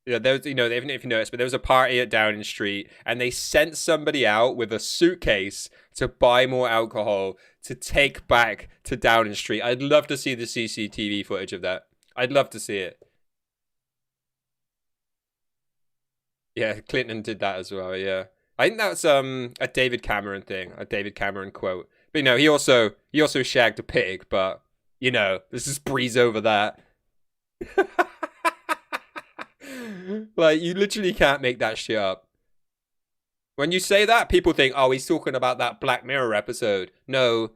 There was, even if you noticed, but there was a party at Downing Street, and they sent somebody out with a suitcase to buy more alcohol to take back to Downing Street. I'd love to see the CCTV footage of that. I'd love to see it. Yeah, Clinton did that as well. Yeah, I think that's a David Cameron thing, a David Cameron quote. But he also shagged a pig. But let's just breeze over that. Like, you literally can't make that shit up. When you say that, people think, oh, he's talking about that Black Mirror episode. No,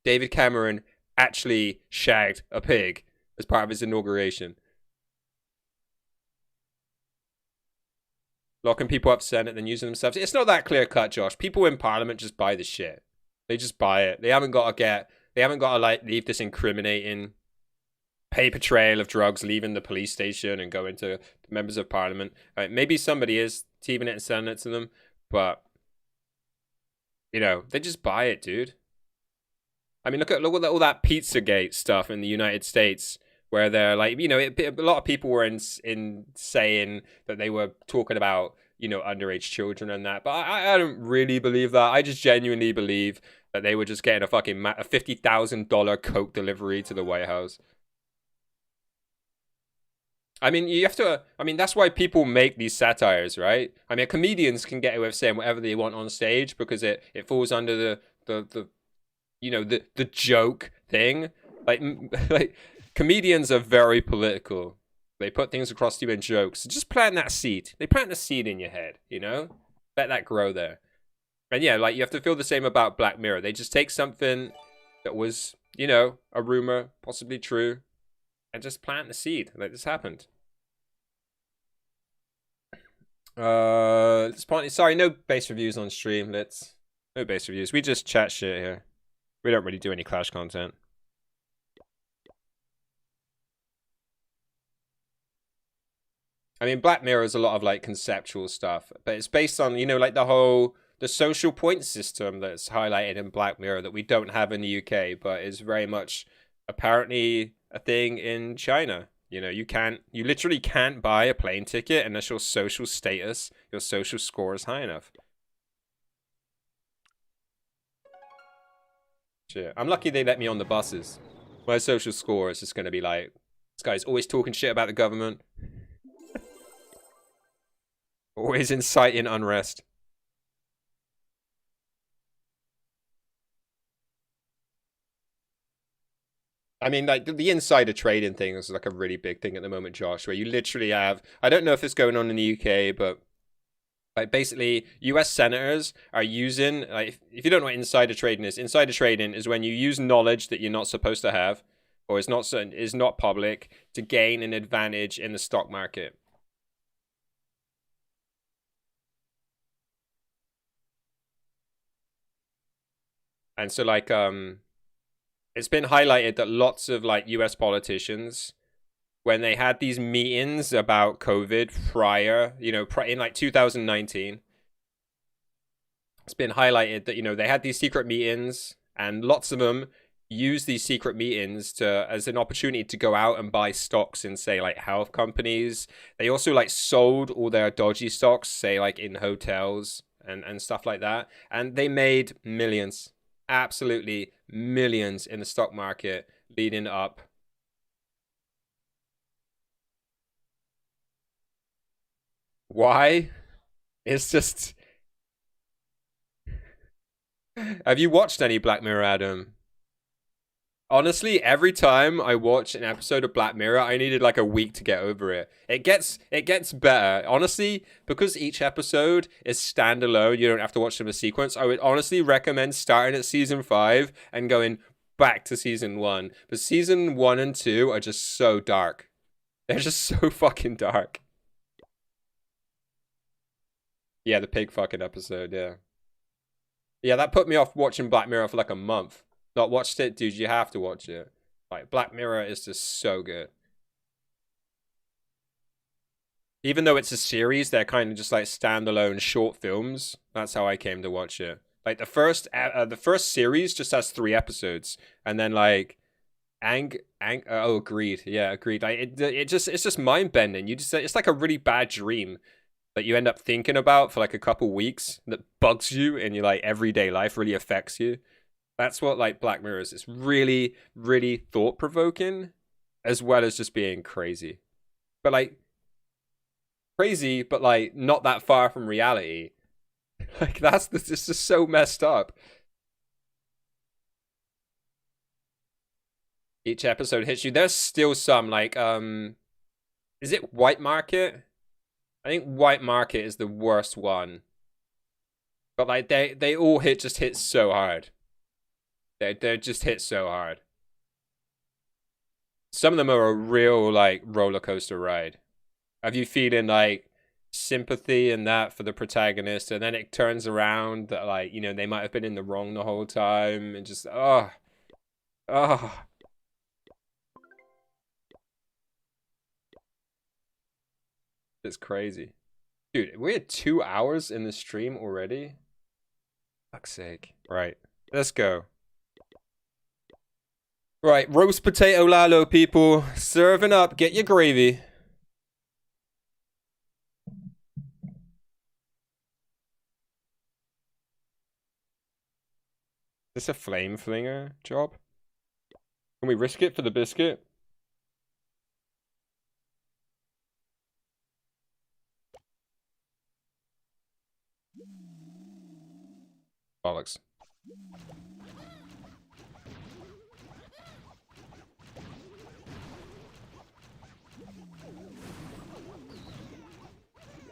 David Cameron actually shagged a pig as part of his inauguration. Locking people up Senate, then using themselves. It's not that clear cut, Josh. People in Parliament just buy the shit. They just buy it. They haven't got to like leave this incriminating paper trail of drugs leaving the police station and going to members of Parliament. Maybe somebody is teaming it and sending it to them, but they just buy it, dude. I mean, look at all that Pizzagate stuff in the United States, where they're like, a lot of people were in saying that they were talking about, underage children and that. But I don't really believe that. I just genuinely believe that they were just getting a fucking a $50,000 Coke delivery to the White House. I mean, that's why people make these satires, right? I mean, comedians can get away with saying whatever they want on stage because it falls under the joke thing. Like comedians are very political. They put things across to you in jokes. Just plant that seed. They plant the seed in your head, Let that grow there. And yeah, like, you have to feel the same about Black Mirror. They just take something that was, a rumor, possibly true, and just plant the seed. Like, this happened. Sorry, no base reviews on stream. No base reviews. We just chat shit here. We don't really do any Clash content. I mean, Black Mirror is a lot of like conceptual stuff, but it's based on, like the social point system that's highlighted in Black Mirror that we don't have in the UK, but is very much apparently a thing in China. You literally can't buy a plane ticket unless your social status, your social score is high enough. Shit. I'm lucky they let me on the buses. My social score is just going to be like, this guy's always talking shit about the government. Always inciting unrest. I mean, like, the insider trading thing is like a really big thing at the moment, Josh, where you literally have, I don't know if it's going on in the UK, but like, basically US senators are using, like, if you don't know what insider trading is when you use knowledge that you're not supposed to have, or is not public, to gain an advantage in the stock market. And so, like, it's been highlighted that lots of like US politicians, when they had these meetings about COVID prior, in like 2019, it's been highlighted that, they had these secret meetings, and lots of them use these secret meetings as an opportunity to go out and buy stocks in, say, like health companies. They also like sold all their dodgy stocks, say, like in hotels and stuff like that. And they made millions. Absolutely millions in the stock market leading up. Why? It's just... Have you watched any Black Mirror, Adam? Honestly, every time I watch an episode of Black Mirror, I needed like a week to get over it. It gets better. Honestly, because each episode is standalone, you don't have to watch them in sequence. I would honestly recommend starting at season 5 and going back to season 1. But season 1 and 2 are just so dark. They're just so fucking dark. Yeah, the pig fucking episode, yeah. Yeah, that put me off watching Black Mirror for like a month. Not watched it, dude. You have to watch it. Like, Black Mirror is just so good. Even though it's a series, they're kind of just like standalone short films. That's how I came to watch it. Like the first series just has 3 episodes, and then like oh, agreed. Yeah, agreed. Like it's just mind bending. You just it's like a really bad dream that you end up thinking about for like a couple weeks that bugs you in your like everyday life, really affects you. That's what like Black Mirror is. It's really, really thought provoking, as well as just being crazy. But like crazy, but like not that far from reality. Like this is just so messed up. Each episode hits you. There's still some like is it White Market? I think White Market is the worst one. But like they all hit so hard. They just hit so hard. Some of them are a real like roller coaster ride. Have you feeling like sympathy and that for the protagonist, and then it turns around that like they might have been in the wrong the whole time, and just oh, it's crazy, dude. We're at 2 hours in the stream already. Fuck's sake! Right, let's go. Right, roast potato Lalo, people, serving up. Get your gravy. Is this a flame flinger job? Can we risk it for the biscuit? Bollocks.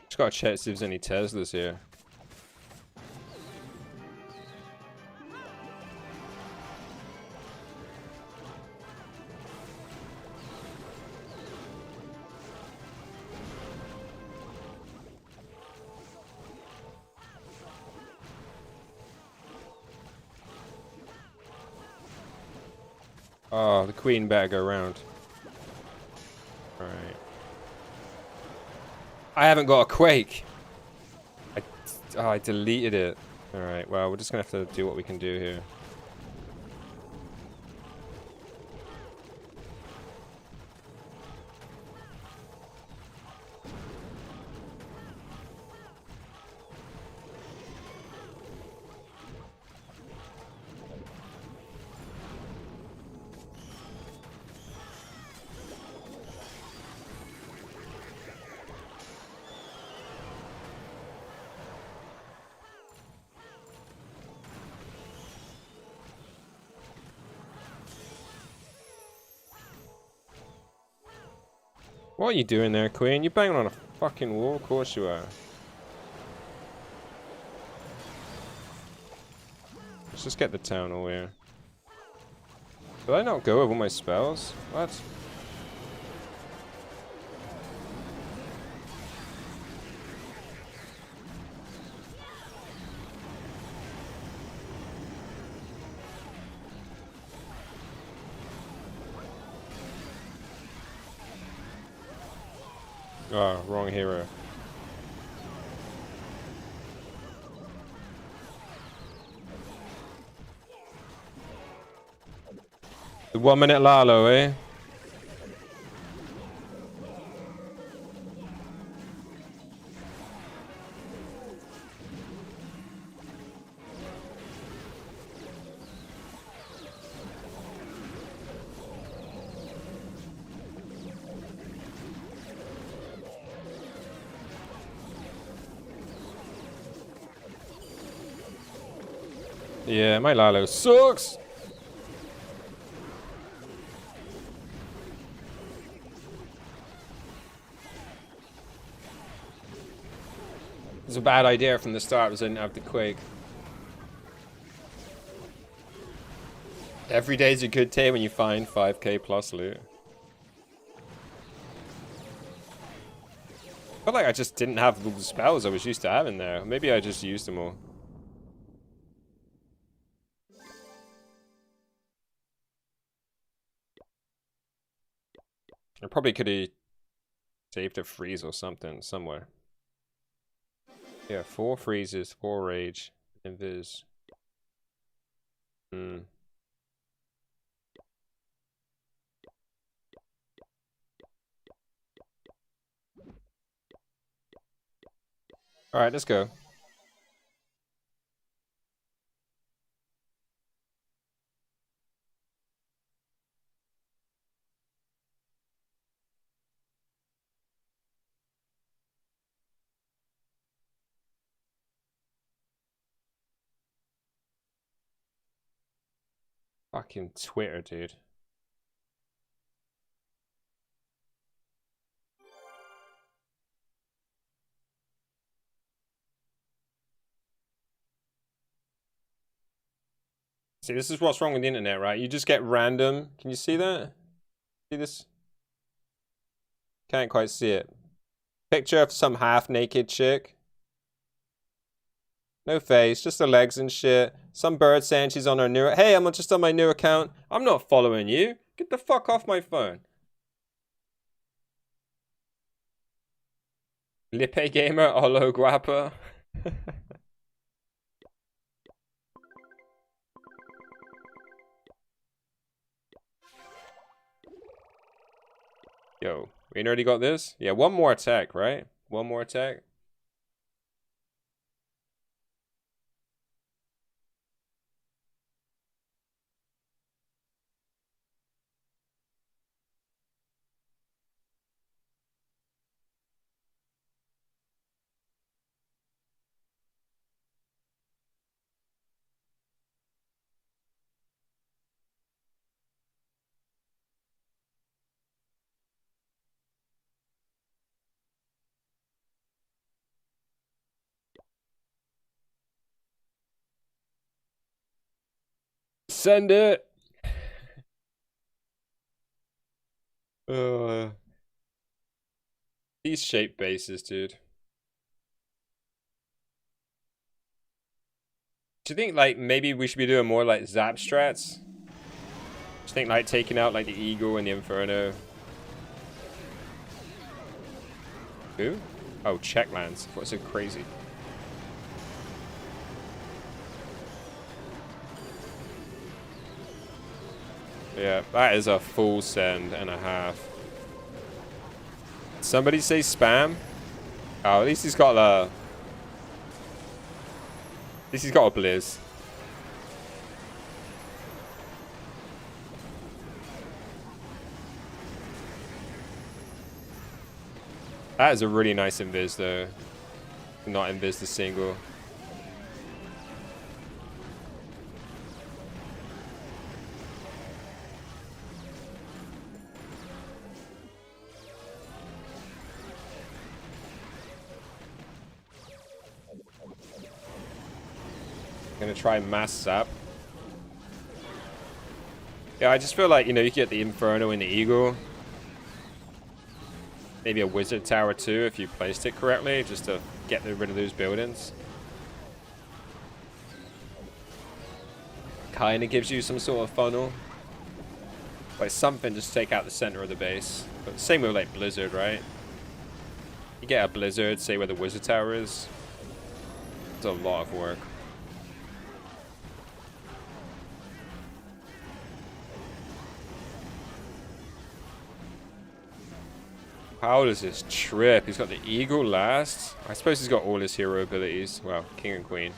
Just gotta check if there's any Teslas here. Oh, the queen better go around. Alright. I haven't got a quake. I deleted it. Alright, well, we're just gonna have to do what we can do here. What are you doing there, queen? You're banging on a fucking wall? Of course you are. Let's just get the town hall here. Did I not go over my spells? What? Oh, wrong hero. The 1 minute Lalo, eh? Yeah, my Lalo sucks! It's a bad idea from the start because I didn't have the quake. Every day's a good day when you find 5k plus loot. I felt like I just didn't have all the spells I was used to having there. Maybe I just used them all. I probably could have Saved a freeze or something somewhere. Yeah, 4 freezes, 4 rage, invis. Hmm. Alright, let's go. Fucking Twitter, dude. See, this is what's wrong with the internet, right? You just get random. Can you see that? See this? Can't quite see it. Picture of some half-naked chick. No face, just the legs and shit. Some bird saying she's on her new... Hey, I'm just on my new account. I'm not following you. Get the fuck off my phone. Lippe Gamer, Olo Guapa. Yo, we already got this? Yeah, one more attack, right? One more attack. Send it! Uh, these shape bases, dude. Do you think, like, maybe we should be doing more, like, zap strats? Do you think, like, taking out, like, the Eagle and the Inferno? Who? Oh, Checklands. What's so crazy? Yeah, that is a full send and a half. Somebody say spam? Oh, at least he's got a... At least he's got a Blizz. That is a really nice invis, though. Not invis the single. Gonna try mass zap. Yeah, I just feel like, you know, you get the Inferno and the Eagle. Maybe a Wizard Tower too, if you placed it correctly, just to get rid of those buildings. Kinda gives you some sort of funnel. Like something just to take out the center of the base. But same with like Blizzard, right? You get a Blizzard, say where the Wizard Tower is. It's a lot of work. How does this trip? He's got the Eagle last. I suppose he's got all his hero abilities. Well, King and Queen.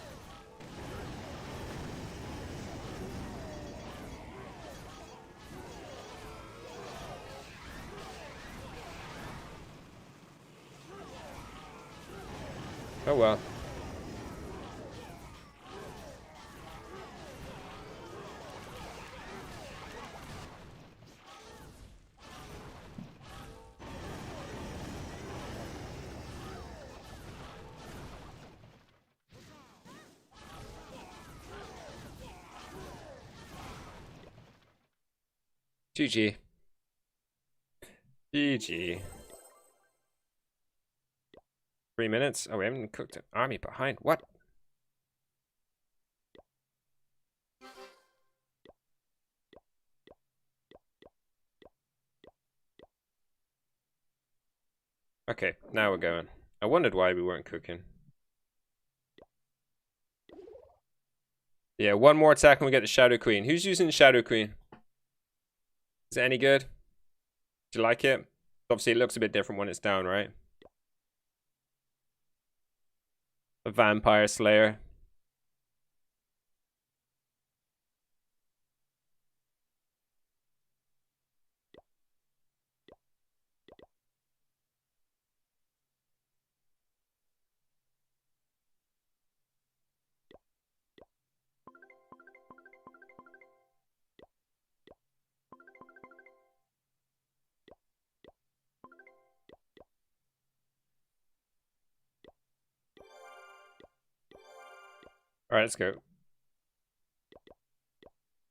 Oh well. GG. GG. 3 minutes? Oh, we haven't cooked an army behind. What? Okay, now we're going. I wondered why we weren't cooking. Yeah, one more attack and we get the Shadow Queen. Who's using the Shadow Queen? Is it any good? Do you like it? Obviously, it looks a bit different when it's down, right? A Vampire Slayer. Alright, let's go.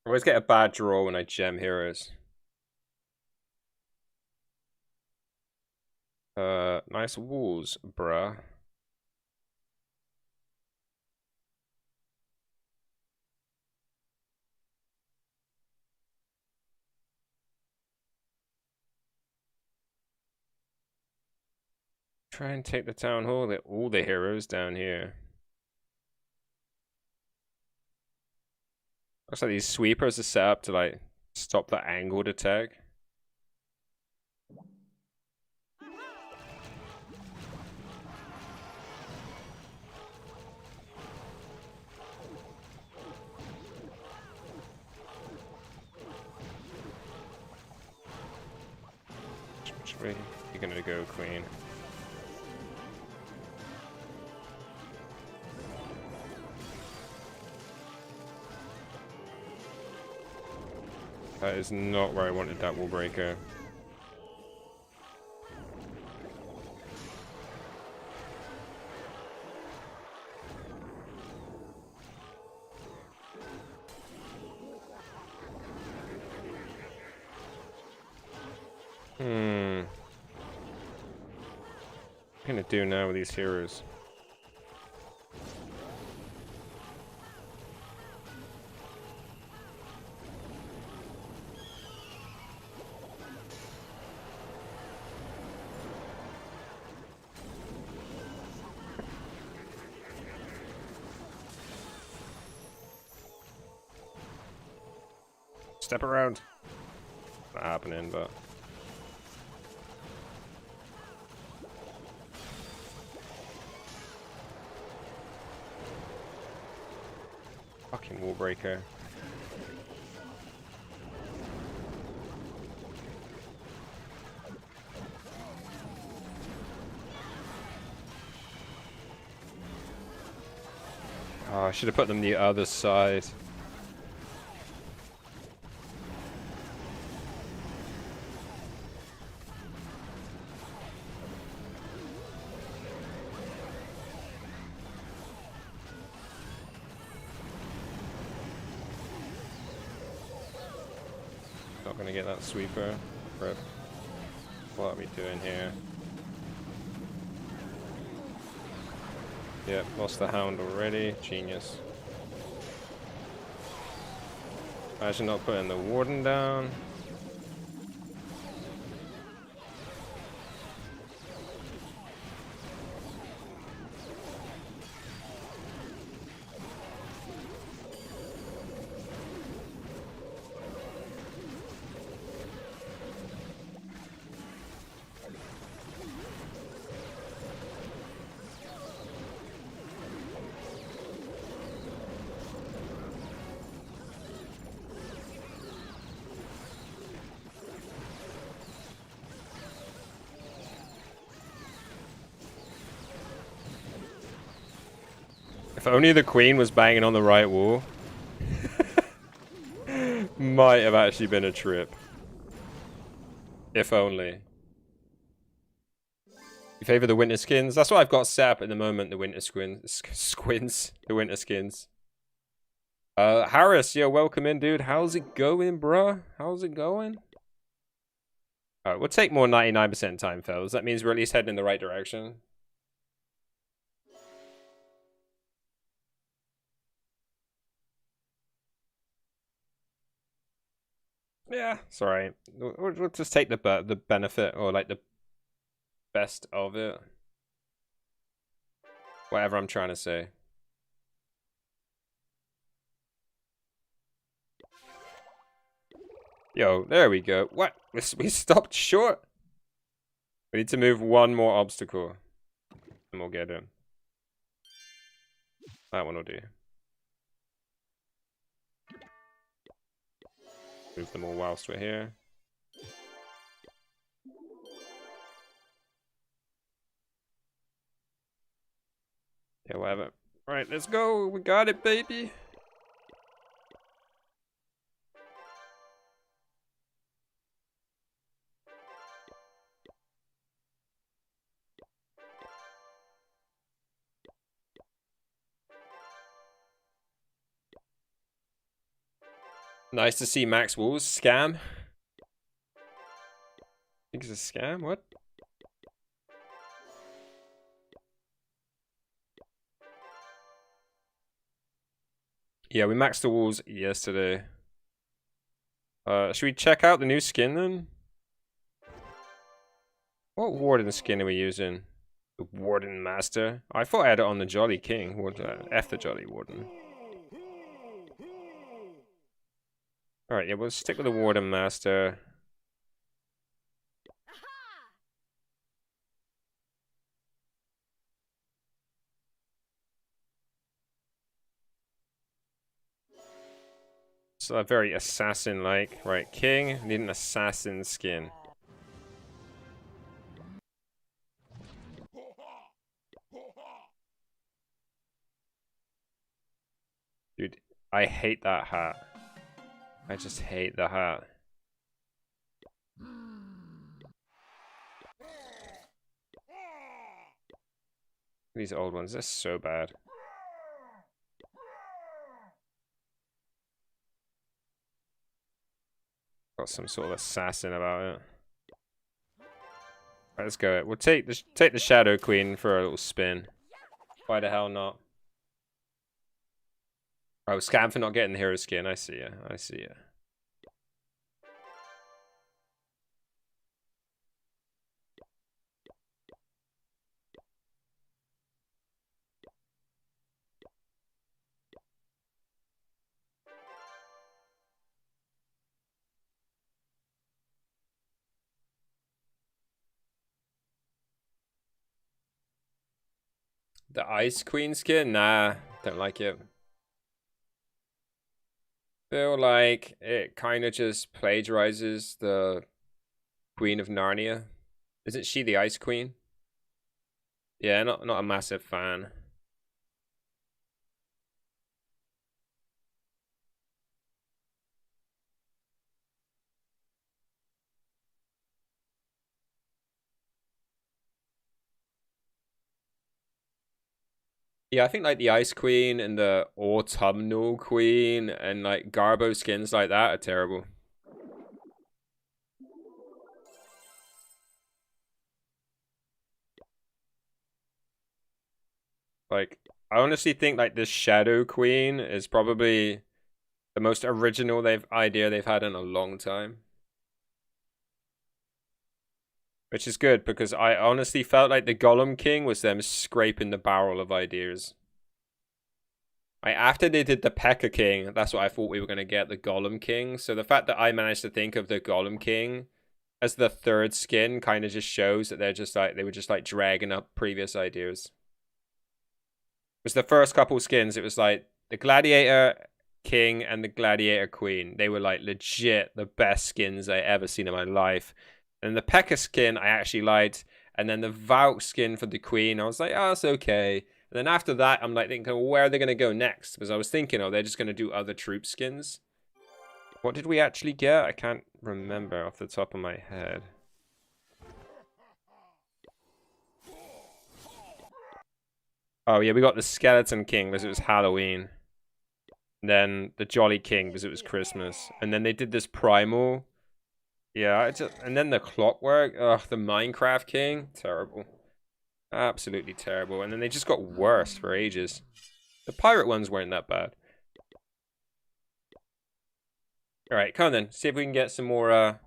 I always get a bad draw when I gem heroes. Nice walls, bruh. Try and take the town hall. All the heroes down here. Looks like these sweepers are set up to like stop the angled attack. Which way you gonna go, Queen? That is not where I wanted that wall breaker. What am I gonna do now with these heroes? Step around. Not happening, but fucking wall breaker. Oh, I should have put them the other side. Not gonna get that sweeper. Rip. What are we doing here? Yep, lost the hound already. Genius. Imagine not putting the warden down. If only the queen was banging on the right wall. Might have actually been a trip. If only. You favor the winter skins? That's what I've got set up at the moment, the winter squins. The winter skins. Harris, yo, welcome in, dude. How's it going, bruh? How's it going? Alright, we'll take more 99% time, fellas. That means we're at least heading in the right direction. Yeah, it's alright. We'll just take the benefit, or like the best of it. Whatever I'm trying to say. Yo, there we go. What? We stopped short? We need to move one more obstacle. And we'll get him. That one will do. Move them all whilst we're here. Yeah, whatever. Alright, let's go. We got it, baby. Nice to see Max Wolves. Scam? I think it's a scam? What? Yeah, we maxed the walls yesterday. Should we check out the new skin then? What Warden skin are we using? The Warden Master? I thought I had it on the Jolly King. What, F the Jolly Warden. Alright, yeah, we'll stick with the Warden Master. So very assassin-like. Right, King, need an assassin skin. Dude, I hate that hat. I just hate the hat. These old ones, they're so bad. Got some sort of assassin about it. Alright, let's go. We'll take the Shadow Queen for a little spin. Why the hell not? Oh, scam for not getting the hero skin. I see ya. I see ya. The Ice Queen skin? Nah, don't like it. Feel like it kind of just plagiarizes the Queen of Narnia. Isn't she the Ice Queen? Yeah, not a massive fan. Yeah, I think like the Ice Queen and the Autumnal Queen and like Garbo skins like that are terrible. Like, I honestly think like this Shadow Queen is probably the most original idea they've had in a long time. Which is good because I honestly felt like the Golem King was them scraping the barrel of ideas. After they did the P.E.K.K.A. King, that's what I thought we were going to get, the Golem King. So the fact that I managed to think of the Golem King as the third skin kind of just shows that they were just like dragging up previous ideas. It was the first couple skins, it was like the Gladiator King and the Gladiator Queen. They were like legit the best skins I ever seen in my life. And the P.E.K.K.A. skin I actually liked. And then the Valk skin for the Queen, I was like, oh, it's okay. And then after that, I'm like thinking, where are they going to go next? Because I was thinking, oh, they're just going to do other troop skins. What did we actually get? I can't remember off the top of my head. Oh, yeah, we got the Skeleton King because it was Halloween. And then the Jolly King because it was Christmas. And then they did this Primal. Yeah, and then the Clockwork. Ugh, the Minecraft King. Terrible. Absolutely terrible. And then they just got worse for ages. The pirate ones weren't that bad. Alright, come on then. See if we can get some more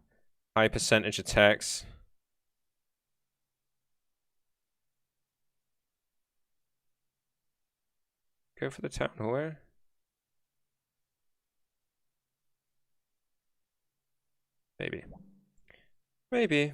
high percentage attacks. Go for the town hall. Maybe. Maybe.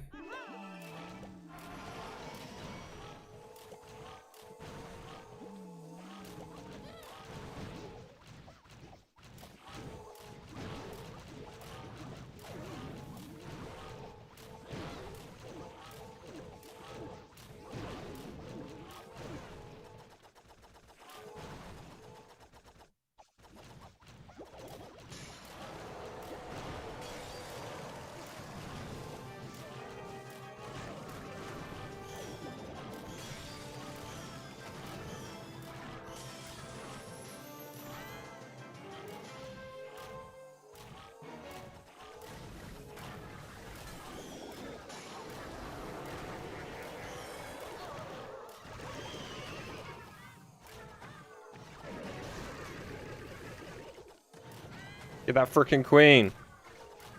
Get that freaking queen.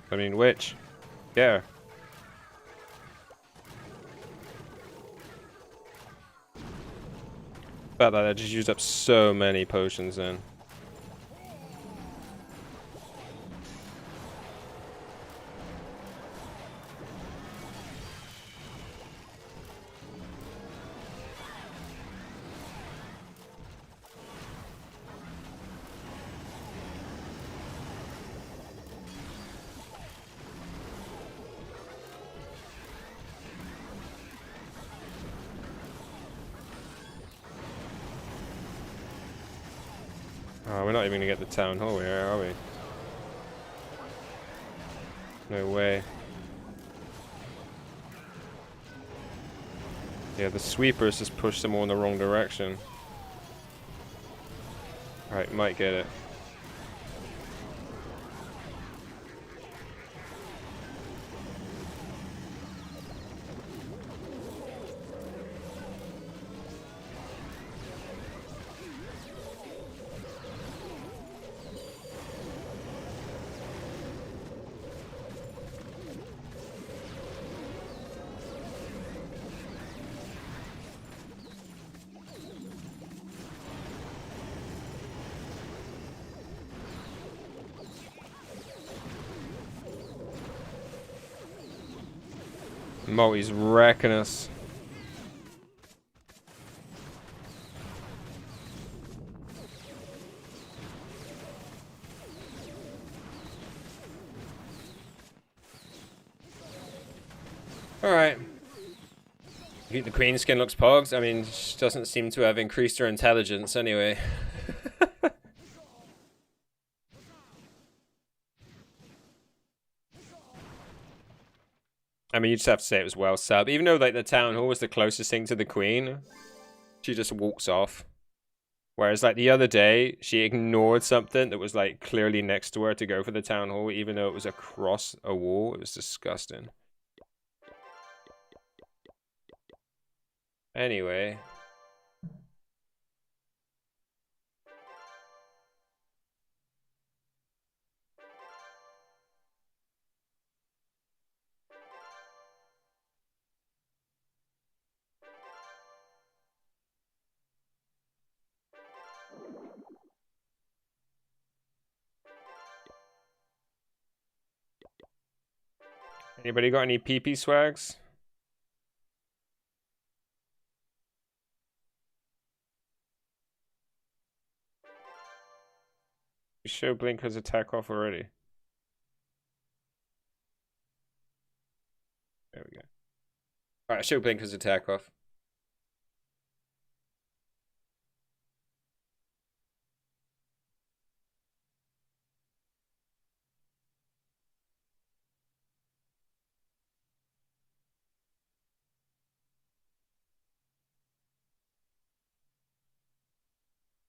I mean, witch. Yeah. About that, I just used up so many potions then. Oh, we're not even gonna get the town hall here, are we? No way. Yeah, the sweepers just pushed them all in the wrong direction. Alright, might get it. Multi's wrecking us. Alright. The queen skin looks pogged. I mean, she doesn't seem to have increased her intelligence anyway. I mean, you just have to say it was well sub. Even though like the town hall was the closest thing to the queen, she just walks off. Whereas like the other day, she ignored something that was like clearly next to her to go for the town hall, even though it was across a wall. It was disgusting. Anyway. Anybody got any PP swags? You show Blinker's attack off already. There we go. Alright, show Blinker's attack off.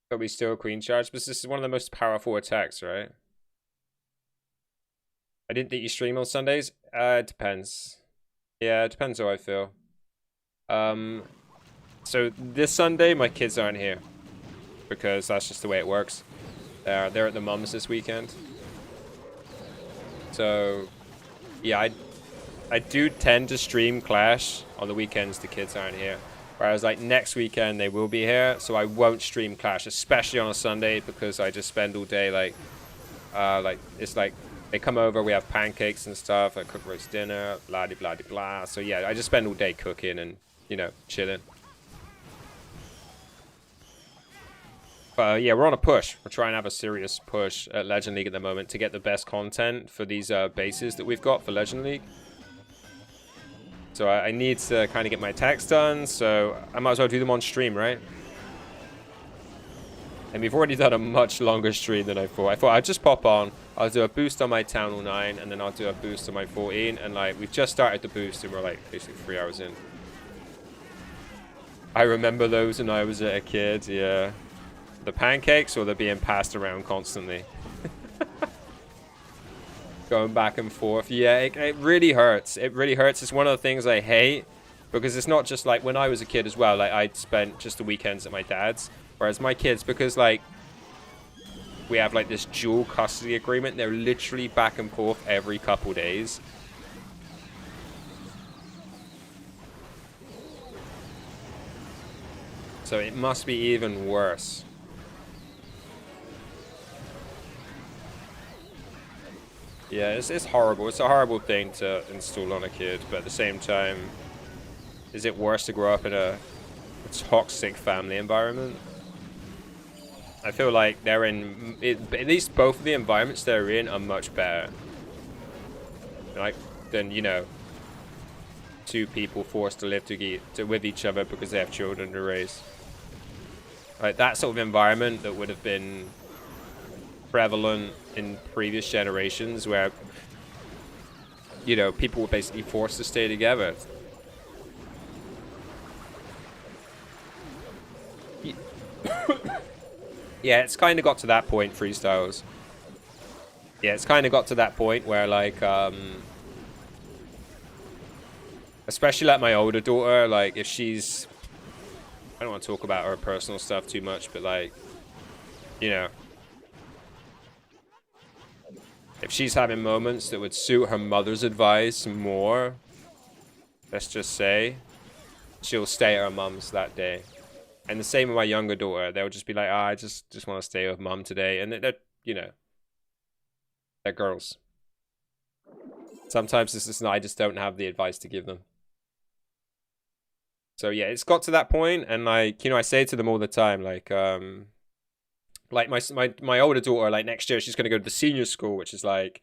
But we still queen charge, but this is one of the most powerful attacks, right? I didn't think you stream on Sundays. It depends. Yeah, it depends how I feel. So this Sunday my kids aren't here because that's just the way it works. They're at the mum's this weekend. So yeah, I do tend to stream Clash on the weekends the kids aren't here. Whereas like next weekend they will be here, so I won't stream Clash, especially on a Sunday, because I just spend all day like it's like they come over, we have pancakes and stuff, I cook roast dinner, blah de blah de blah. So yeah, I just spend all day cooking and, you know, chilling. But yeah, we're on a push. We're trying to have a serious push at Legend League at the moment to get the best content for these bases that we've got for Legend League. So I need to kind of get my attacks done, so I might as well do them on stream, right? And we've already done a much longer stream than I thought. I thought I'd just pop on, I'll do a boost on my Town Hall 9, and then I'll do a boost on my 14, and like, we've just started the boost, and we're like, basically 3 hours in. I remember those when I was a kid, yeah. The pancakes, or they're being passed around constantly. Going back and forth. Yeah, it really hurts. It really hurts. It's one of the things I hate, because it's not just like when I was a kid as well. Like, I spent just the weekends at my dad's, whereas my kids, because like we have like this dual custody agreement, they're literally back and forth every couple days. So it must be even worse. Yeah, it's horrible. It's a horrible thing to install on a kid, but at the same time, is it worse to grow up in a toxic family environment? I feel like they're in, at least both of the environments they're in are much better. Like, than, you know, two people forced to live with each other because they have children to raise. Like, that sort of environment that would have been prevalent in previous generations, where, you know, people were basically forced to stay together. Yeah, it's kind of got to that point, Freestyles. Yeah, it's kind of got to that point where, like, especially like my older daughter, like, if she's, I don't want to talk about her personal stuff too much, but like, you know, if she's having moments that would suit her mother's advice more, let's just say, she'll stay at her mum's that day. And the same with my younger daughter. They'll just be like, I just want to stay with mum today. And they're, you know, they're girls. Sometimes it's just, I just don't have the advice to give them. So yeah, it's got to that point, and like, you know, I say to them all the time, like my older daughter, like next year she's gonna go to the senior school, which is like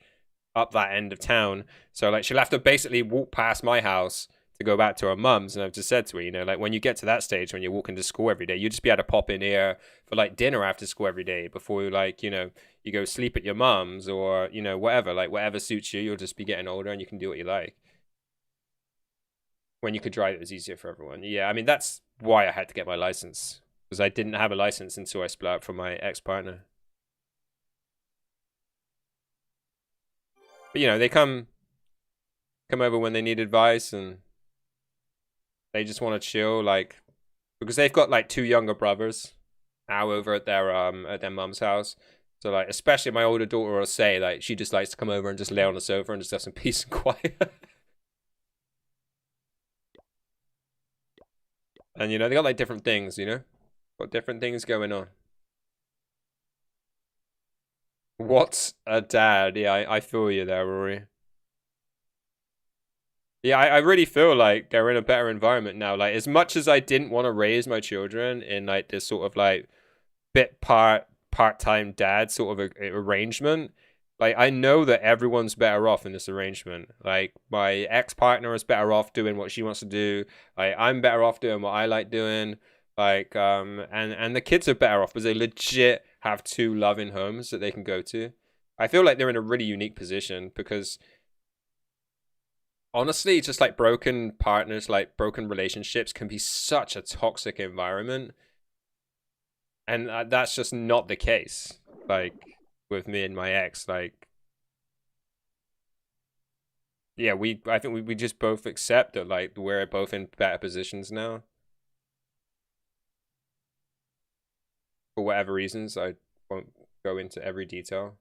up that end of town. So like she'll have to basically walk past my house to go back to her mum's. And I've just said to her, you know, like when you get to that stage when you're walking to school every day, you just be able to pop in here for like dinner after school every day before, like, you know, you go sleep at your mum's, or, you know, whatever, like whatever suits you. You'll just be getting older and you can do what you like. When you could drive, it was easier for everyone. Yeah, I mean, that's why I had to get my license, because I didn't have a license until I split up from my ex-partner. But, you know, they come over when they need advice, and they just want to chill, like, because they've got like 2 younger brothers now over at their mum's house. So like, especially my older daughter will say, like, she just likes to come over and just lay on the sofa and just have some peace and quiet. And, you know, they got like different things, you know? Got different things going on. What's a dad? Yeah, I feel you there, Rory. Yeah, I really feel like they're in a better environment now. Like, as much as I didn't want to raise my children in like this sort of like part-time dad sort of arrangement, like, I know that everyone's better off in this arrangement. Like, my ex-partner is better off doing what she wants to do. Like, I'm better off doing what I like doing. Like, and the kids are better off because they legit have 2 loving homes that they can go to. I feel like they're in a really unique position because, honestly, just like broken partners, like broken relationships can be such a toxic environment. And that's just not the case. Like, with me and my ex, like, yeah, I think we just both accept that, like, we're both in better positions now. For whatever reasons, I won't go into every detail.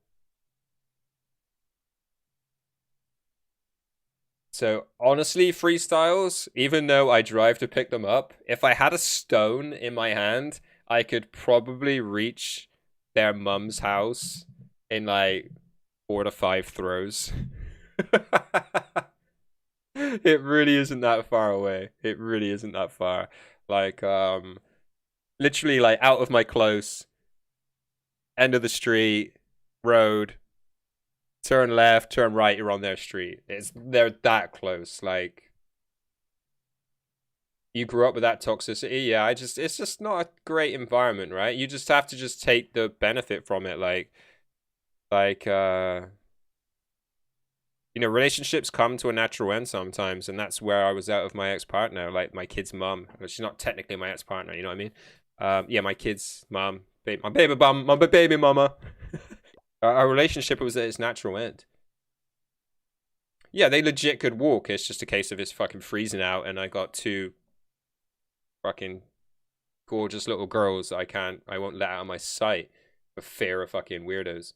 So honestly, freestyles, even though I drive to pick them up, if I had a stone in my hand, I could probably reach their mum's house in like 4 to 5 throws. It really isn't that far away. It really isn't that far. Like, literally like out of my close, end of the street, road, turn left, turn right, you're on their street. They're that close. Like, you grew up with that toxicity. Yeah, it's just not a great environment, right? You just have to just take the benefit from it. Like relationships come to a natural end sometimes, and that's where I was out of my ex-partner, like my kid's mum. She's not technically my ex-partner, you know what I mean? Yeah, my kid's mum, my baby mama. Our relationship was at its natural end. Yeah, they legit could walk. It's just a case of it's fucking freezing out, and I got 2 fucking gorgeous little girls that I won't let out of my sight for fear of fucking weirdos.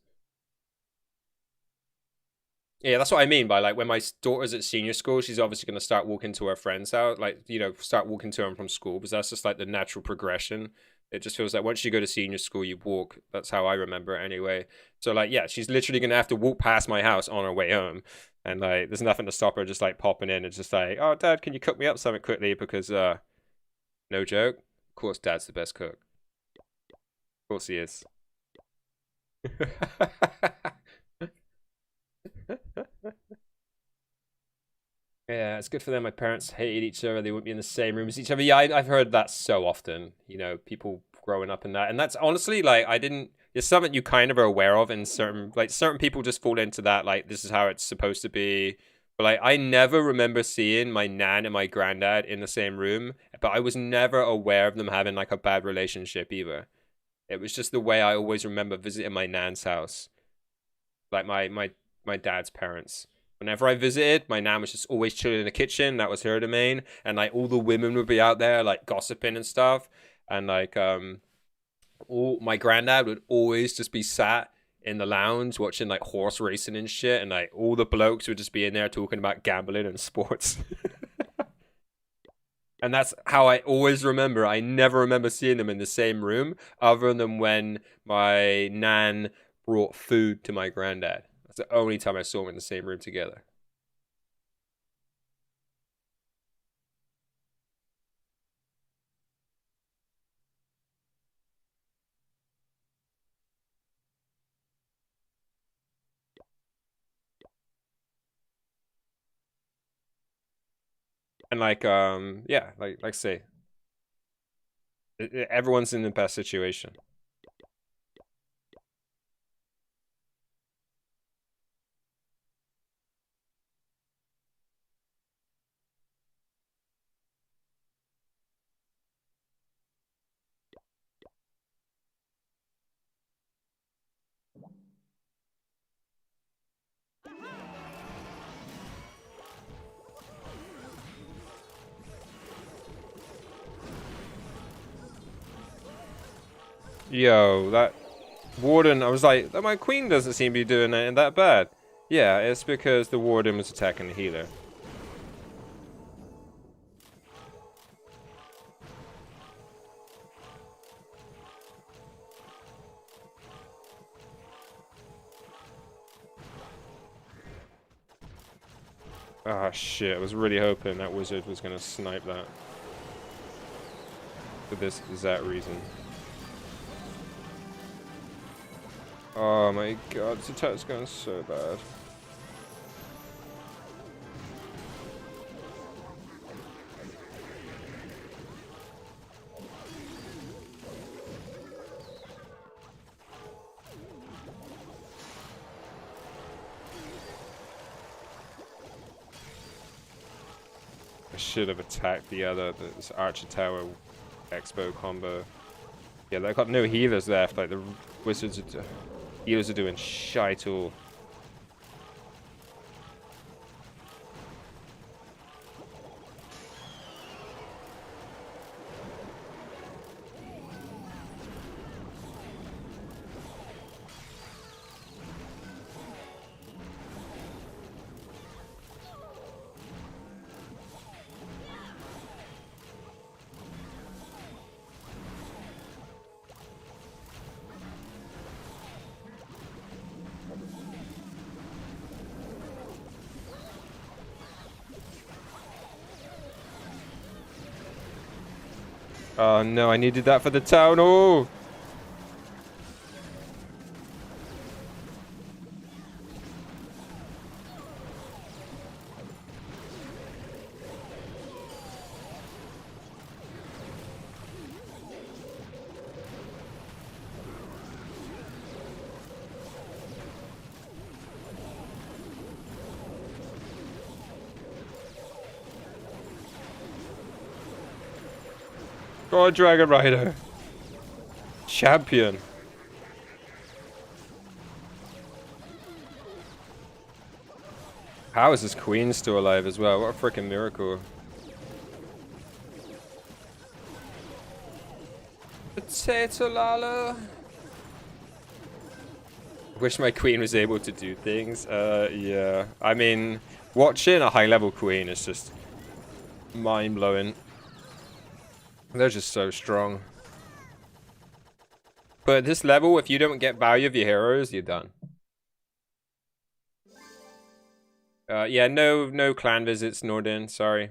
Yeah, that's what I mean by like when my daughter's at senior school, she's obviously going to start walking to her friends' house, like, start walking to them from school, because that's just like the natural progression. It just feels like once you go to senior school, you walk. That's how I remember it anyway. So like, yeah, she's literally going to have to walk past my house on her way home. And like, there's nothing to stop her just like popping in and just like, oh, Dad, can you cook me up something quickly? Because, no joke, of course, Dad's the best cook. Of course he is. Yeah, it's good for them. My parents hated each other. They wouldn't be in the same room as each other. Yeah, I've heard that so often. People growing up in that. And that's honestly, like, it's something you kind of are aware of in certain people just fall into that, like, this is how it's supposed to be. But, like, I never remember seeing my nan and my granddad in the same room, but I was never aware of them having, like, a bad relationship either. It was just the way I always remember visiting my nan's house. Like, my dad's parents. Whenever I visited, my nan was just always chilling in the kitchen. That was her domain. And like all the women would be out there like gossiping and stuff. And like all my granddad would always just be sat in the lounge watching like horse racing and shit. And like all the blokes would just be in there talking about gambling and sports. And that's how I always remember. I never remember seeing them in the same room, other than when my nan brought food to my granddad. That's the only time I saw them in the same room together. And like, yeah, like I say, everyone's in the best situation. Yo, that warden, I was like, my queen doesn't seem to be doing anything that bad. Yeah, it's because the warden was attacking the healer. Ah, shit, I was really hoping that wizard was gonna snipe that. For this exact reason. Oh my god, this attack's going so bad. I should have attacked this Archer Tower Expo combo. Yeah, they got no healers left. Like the healers are doing shite all. Oh no, I needed that for the town. Oh! God, Dragon Rider. Champion. How is this queen still alive as well? What a freaking miracle. Potato Lalo. Wish my queen was able to do things. Yeah. I mean, watching a high-level queen is just mind-blowing. They're just so strong. But at this level, if you don't get value of your heroes, you're done. Yeah, no clan visits, Nordin. Sorry.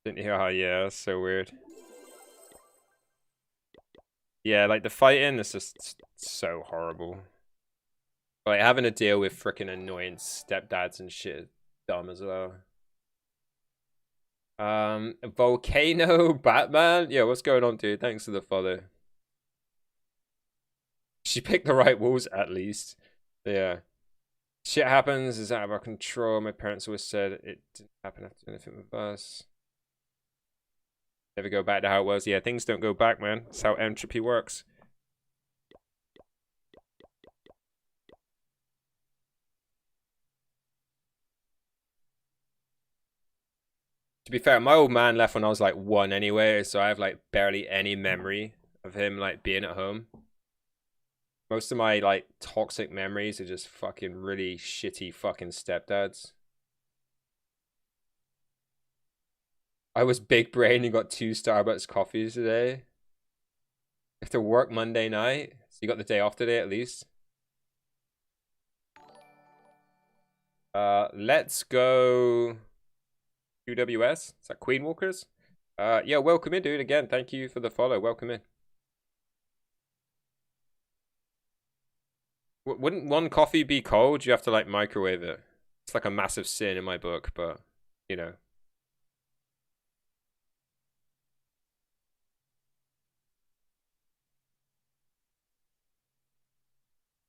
Didn't hear how. Yeah, that's so weird. Yeah, like the fighting is just so horrible. Like having to deal with freaking annoying stepdads and shit is dumb as well. Volcano Batman? Yeah, what's going on, dude? Thanks for the follow. She picked the right walls at least. Yeah. Shit happens, is out of our control. My parents always said it didn't happen after anything with us. Never go back to how it was. Yeah, things don't go back, man. That's how entropy works. To be fair, my old man left when I was like 1 anyway, so I have like barely any memory of him like being at home. Most of my like toxic memories are just fucking really shitty fucking stepdads. I was big brain and got 2 Starbucks coffees today. Have to work Monday night, so you got the day off today at least. Let's go QWS. Is that Queen Walkers? Yeah, welcome in, dude. Again, thank you for the follow. Welcome in. Wouldn't one coffee be cold? You have to like microwave it. It's like a massive sin in my book, but you know.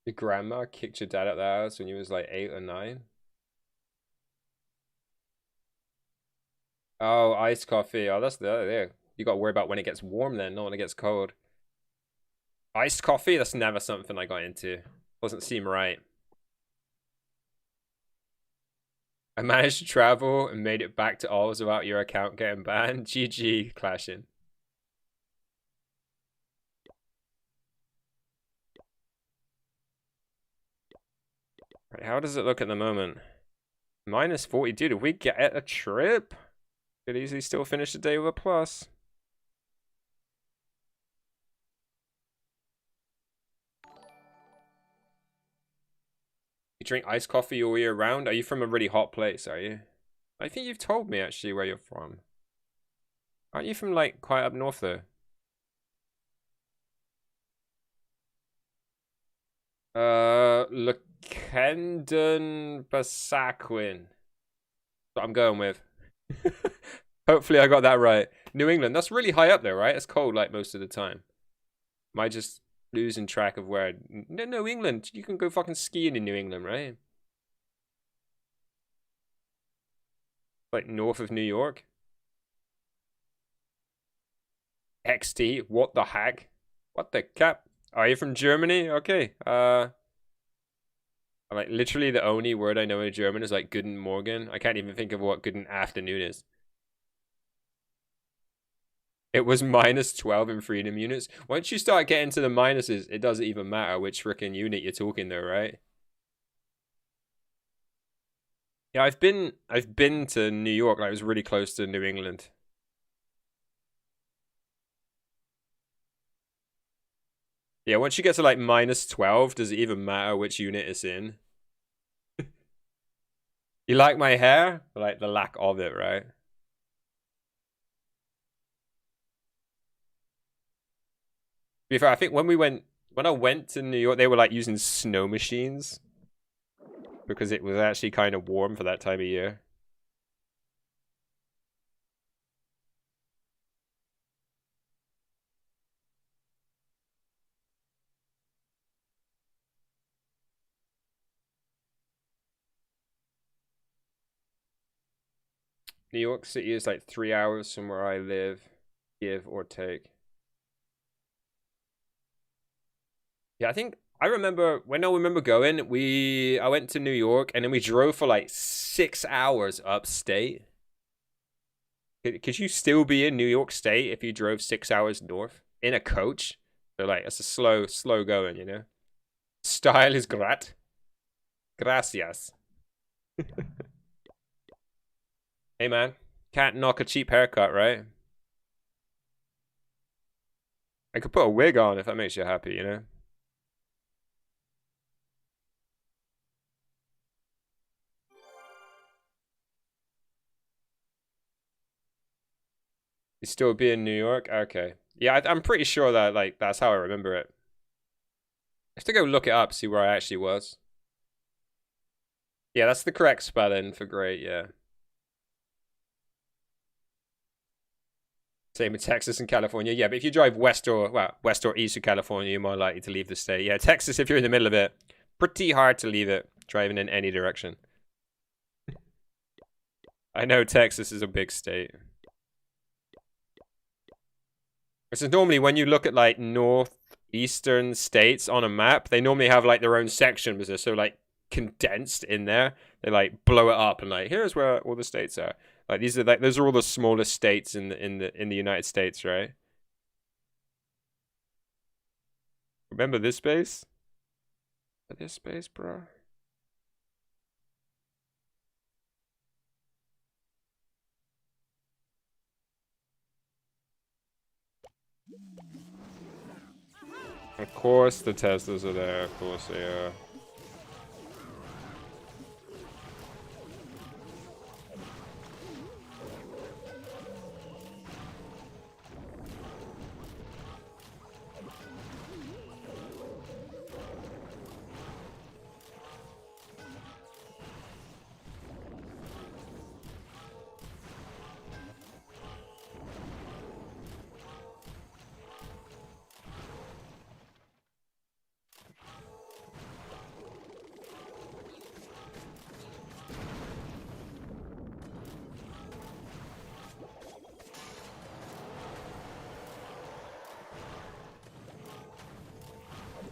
Your grandma kicked your dad out of the house when you was like 8 or 9? Oh, iced coffee. Oh, that's the yeah. You gotta worry about when it gets warm then, not when it gets cold. Iced coffee? That's never something I got into. Doesn't seem right. I managed to travel and made it back to Oz without your account getting banned. GG, clashing. Right, how does it look at the moment? Minus 40. Dude, if we get a trip, could easily still finish the day with a plus. You drink iced coffee all year round? Are you from a really hot place, are you? I think you've told me actually where you're from. Aren't you from like quite up north though? Lukenden Basaquin. What I'm going with. Hopefully I got that right. New England. That's really high up there, right? It's cold like most of the time. Am I just losing track of where? No, New England. You can go fucking skiing in New England, right? Like north of New York. XT. What the heck? What the cap? Are you from Germany? Okay. Like literally the only word I know in German is like Guten Morgen. I can't even think of what Guten Afternoon is. It was minus 12 in freedom units. Once you start getting to the minuses, it doesn't even matter which freaking unit you're talking though, right? Yeah, I've been to New York. Like, I was really close to New England. Yeah, once you get to like minus 12, does it even matter which unit it's in? You like my hair? Like the lack of it, right? To be fair, I think when I went to New York, they were like using snow machines because it was actually kind of warm for that time of year. New York City is like 3 hours from where I live, give or take. Yeah, I think I remember when I remember going, I went to New York and then we drove for like 6 hours upstate. Could you still be in New York State if you drove 6 hours north in a coach? So like it's a slow going, you know. Style is grat. Gracias. Hey man, can't knock a cheap haircut, right? I could put a wig on if that makes you happy, you know. You still be in New York? Okay. Yeah, I'm pretty sure that like that's how I remember it. I have to go look it up, see where I actually was. Yeah, that's the correct spelling for great, yeah. Same in Texas and California. Yeah, but if you drive west or east of California, you're more likely to leave the state. Yeah, Texas, if you're in the middle of it, pretty hard to leave it driving in any direction. I know Texas is a big state. This is normally when you look at like northeastern states on a map, they normally have like their own section because they're so like condensed in there. They like blow it up and like here's where all the states are. Like those are all the smallest states in the United States, right? Remember this space? This space, bro. Of course the Teslas are there, of course they are.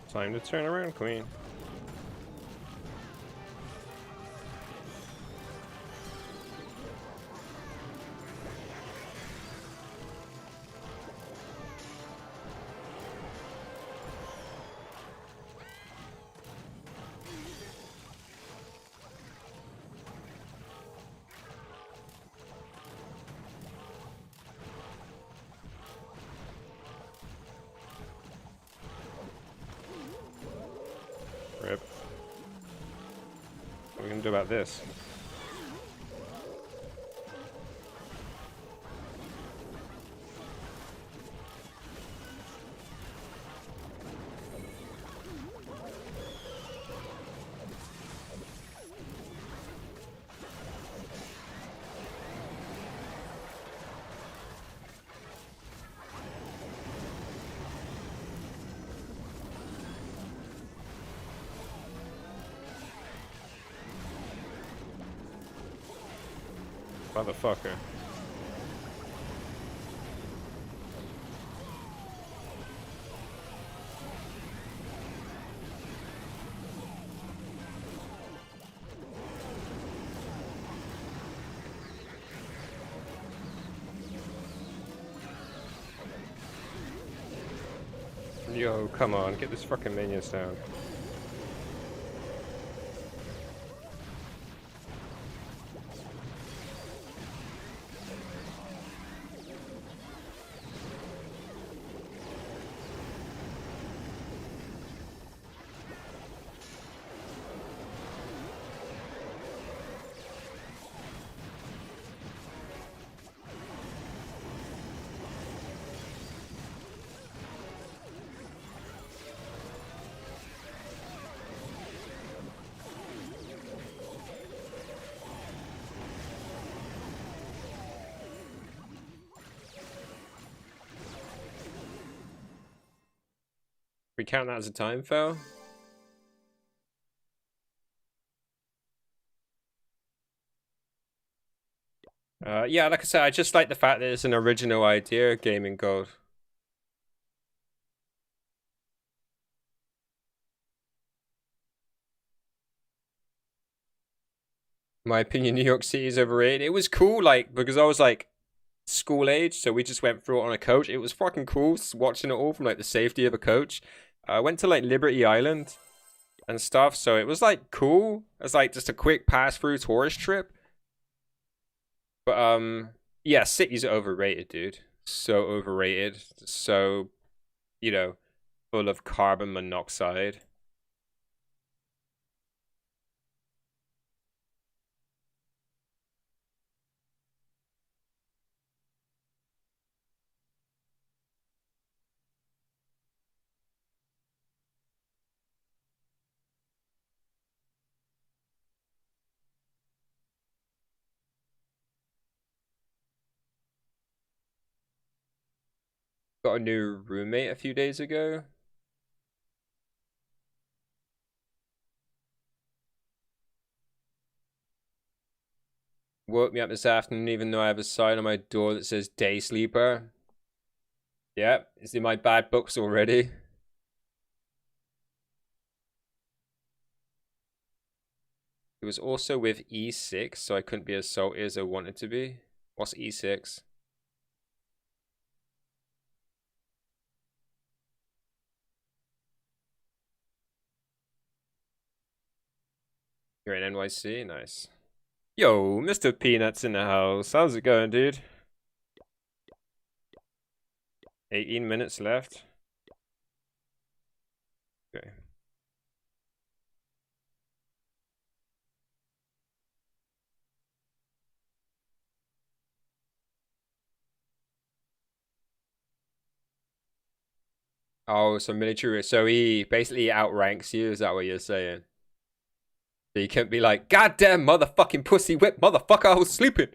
Time to turn around, queen. Rip. What are we gonna do about this? Motherfucker. Yo, come on, get this fucking minions down. We count that as a time fail? Yeah, like I said, I just like the fact that it's an original idea, Gaming Gold. My opinion, New York City is overrated. It was cool, like, because I was like school age, so we just went through it on a coach. It was fucking cool watching it all from like the safety of a coach. I went to like Liberty Island and stuff, so it was like cool. It's like just a quick pass through tourist trip. But yeah, cities are overrated, dude. So overrated. So, you know, full of carbon monoxide. Got a new roommate a few days ago. Woke me up this afternoon even though I have a sign on my door that says day sleeper. Yep, it's in my bad books already. It was also with E6, so I couldn't be as salty as I wanted to be. What's E6? You're in NYC? Nice. Yo, Mr. Peanuts in the house. How's it going, dude? 18 minutes left. Okay. Oh, so military. So he basically outranks you. Is that what you're saying? So you can't be like, goddamn motherfucking pussy whip motherfucker, I was sleeping.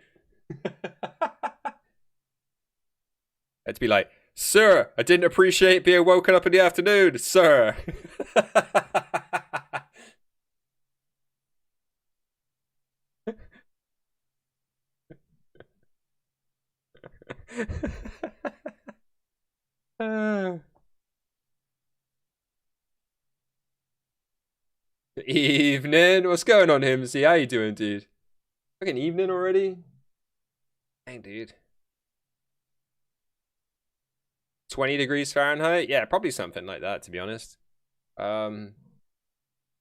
And to be like, sir, I didn't appreciate being woken up in the afternoon, sir. Evening. What's going on, Himsy? How you doing, dude? Fucking evening already? Dang, dude. 20 degrees Fahrenheit? Yeah, probably something like that, to be honest.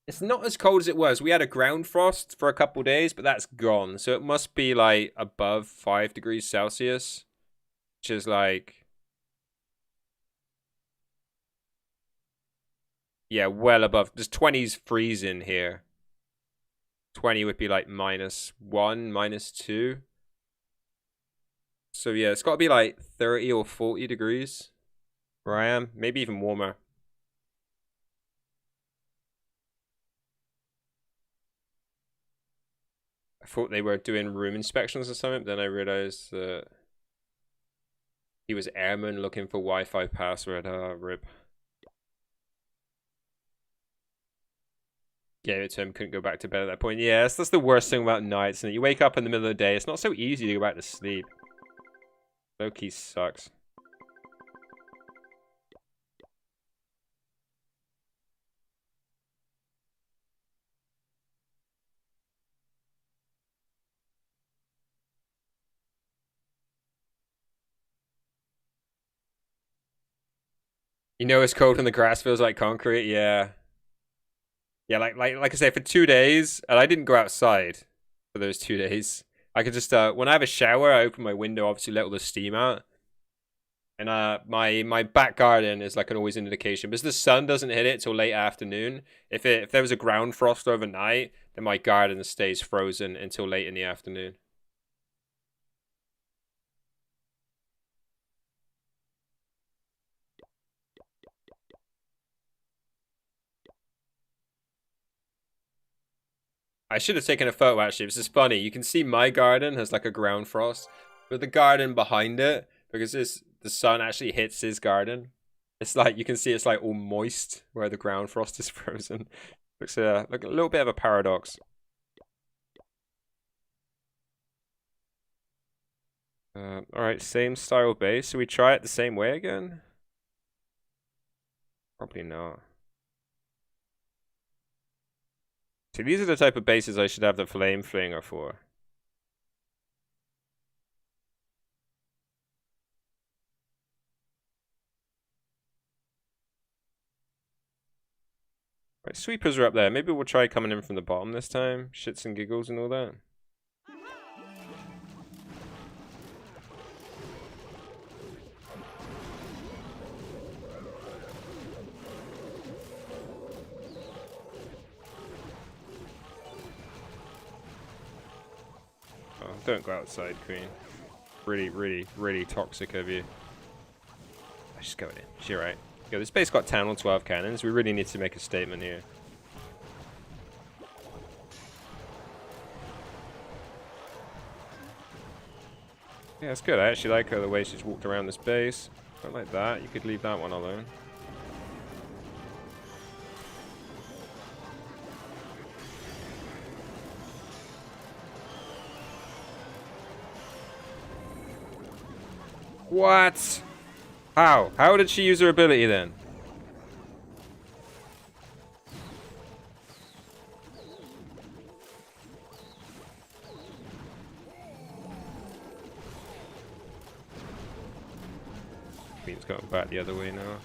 It's not as cold as it was. We had a ground frost for a couple days, but that's gone. So it must be like above 5 degrees Celsius, which is like, yeah, well above. There's 20's freezing here. 20 would be like -1, -2. So yeah, it's got to be like 30 or 40 degrees where I am. Maybe even warmer. I thought they were doing room inspections or something, but then I realized that he was airman looking for Wi-Fi password. Rip. Gave it to him, couldn't go back to bed at that point. Yes, that's the worst thing about nights, and you wake up in the middle of the day. It's not so easy to go back to sleep. Low-key sucks. You know it's cold when the grass feels like concrete? Yeah. Yeah, like I say, for 2 days, and I didn't go outside for those 2 days. I could just when I have a shower, I open my window, obviously let all the steam out. And my back garden is like an always indication, because the sun doesn't hit it till late afternoon. If there was a ground frost overnight, then my garden stays frozen until late in the afternoon. I should have taken a photo actually. This is funny. You can see my garden has like a ground frost, but the garden behind it, because the sun actually hits his garden. It's like, you can see it's like all moist where the ground frost is frozen. Looks like a little bit of a paradox. Alright, same style base. Should we try it the same way again? Probably not. See, these are the type of bases I should have the flame flinger for. Right, sweepers are up there. Maybe we'll try coming in from the bottom this time. Shits and giggles and all that. Oh, don't go outside, Queen. Really, really, really toxic of you. I just go in. She's right. Yo, this base got 10 or 12 cannons. We really need to make a statement here. Yeah, it's good. I actually like her the way she's walked around this base. Don't like that. You could leave that one alone. What? How? How did she use her ability then? Queen's going back the other way now.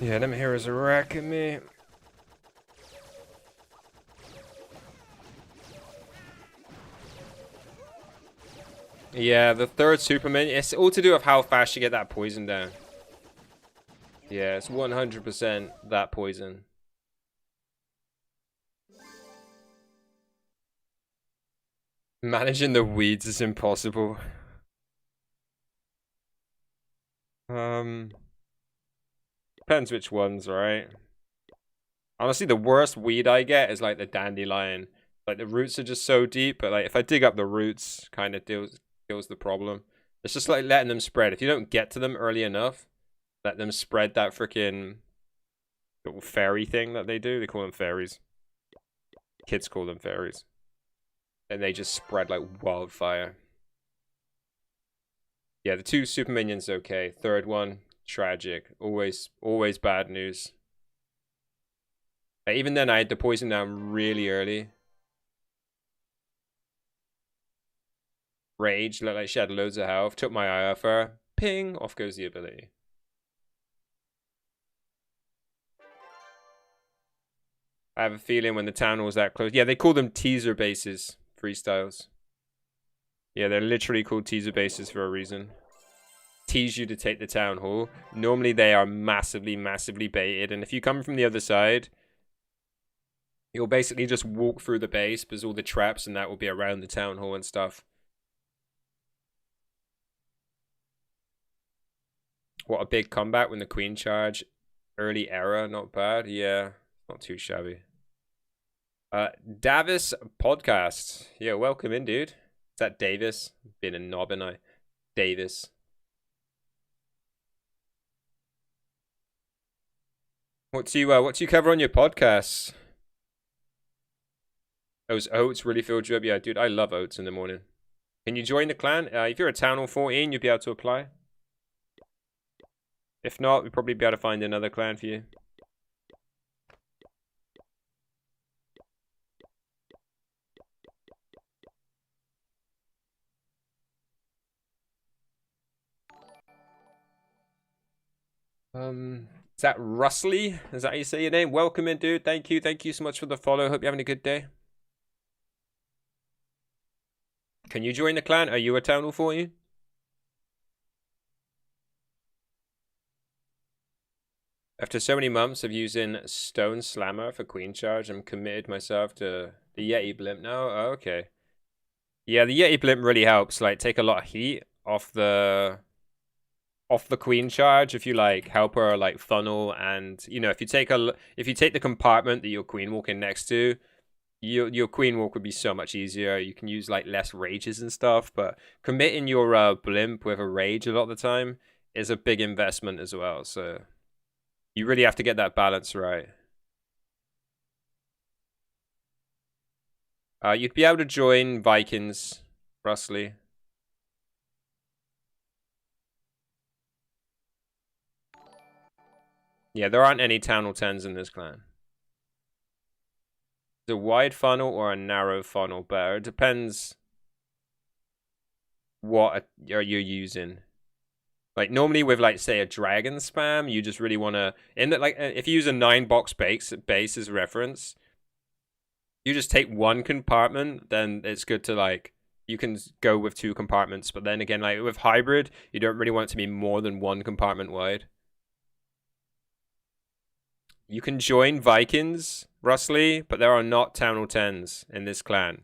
Yeah, them heroes are wrecking me. Yeah, the third Superman, it's all to do with how fast you get that poison down. Yeah, it's 100% that poison. Managing the weeds is impossible. Depends which ones, right? Honestly, the worst weed I get is like the dandelion. Like the roots are just so deep, but like if I dig up the roots, kind of deals the problem. It's just like letting them spread. If you don't get to them early enough, let them spread that freaking little fairy thing that they do. They call them fairies. Kids call them fairies. And they just spread like wildfire. Yeah, the two super minions okay. Third one, tragic. Always bad news. Even then, I had to poison down really early. Rage, looked like she had loads of health. Took my eye off her. Ping, off goes the ability. I have a feeling when the town was that close. Yeah, they call them teaser bases. Freestyles. Yeah, they're literally called teaser bases for a reason. Tease you to take the town hall. Normally they are massively baited. And if you come from the other side, You'll basically just walk through the base because all the traps and that will be around the town hall and stuff. What a big comeback when the queen charge. Early era, not bad. Yeah, not too shabby. Davis podcast. Yeah, welcome in, dude. Is that Davis? Being a knob, and I. Davis. What do you cover on your podcasts? Those oats really filled you up. Yeah, dude, I love oats in the morning. Can you join the clan? If you're a Town Hall 14, you'll be able to apply. If not, we'll probably be able to find another clan for you. Is that Rusley? Is that how you say your name? Welcome in, dude. Thank you so much for the follow. Hope you're having a good day. Can you join the clan? Are you a Town Hall 14? After so many months of using Stone Slammer for Queen Charge, I'm committed myself to the Yeti Blimp now. Oh, okay. Yeah, the Yeti Blimp really helps. Like, take a lot of heat off the Queen Charge if you like help her like funnel, and you know if you take the compartment that you're Queen walking next to, your Queen walk would be so much easier. You can use like less rages and stuff, but committing your Blimp with a rage a lot of the time is a big investment as well. So you really have to get that balance right. You'd be able to join Vikings, Rusley. Yeah, there aren't any Town Hall 10s in this clan. Is a wide funnel or a narrow funnel better? It depends what are you using. Like normally with like say a dragon spam, you just really want to if you use a 9-box base as reference, you just take one compartment, then it's good to like you can go with 2 compartments, but then again like with hybrid, you don't really want it to be more than 1 compartment wide. You can join Vikings, Rusley, but there are not Town Hall 10s in this clan.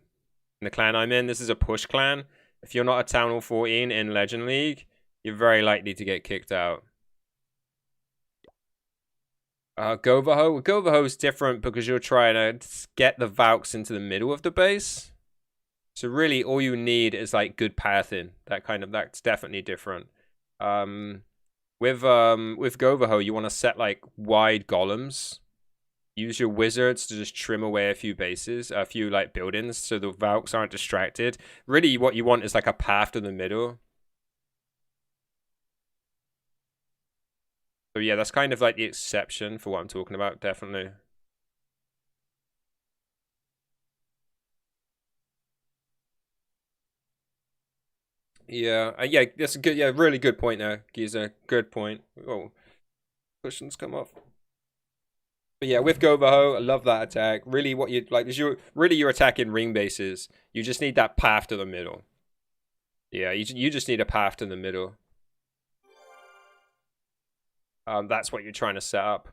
In the clan I'm in, this is a push clan. If you're not a Town Hall 14 in Legend League, you're very likely to get kicked out. Govaho is different because you're trying to get the Valks into the middle of the base. So really, all you need is like good pathing. That's definitely different. With Govaho, you want to set like wide golems. Use your wizards to just trim away a few bases, a few like buildings, so the Valks aren't distracted. Really, what you want is like a path to the middle. So yeah, that's kind of like the exception for what I'm talking about, definitely. Yeah, yeah, that's a good, yeah, really good point there, Giza. Good point. Oh, cushions come off. But yeah, with Govaho, I love that attack. Really, what you like is you're attacking ring bases. You just need that path to the middle. Yeah, you just need a path to the middle. That's what you're trying to set up.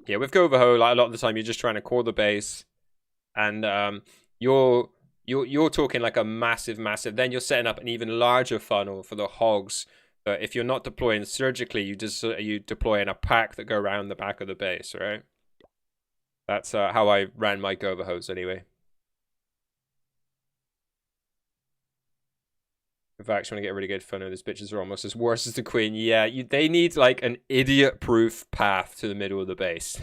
Yeah, with Govaho, like a lot of the time, you're just trying to core the base, and you're talking like a massive. Then you're setting up an even larger funnel for the hogs. But if you're not deploying surgically, you deploy in a pack that go around the back of the base, right? That's how I ran my Govahos anyway. In fact, you want to get a really good funnel. These bitches are almost as worse as the queen. Yeah, they need like an idiot-proof path to the middle of the base.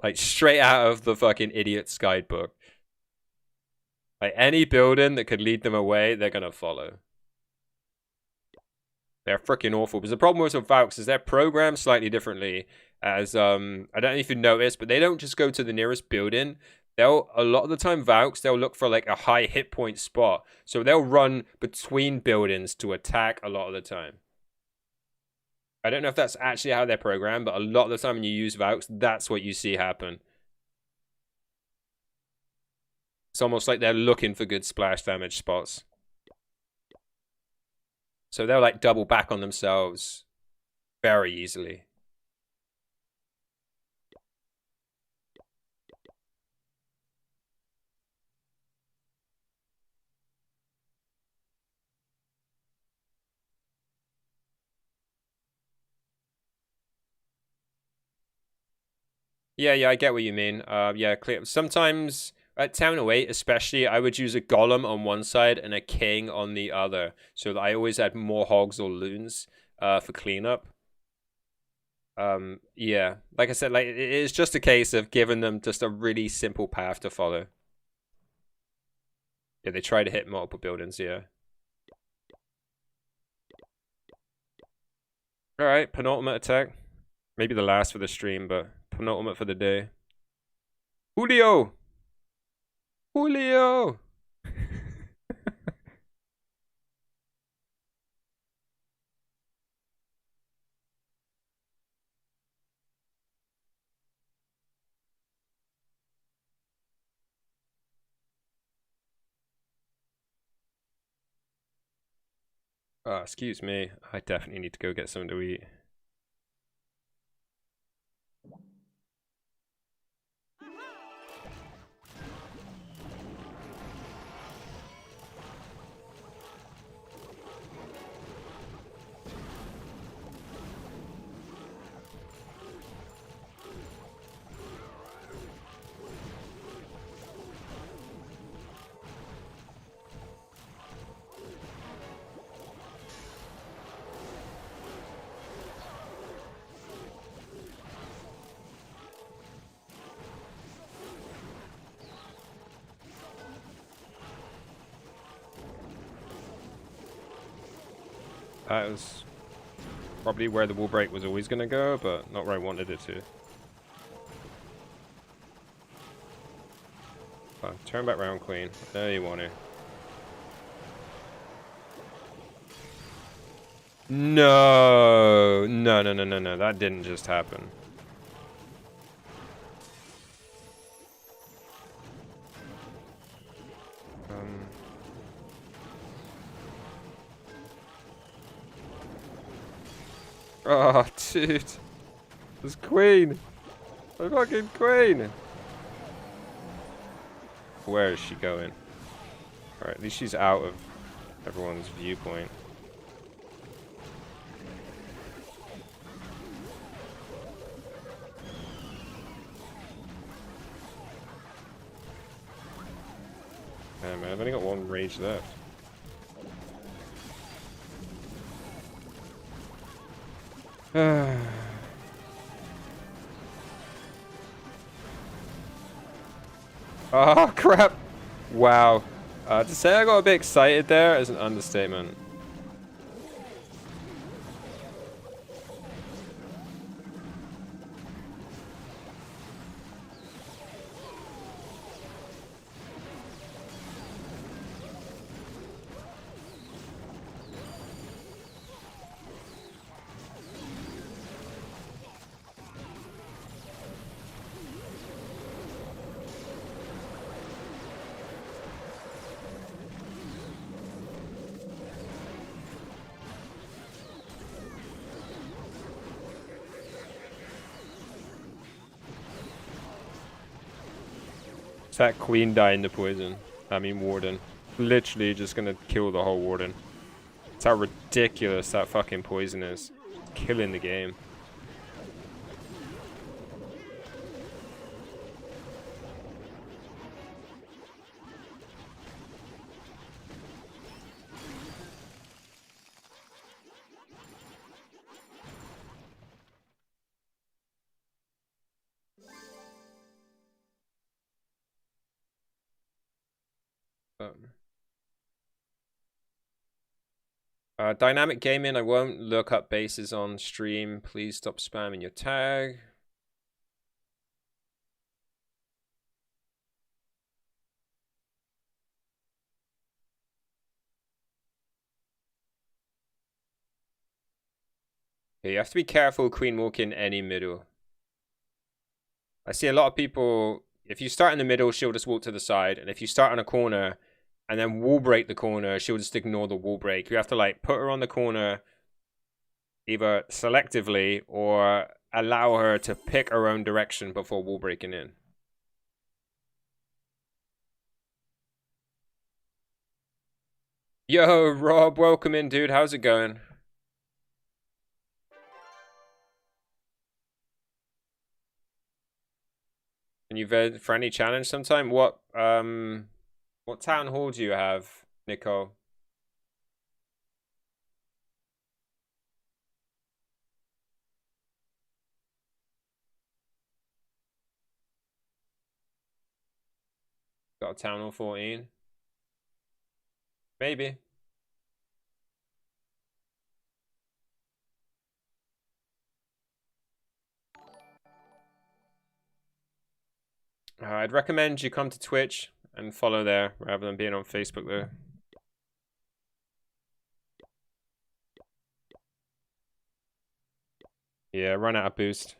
Like straight out of the fucking idiot's guidebook. Like any building that could lead them away, they're gonna follow. They're freaking awful. Because the problem with some Valks is they're programmed slightly differently. As I don't know if you noticed, but they don't just go to the nearest building. They'll a lot of the time Valks, they'll look for like a high hit point spot. So they'll run between buildings to attack a lot of the time. I don't know if that's actually how they're programmed, but a lot of the time when you use Valks, that's what you see happen. It's almost like they're looking for good splash damage spots. So they'll like double back on themselves very easily. Yeah, I get what you mean. Yeah, clear. Sometimes at 1008, especially, I would use a golem on one side and a king on the other, so that I always had more hogs or loons for cleanup. Yeah, like I said, like it is just a case of giving them just a really simple path to follow. Yeah, they try to hit multiple buildings. Yeah. All right, penultimate attack. Maybe the last for the stream, but penultimate for the day. Julio! Julio! Excuse me. I definitely need to go get something to eat. That was probably where the wall break was always going to go, but not where I wanted it to. Turn back round, Queen. There you want to. No. No. That didn't just happen. Oh, dude. This Queen. The fucking Queen. Where is she going? Alright, at least she's out of everyone's viewpoint. Yeah, man, I've only got one rage left. Oh, crap. Wow. To say I got a bit excited there is an understatement. It's that Queen dying to poison. I mean Warden. Literally just gonna kill the whole Warden. It's how ridiculous that fucking poison is. Killing the game. Dynamic gaming, I won't look up bases on stream. Please stop spamming your tag. Okay, you have to be careful queen walking any middle. I see a lot of people, if you start in the middle, she'll just walk to the side. And if you start on a corner and then wall break the corner, she'll just ignore the wall break. You have to like put her on the corner, either selectively or allow her to pick her own direction before wall breaking in. Yo, Rob, welcome in, dude. How's it going? Can you vet for any challenge sometime? What town hall do you have, Nicole? Got a town hall 14? Maybe. I'd recommend you come to Twitch and follow there rather than being on Facebook there. Yeah, run out of boost.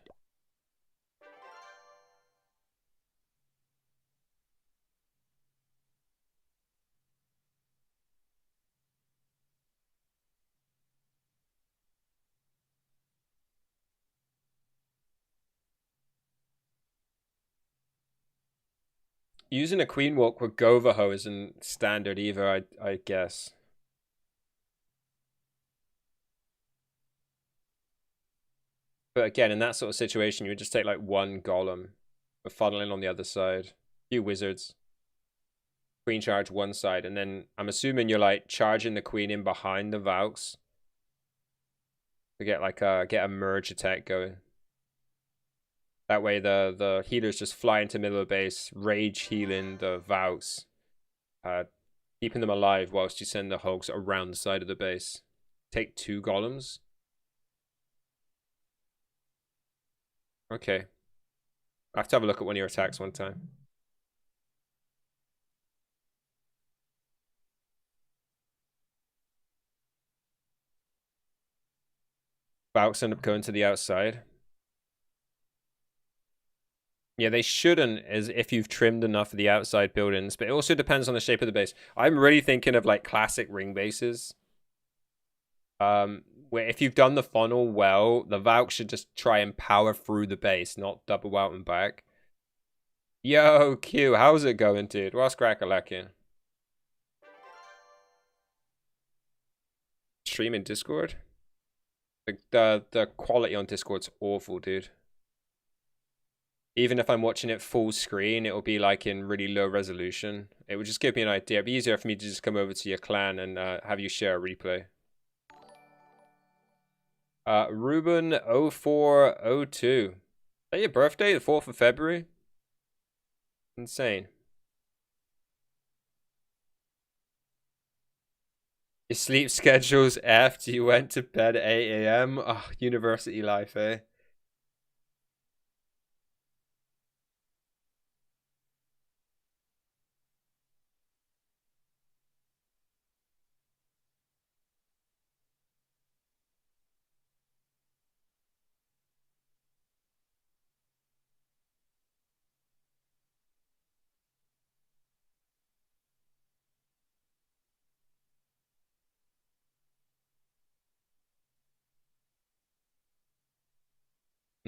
Using a queen walk with Govaho isn't standard either, I guess. But again, in that sort of situation, you would just take like one golem, with funneling on the other side, few wizards, queen charge one side, and then I'm assuming you're like charging the queen in behind the Valks to get like a merge attack going. That way the healers just fly into middle of base, rage healing the Valks, keeping them alive whilst you send the hogs around the side of the base. Take 2 golems. Okay. I have to have a look at one of your attacks one time. Valks end up going to the outside. Yeah, they shouldn't, as if you've trimmed enough of the outside buildings, but it also depends on the shape of the base. I'm really thinking of like classic ring bases. Where if you've done the funnel well, the Valk should just try and power through the base, not double out and back. Yo, Q, how's it going, dude? What's crack-a-lacking? Stream in Discord? The quality on Discord's awful, dude. Even if I'm watching it full screen, it will be like in really low resolution. It would just give me an idea. It'd be easier for me to just come over to your clan and have you share a replay. Ruben 0402. Is that your birthday? The 4th of February? Insane. Your sleep schedule's after you went to bed at 8 a.m. Oh, university life, eh?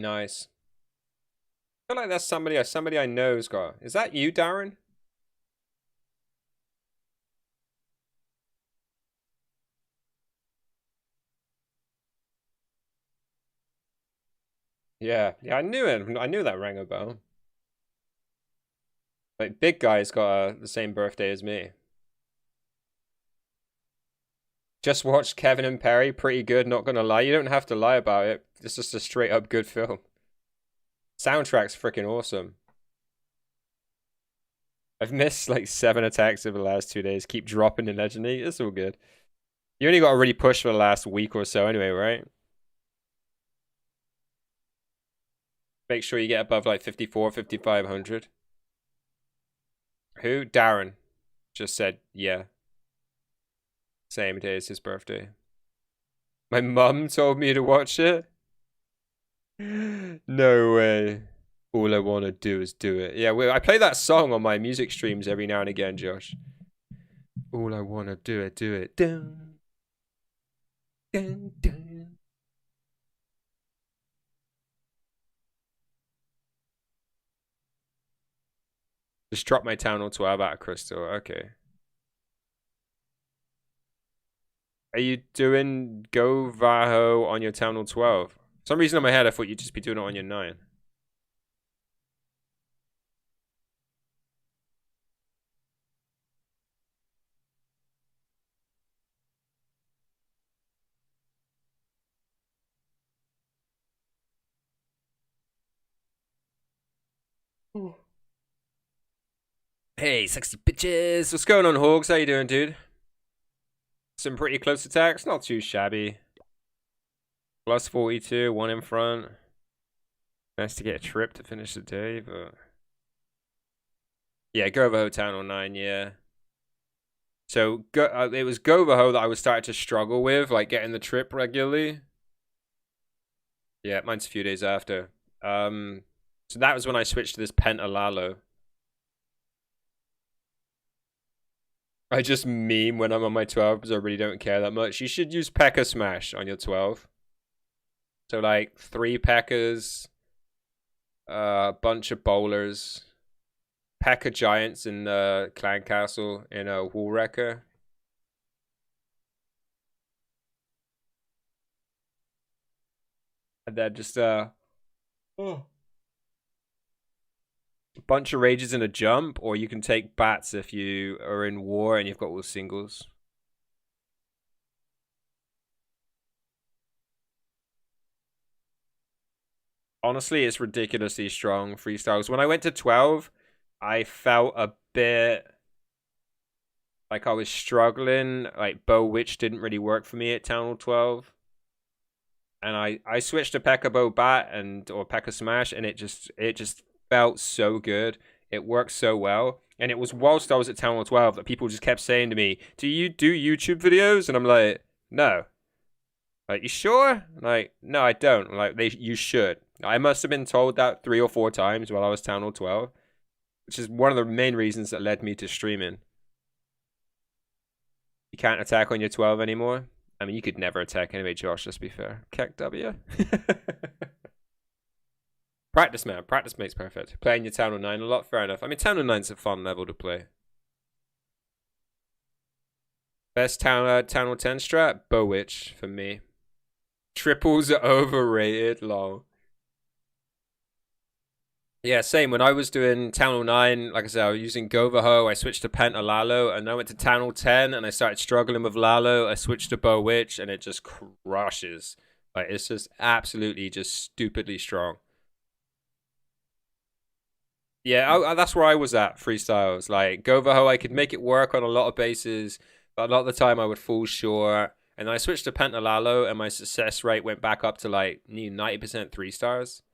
Nice. I feel like that's somebody I know's got. Is that you, Darren? Yeah, I knew it. I knew that rang a bell. Like, big guy's got the same birthday as me. Just watched Kevin and Perry. Pretty good, not gonna lie. You don't have to lie about it. It's just a straight up good film. Soundtrack's freaking awesome. I've missed like 7 attacks over the last 2 days. Keep dropping in Legendary. It's all good. You only got to really push for the last week or so anyway, right? Make sure you get above like 54, 5,500. Who? Darren. Just said, yeah. Same day as his birthday. My mum told me to watch it. No way. All I want to do is do it. Yeah, I play that song on my music streams every now and again, Josh. All I want to do it, do it. Dun, dun, dun. Just drop my town hall 12 out of crystal. Okay. Are you doing Go Vaho on your town hall 12? For some reason in my head, I thought you'd just be doing it on your 9. Hey, sexy bitches. What's going on, Hogs? How you doing, dude? Some pretty close attacks. Not too shabby. Plus 42, 1 in front. Nice to get a trip to finish the day, but... Yeah, Govaho Town Hall 9, yeah. So, it was Govaho that I was starting to struggle with, like, getting the trip regularly. Yeah, mine's a few days after. So that was when I switched to this Penta Lalo. I just meme when I'm on my 12 because I really don't care that much. You should use P.E.K.K.A. Smash on your 12. So like 3 P.E.K.K.A.s, a bunch of bowlers, P.E.K.K.A. Giants in the Clan Castle in a Wall Wrecker. And then just a bunch of rages in a jump, or you can take bats if you are in war and you've got all the singles. Honestly, it's ridiculously strong freestyles. When I went to 12, I felt a bit like I was struggling. Like Bow Witch didn't really work for me at Town Hall 12. And I switched to P.E.K.K.A. Bow Bat or P.E.K.K.A. Smash, and it just felt so good. It worked so well. And it was whilst I was at Town Hall 12 that people just kept saying to me, "Do you do YouTube videos?" And I'm like, "No." Like, "You sure?" Like, "No, I don't." Like, you should. I must have been told that 3 or 4 times while I was Town Hall 12, which is one of the main reasons that led me to streaming. You can't attack on your 12 anymore. I mean, you could never attack anyway, Josh, let's be fair. Keck W. Practice, man. Practice makes perfect. Playing your Town Hall 9 a lot, fair enough. I mean, Town Hall 9's a fun level to play. Best Town Hall 10 strat? Bow Witch for me. Triples are overrated, lol. Yeah, same. When I was doing Town Hall 9, like I said, I was using Govaho. I switched to Penta Lalo, and I went to Town Hall 10, and I started struggling with Lalo. I switched to Bow Witch, and it just crushes. Like, it's just absolutely just stupidly strong. Yeah, that's where I was at, freestyles. Like, Govaho, I could make it work on a lot of bases, but a lot of the time I would fall short. And then I switched to Penta Lalo, and my success rate went back up to, like, 90% 3 stars.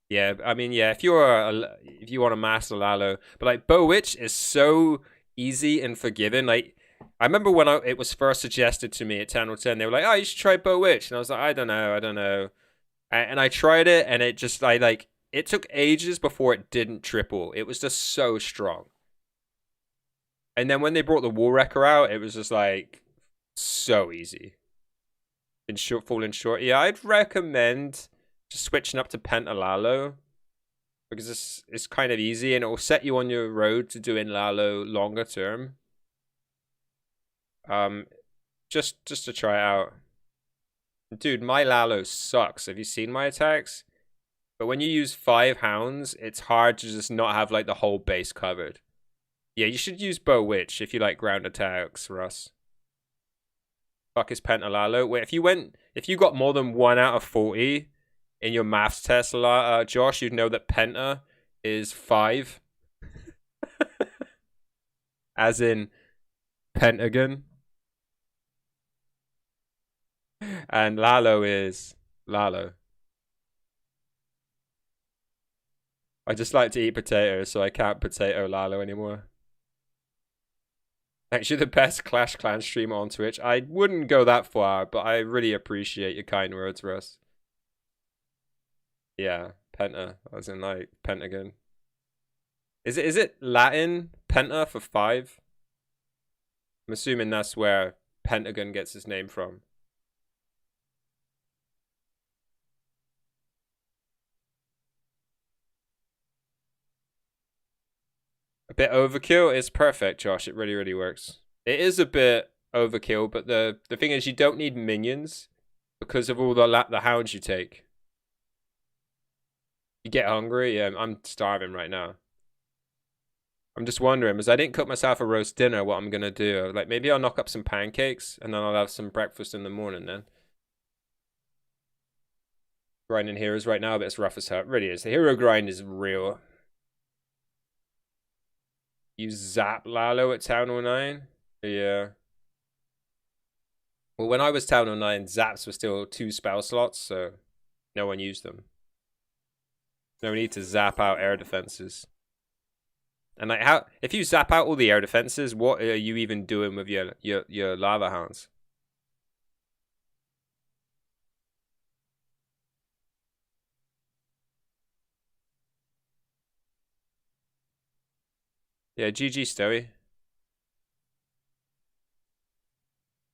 Yeah, I mean, yeah, if you want to master Lalo, but like Bow Witch is so easy and forgiving. Like, I remember when it was first suggested to me at 10 or 10, they were like, "Oh, you should try Bow Witch," and I was like, "I don't know," and I tried it, and it just it took ages before it didn't triple. It was just so strong. And then when they brought the Wall Wrecker out, it was just like so easy. Falling short. Yeah, I'd recommend just switching up to Penta Lalo because it's kind of easy and it will set you on your road to doing Lalo longer term. Just to try it out. Dude, my Lalo sucks. Have you seen my attacks? But when you use 5 hounds, it's hard to just not have like the whole base covered. Yeah, you should use Bow Witch if you like ground attacks, Russ. Fuck is Penta Lalo? Wait, if you got more than 1 out of 40 in your maths test, Josh, you'd know that Penta is 5. As in Pentagon. And Lalo is Lalo. I just like to eat potatoes, so I can't potato Lalo anymore. Actually, the best Clash Clan streamer on Twitch. I wouldn't go that far, but I really appreciate your kind words, Russ. Yeah, Penta, as in like Pentagon. Is it Latin Penta for 5? I'm assuming that's where Pentagon gets his name from. A bit overkill. It's perfect, Josh. It really, really works. It is a bit overkill, but the thing is, you don't need minions because of all the hounds you take. You get hungry? Yeah, I'm starving right now. I'm just wondering, because I didn't cook myself a roast dinner, what I'm going to do. Like, maybe I'll knock up some pancakes, and then I'll have some breakfast in the morning then. Grinding heroes right now, but it's rough as hell. It really is. The hero grind is real. You zap Lalo at Town 09? Yeah. Well, when I was Town 09, zaps were still 2 spell slots, so no one used them. No need to zap out air defenses. And like, how if you zap out all the air defenses, what are you even doing with your lava hounds? Yeah, GG Stoey.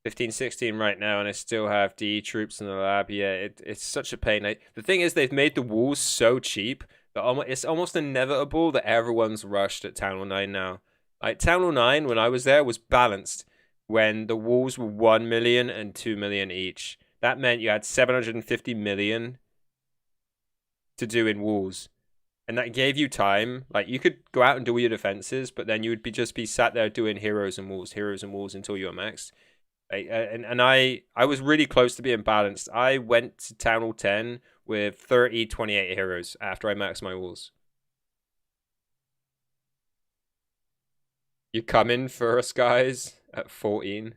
15-16 right now, and I still have DE troops in the lab. Yeah, it's such a pain. The thing is, they've made the walls so cheap that it's almost inevitable that everyone's rushed at Town 09 now. Like, Town 09, when I was there, was balanced when the walls were 1 million and 2 million each. That meant you had 750 million to do in walls. And that gave you time. Like, you could go out and do all your defenses, but then you would just be sat there doing heroes and walls until you were maxed. And I was really close to being balanced. I went to Town Hall 10 with 30, 28 heroes after I maxed my walls. You come in first, guys, at 14.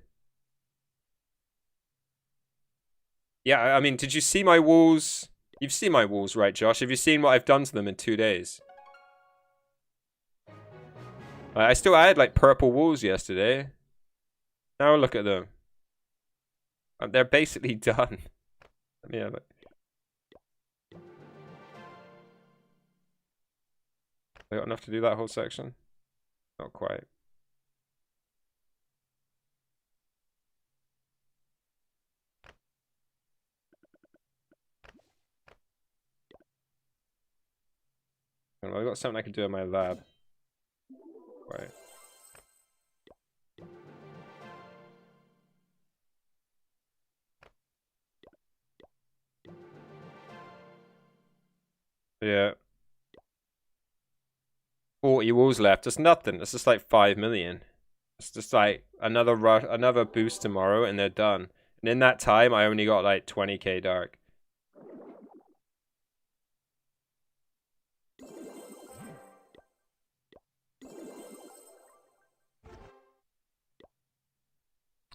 Yeah, I mean, did you see my walls? You've seen my walls, right, Josh? Have you seen what I've done to them in 2 days? I had like purple walls yesterday. Now look at them. They're basically done. Let me have it. I got enough to do that whole section? Not quite. I got something I can do in my lab. Right. Yeah. 40 walls left. It's nothing. It's just like 5 million. It's just like another rush, another boost tomorrow, and they're done. And in that time, I only got like 20k dark.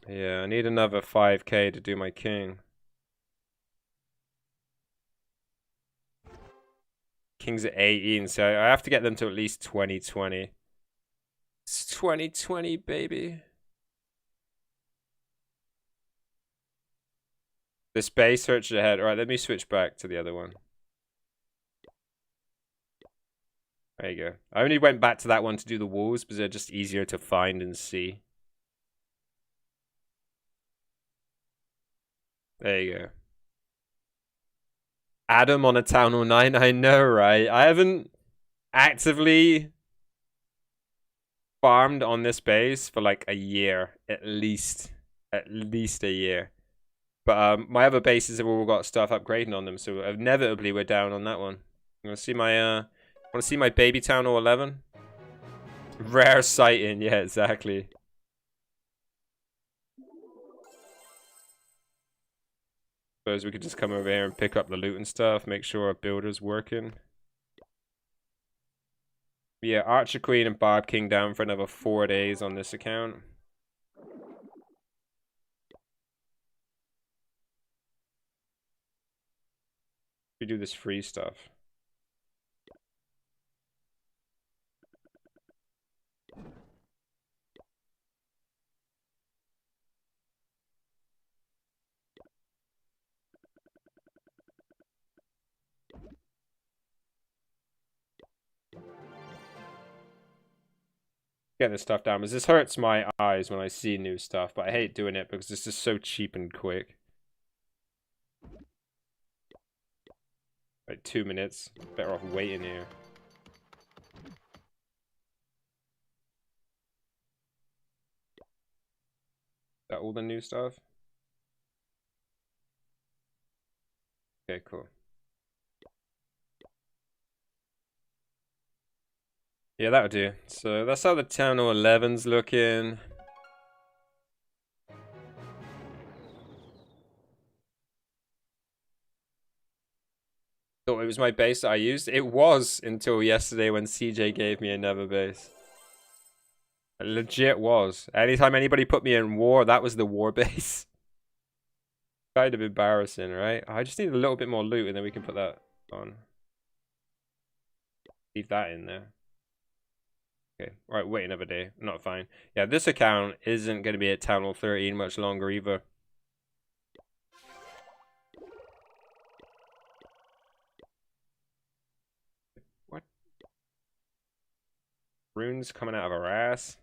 Yeah, I need another 5k to do my king. King's at 18, so I have to get them to at least 2020. It's 2020, baby. This base search ahead. Alright, let me switch back to the other one. There you go. I only went back to that one to do the walls because they're just easier to find and see. There you go. Adam on a Town Hall 9, I know, right? I haven't actively farmed on this base for like a year, at least a year. But my other bases have all got stuff upgrading on them, so inevitably we're down on that one. You want to see my baby Town Hall 11? Rare sighting, yeah, exactly. Suppose we could just come over here and pick up the loot and stuff, make sure our builder's working. Yeah, Archer Queen and Barb King down for another 4 days on this account. We do this free stuff. Getting this stuff down, because this hurts my eyes when I see new stuff, but I hate doing it because this is so cheap and quick. Like 2 minutes. Better off waiting here. all the new stuff? Okay, cool. Yeah, that would do. So that's how the Town Hall 11's looking. Thought it was my base that I used. It was until yesterday when CJ gave me another base. It legit was. Anytime anybody put me in war, that was the war base. Kind of embarrassing, right? I just need a little bit more loot and then we can put that on. Leave that in there. Okay, alright, wait another day. Not fine. Yeah, this account isn't going to be at Town Hall 13 much longer either. What? Runes coming out of her ass?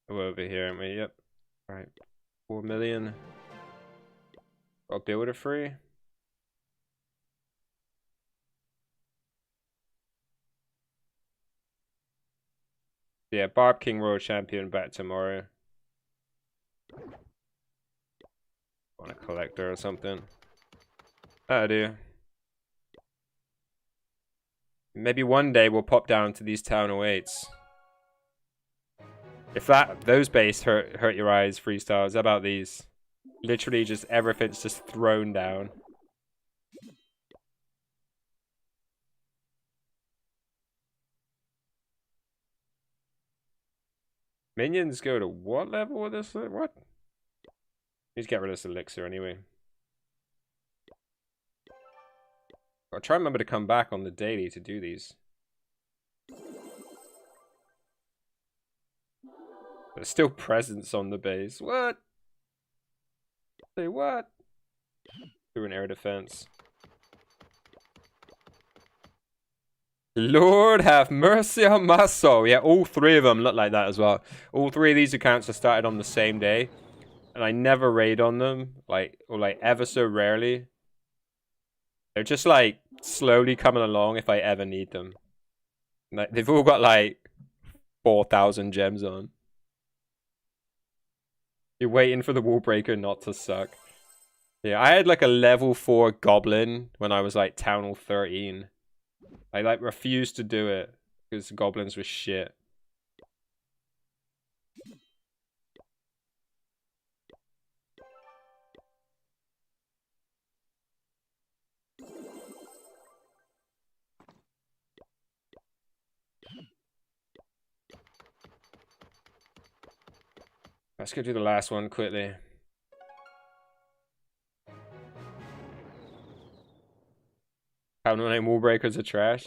We're over here, aren't we? Yep. Alright. 4 million. I'll build it free. Yeah, Barb King World Champion back tomorrow. Want a collector or something. That'll do. Maybe one day we'll pop down to these Town Hall 8s. If those base hurt your eyes, freestyles, how about these? Literally just everything's just thrown down. Minions go to what level with this? What? Need to get rid of this elixir anyway. I'll try and remember to come back on the daily to do these. There's still presence on the base. What? Say what? Do an air defense. Lord have mercy on my soul. Yeah, all three of them look like that as well. All three of these accounts are started on the same day. And I never raid on them. Or ever so rarely. They're just like slowly coming along if I ever need them. Like, they've all got like 4,000 gems on. You're waiting for the wall breaker not to suck. Yeah, I had like a level 4 goblin when I was like Town Hall 13. I like refused to do it because goblins were shit. Let's go do the last one quickly. How many wall breakers are trash?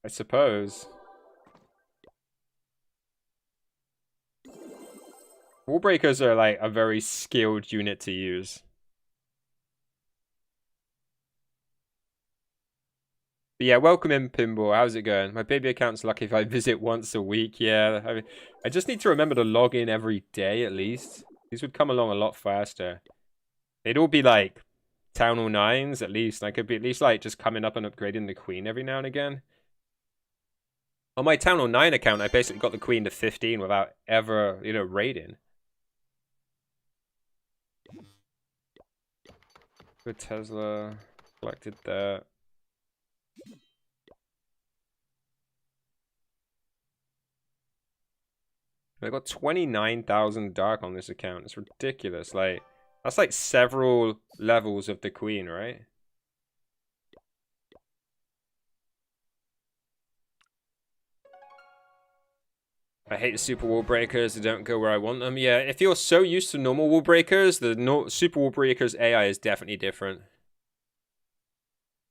I suppose. Wall breakers are like a very skilled unit to use. But yeah, welcome in, Pinball. How's it going? My baby account's lucky if I visit once a week. Yeah, I just need to remember to log in every day at least. These would come along a lot faster. They'd all be like Town Hall 9s at least. And I could be at least like just coming up and upgrading the Queen every now and again. On my Town Hall 9 account, I basically got the Queen to 15 without ever, raiding. Good Tesla. Collected that. I got 29,000 dark on this account. It's ridiculous. Like, that's like several levels of the Queen, right? I hate the super wall breakers. They don't go where I want them. Yeah, if you're so used to normal wall breakers, the super wall breakers AI is definitely different.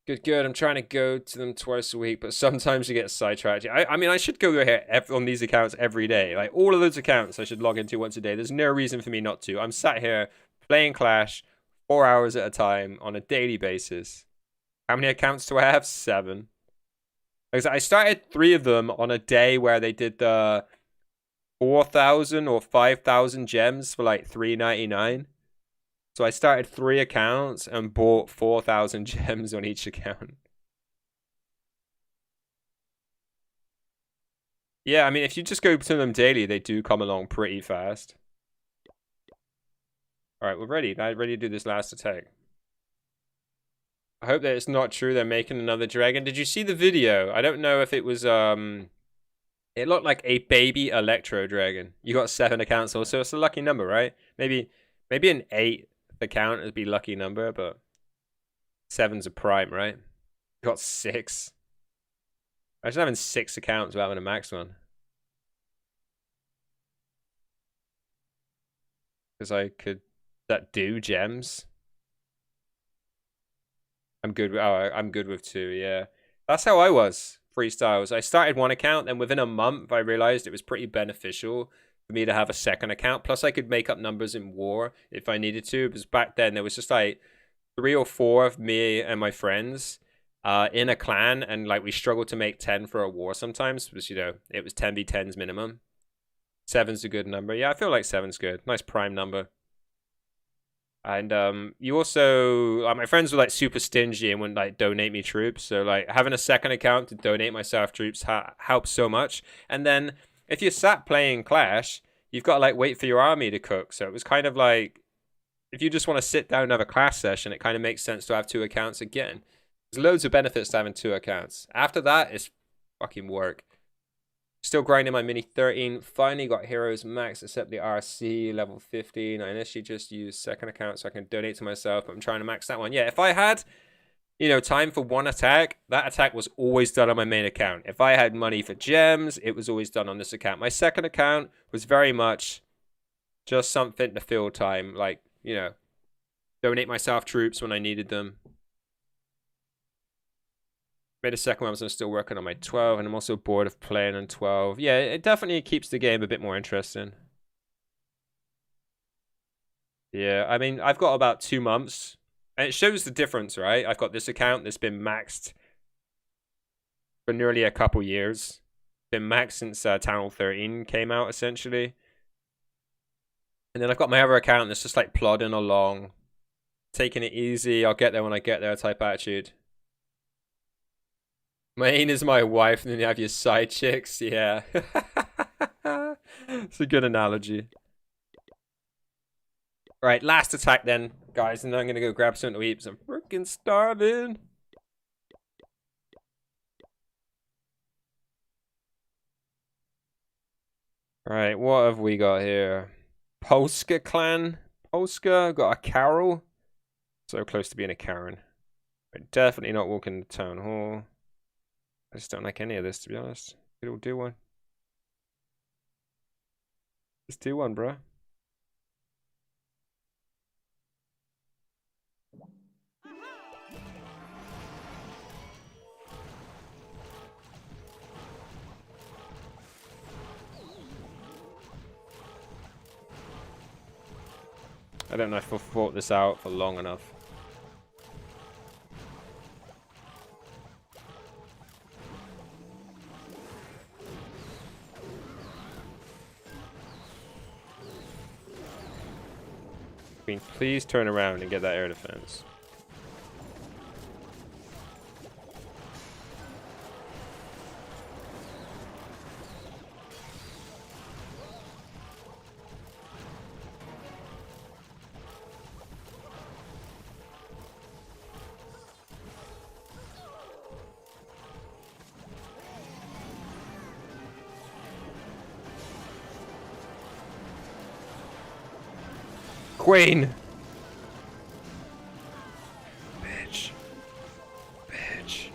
Good. I'm trying to go to them twice a week, but sometimes you get sidetracked. I mean, I should go here on these accounts every day. Like, all of those accounts I should log into once a day. There's no reason for me not to. I'm sat here playing Clash 4 hours at a time on a daily basis. How many accounts do I have? 7. Because I started 3 of them on a day where they did the 4,000 or 5,000 gems for like $3.99. So I started 3 accounts and bought 4,000 gems on each account. Yeah, I mean, if you just go to them daily, they do come along pretty fast. Alright, we're ready. Now ready to do this last attack. I hope that it's not true they're making another dragon. Did you see the video? I don't know if it was, it looked like a baby Electro Dragon. You got 7 accounts also. It's a lucky number, right? Maybe an 8th account would be lucky number, but 7's a prime, right? You got 6. Imagine having 6 accounts without having a max one. Because I could that do gems. I'm good with I'm good with 2, yeah. That's how I was freestyles. I started 1 account, then within a month I realized it was pretty beneficial for me to have a 2nd account. Plus I could make up numbers in war if I needed to. Because back then there was just like 3 or 4 of me and my friends in a clan, and like we struggled to make 10 for a war sometimes because, you know, it was 10v10s minimum. 7's a good number. Yeah, I feel like 7's good. Nice prime number. And you also, my friends were like super stingy and wouldn't like donate me troops. So like having a 2nd account to donate myself troops helps so much. And then if you're sat playing Clash, you've got to like wait for your army to cook. So it was kind of like, if you just want to sit down and have a Clash session, it kind of makes sense to have 2 accounts again. There's loads of benefits to having 2 accounts. After that, it's fucking work. Still grinding my mini 13. Finally got heroes max except the RC level 15. I initially just used 2nd account so I can donate to myself, but I'm trying to max that one. Yeah, if I had, you know, time for 1 attack, that attack was always done on my main account. If I had money for gems, it was always done on this account. My 2nd account was very much just something to fill time. Like, you know, donate myself troops when I needed them. Made a 2nd one, I'm still working on my 12, and I'm also bored of playing on 12. Yeah, it definitely keeps the game a bit more interesting. Yeah, I mean, I've got about 2 months, and it shows the difference, right? I've got this account that's been maxed for nearly a couple years. Been maxed since Town Hall 13 came out, essentially. And then I've got my other account that's just like plodding along, taking it easy. I'll get there when I get there type attitude. My aim is my wife, and then you have your side chicks. Yeah. It's a good analogy. Alright, last attack then, guys, and then I'm gonna go grab something to eat because I'm freaking starving. Alright, what have we got here? Polska clan. Polska, got a Carol. So close to being a Karen. But definitely not walking the town hall. I just don't like any of this, to be honest. We'll do one. Let's do one, bro. I don't know if I've thought this out for long enough. Queen, please turn around and get that air defense. Queen! Bitch. Bitch.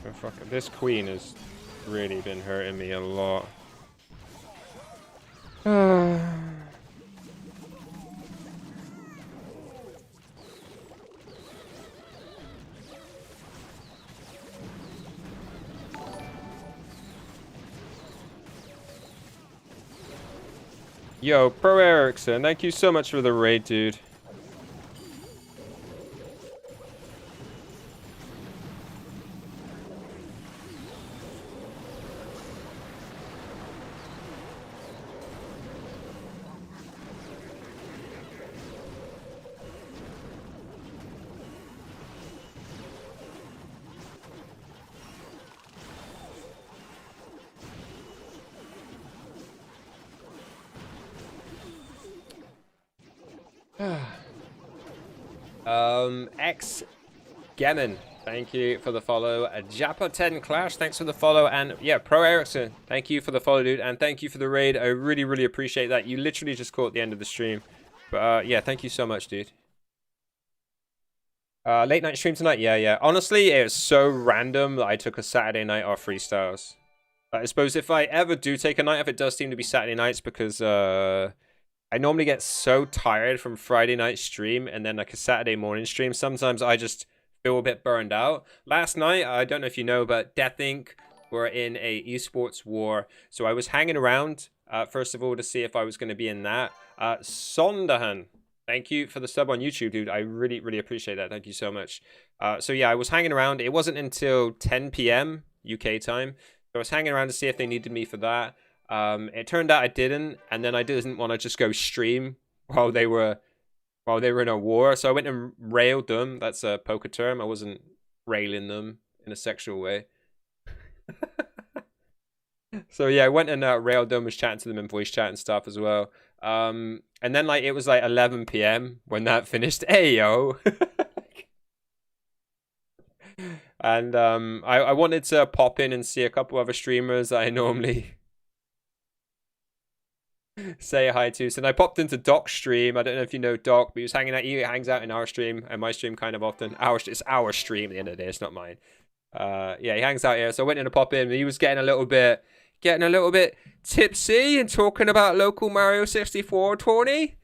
Oh, fuck it. This queen is really been hurting me a lot. Yo, Pro Ericsson, thank you so much for the raid, dude. X Gammon, thank you for the follow. Japa 10 Clash, thanks for the follow. And yeah, Pro Ericsson, thank you for the follow, dude. And thank you for the raid. I really, really appreciate that. You literally just caught the end of the stream. But yeah, thank you so much, dude. Late night stream tonight? Yeah. Honestly, it was so random that I took a Saturday night off freestyles. I suppose if I ever do take a night off, it does seem to be Saturday nights because I normally get so tired from Friday night stream and then like a Saturday morning stream. Sometimes I just feel a bit burned out. Last night, I don't know if you know, but Death Inc. were in a esports war. So I was hanging around, first of all, to see if I was going to be in that. Sondahan, thank you for the sub on YouTube, dude. I really, really appreciate that. Thank you so much. So yeah, I was hanging around. It wasn't until 10 p.m. UK time. So I was hanging around to see if they needed me for that. It turned out I didn't, and then I didn't want to just go stream while they were in a war. So I went and railed them. That's a poker term. I wasn't railing them in a sexual way. So yeah, I went and railed them, was chatting to them in voice chat and stuff as well. And then like it was like 11 p.m. when that finished. Hey yo. And I wanted to pop in and see a couple other streamers that I normally say hi to. So I popped into Doc's stream. I don't know if you know Doc, but he was hanging out. He hangs out in our stream and my stream kind of often. It's our stream at the end of the day. It's not mine. Yeah, he hangs out here. So I went in to pop in. And he was getting a little bit tipsy and talking about local Mario 64 20.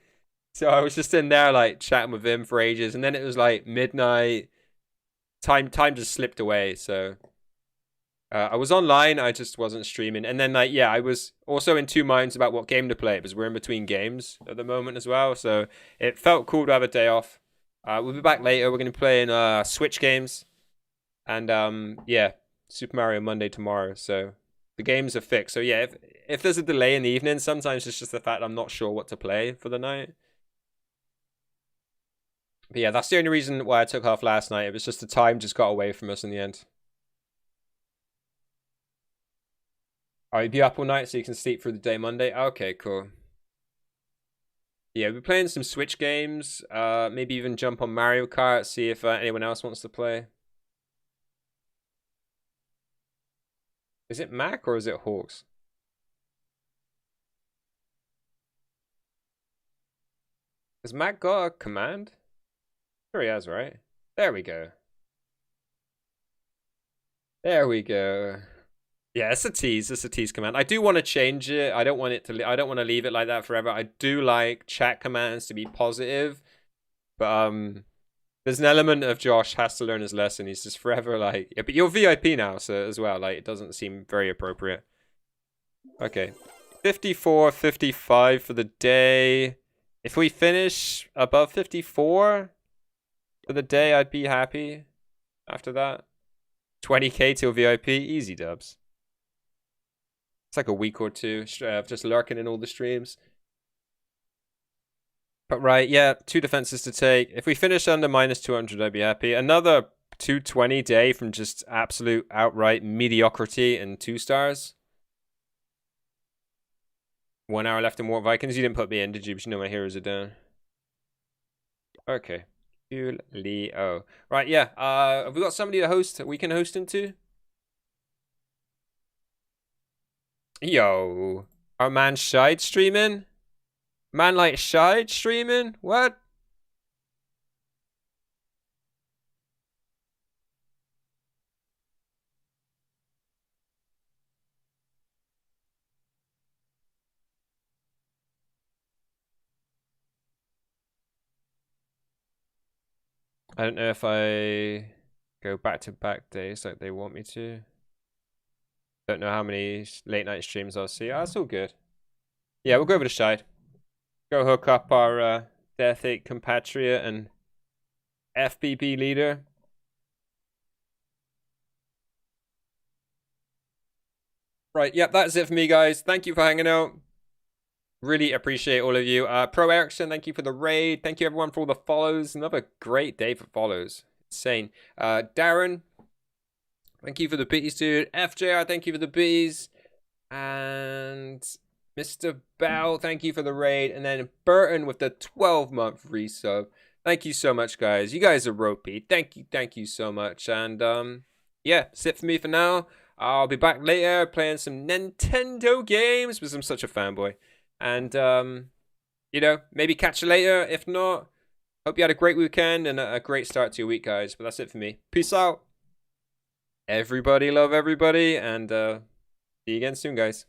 So I was just in there like chatting with him for ages, and then it was like midnight. Time just slipped away. So I was online, I just wasn't streaming. And then, like, yeah, I was also in two minds about what game to play because we're in between games at the moment as well. So it felt cool to have a day off. We'll be back later. We're going to be playing Switch games. And, yeah, Super Mario Monday tomorrow. So the games are fixed. So, yeah, if there's a delay in the evening, sometimes it's just the fact I'm not sure what to play for the night. But, yeah, that's the only reason why I took off last night. It was just the time just got away from us in the end. Oh, you'll be up all night so you can sleep through the day Monday? Okay, cool. Yeah, we're playing some Switch games. Maybe even jump on Mario Kart, see if anyone else wants to play. Is it Mac or is it Hawks? Has Mac got a command? Sure he has, right? There we go. There we go. Yeah, it's a tease. It's a tease command. I do want to change it. I don't want it to. I don't want to leave it like that forever. I do like chat commands to be positive, but there's an element of Josh has to learn his lesson. He's just forever like, yeah, but you're VIP now, so as well, like it doesn't seem very appropriate. Okay, 54, 55 for the day. If we finish above 54 for the day, I'd be happy. After that, 20k till VIP, easy dubs. It's like a week or two of just lurking in all the streams. But right, yeah, 2 defenses to take. If we finish under minus 200, I'd be happy. Another 220 day from just absolute outright mediocrity and 2 stars. 1 hour left in War Vikings. You didn't put me in, did you? But you know my heroes are down. Okay. Leo. Right, yeah. Have we got somebody to host we can host into? Yo, our man Shide streaming? Man like Shide streaming? What? I don't know if I go back-to-back days like they want me to. Don't know how many late night streams I'll see. Oh, that's all good. Yeah, we'll go over to Shide. Go hook up our Death 8 compatriot and FPP leader. Right, yep, that's it for me, guys. Thank you for hanging out. Really appreciate all of you. Pro Erickson, thank you for the raid. Thank you, everyone, for all the follows. Another great day for follows. Insane. Darren, thank you for the bees, dude. FJR, thank you for the bees. And Mr. Bell, thank you for the raid. And then Burton with the 12-month resub. Thank you so much, guys. You guys are ropey. Thank you so much. And yeah, that's it for me for now. I'll be back later playing some Nintendo games because I'm such a fanboy. And you know, maybe catch you later. If not, hope you had a great weekend and a great start to your week, guys. But that's it for me. Peace out. Everybody love everybody, and see you again soon, guys.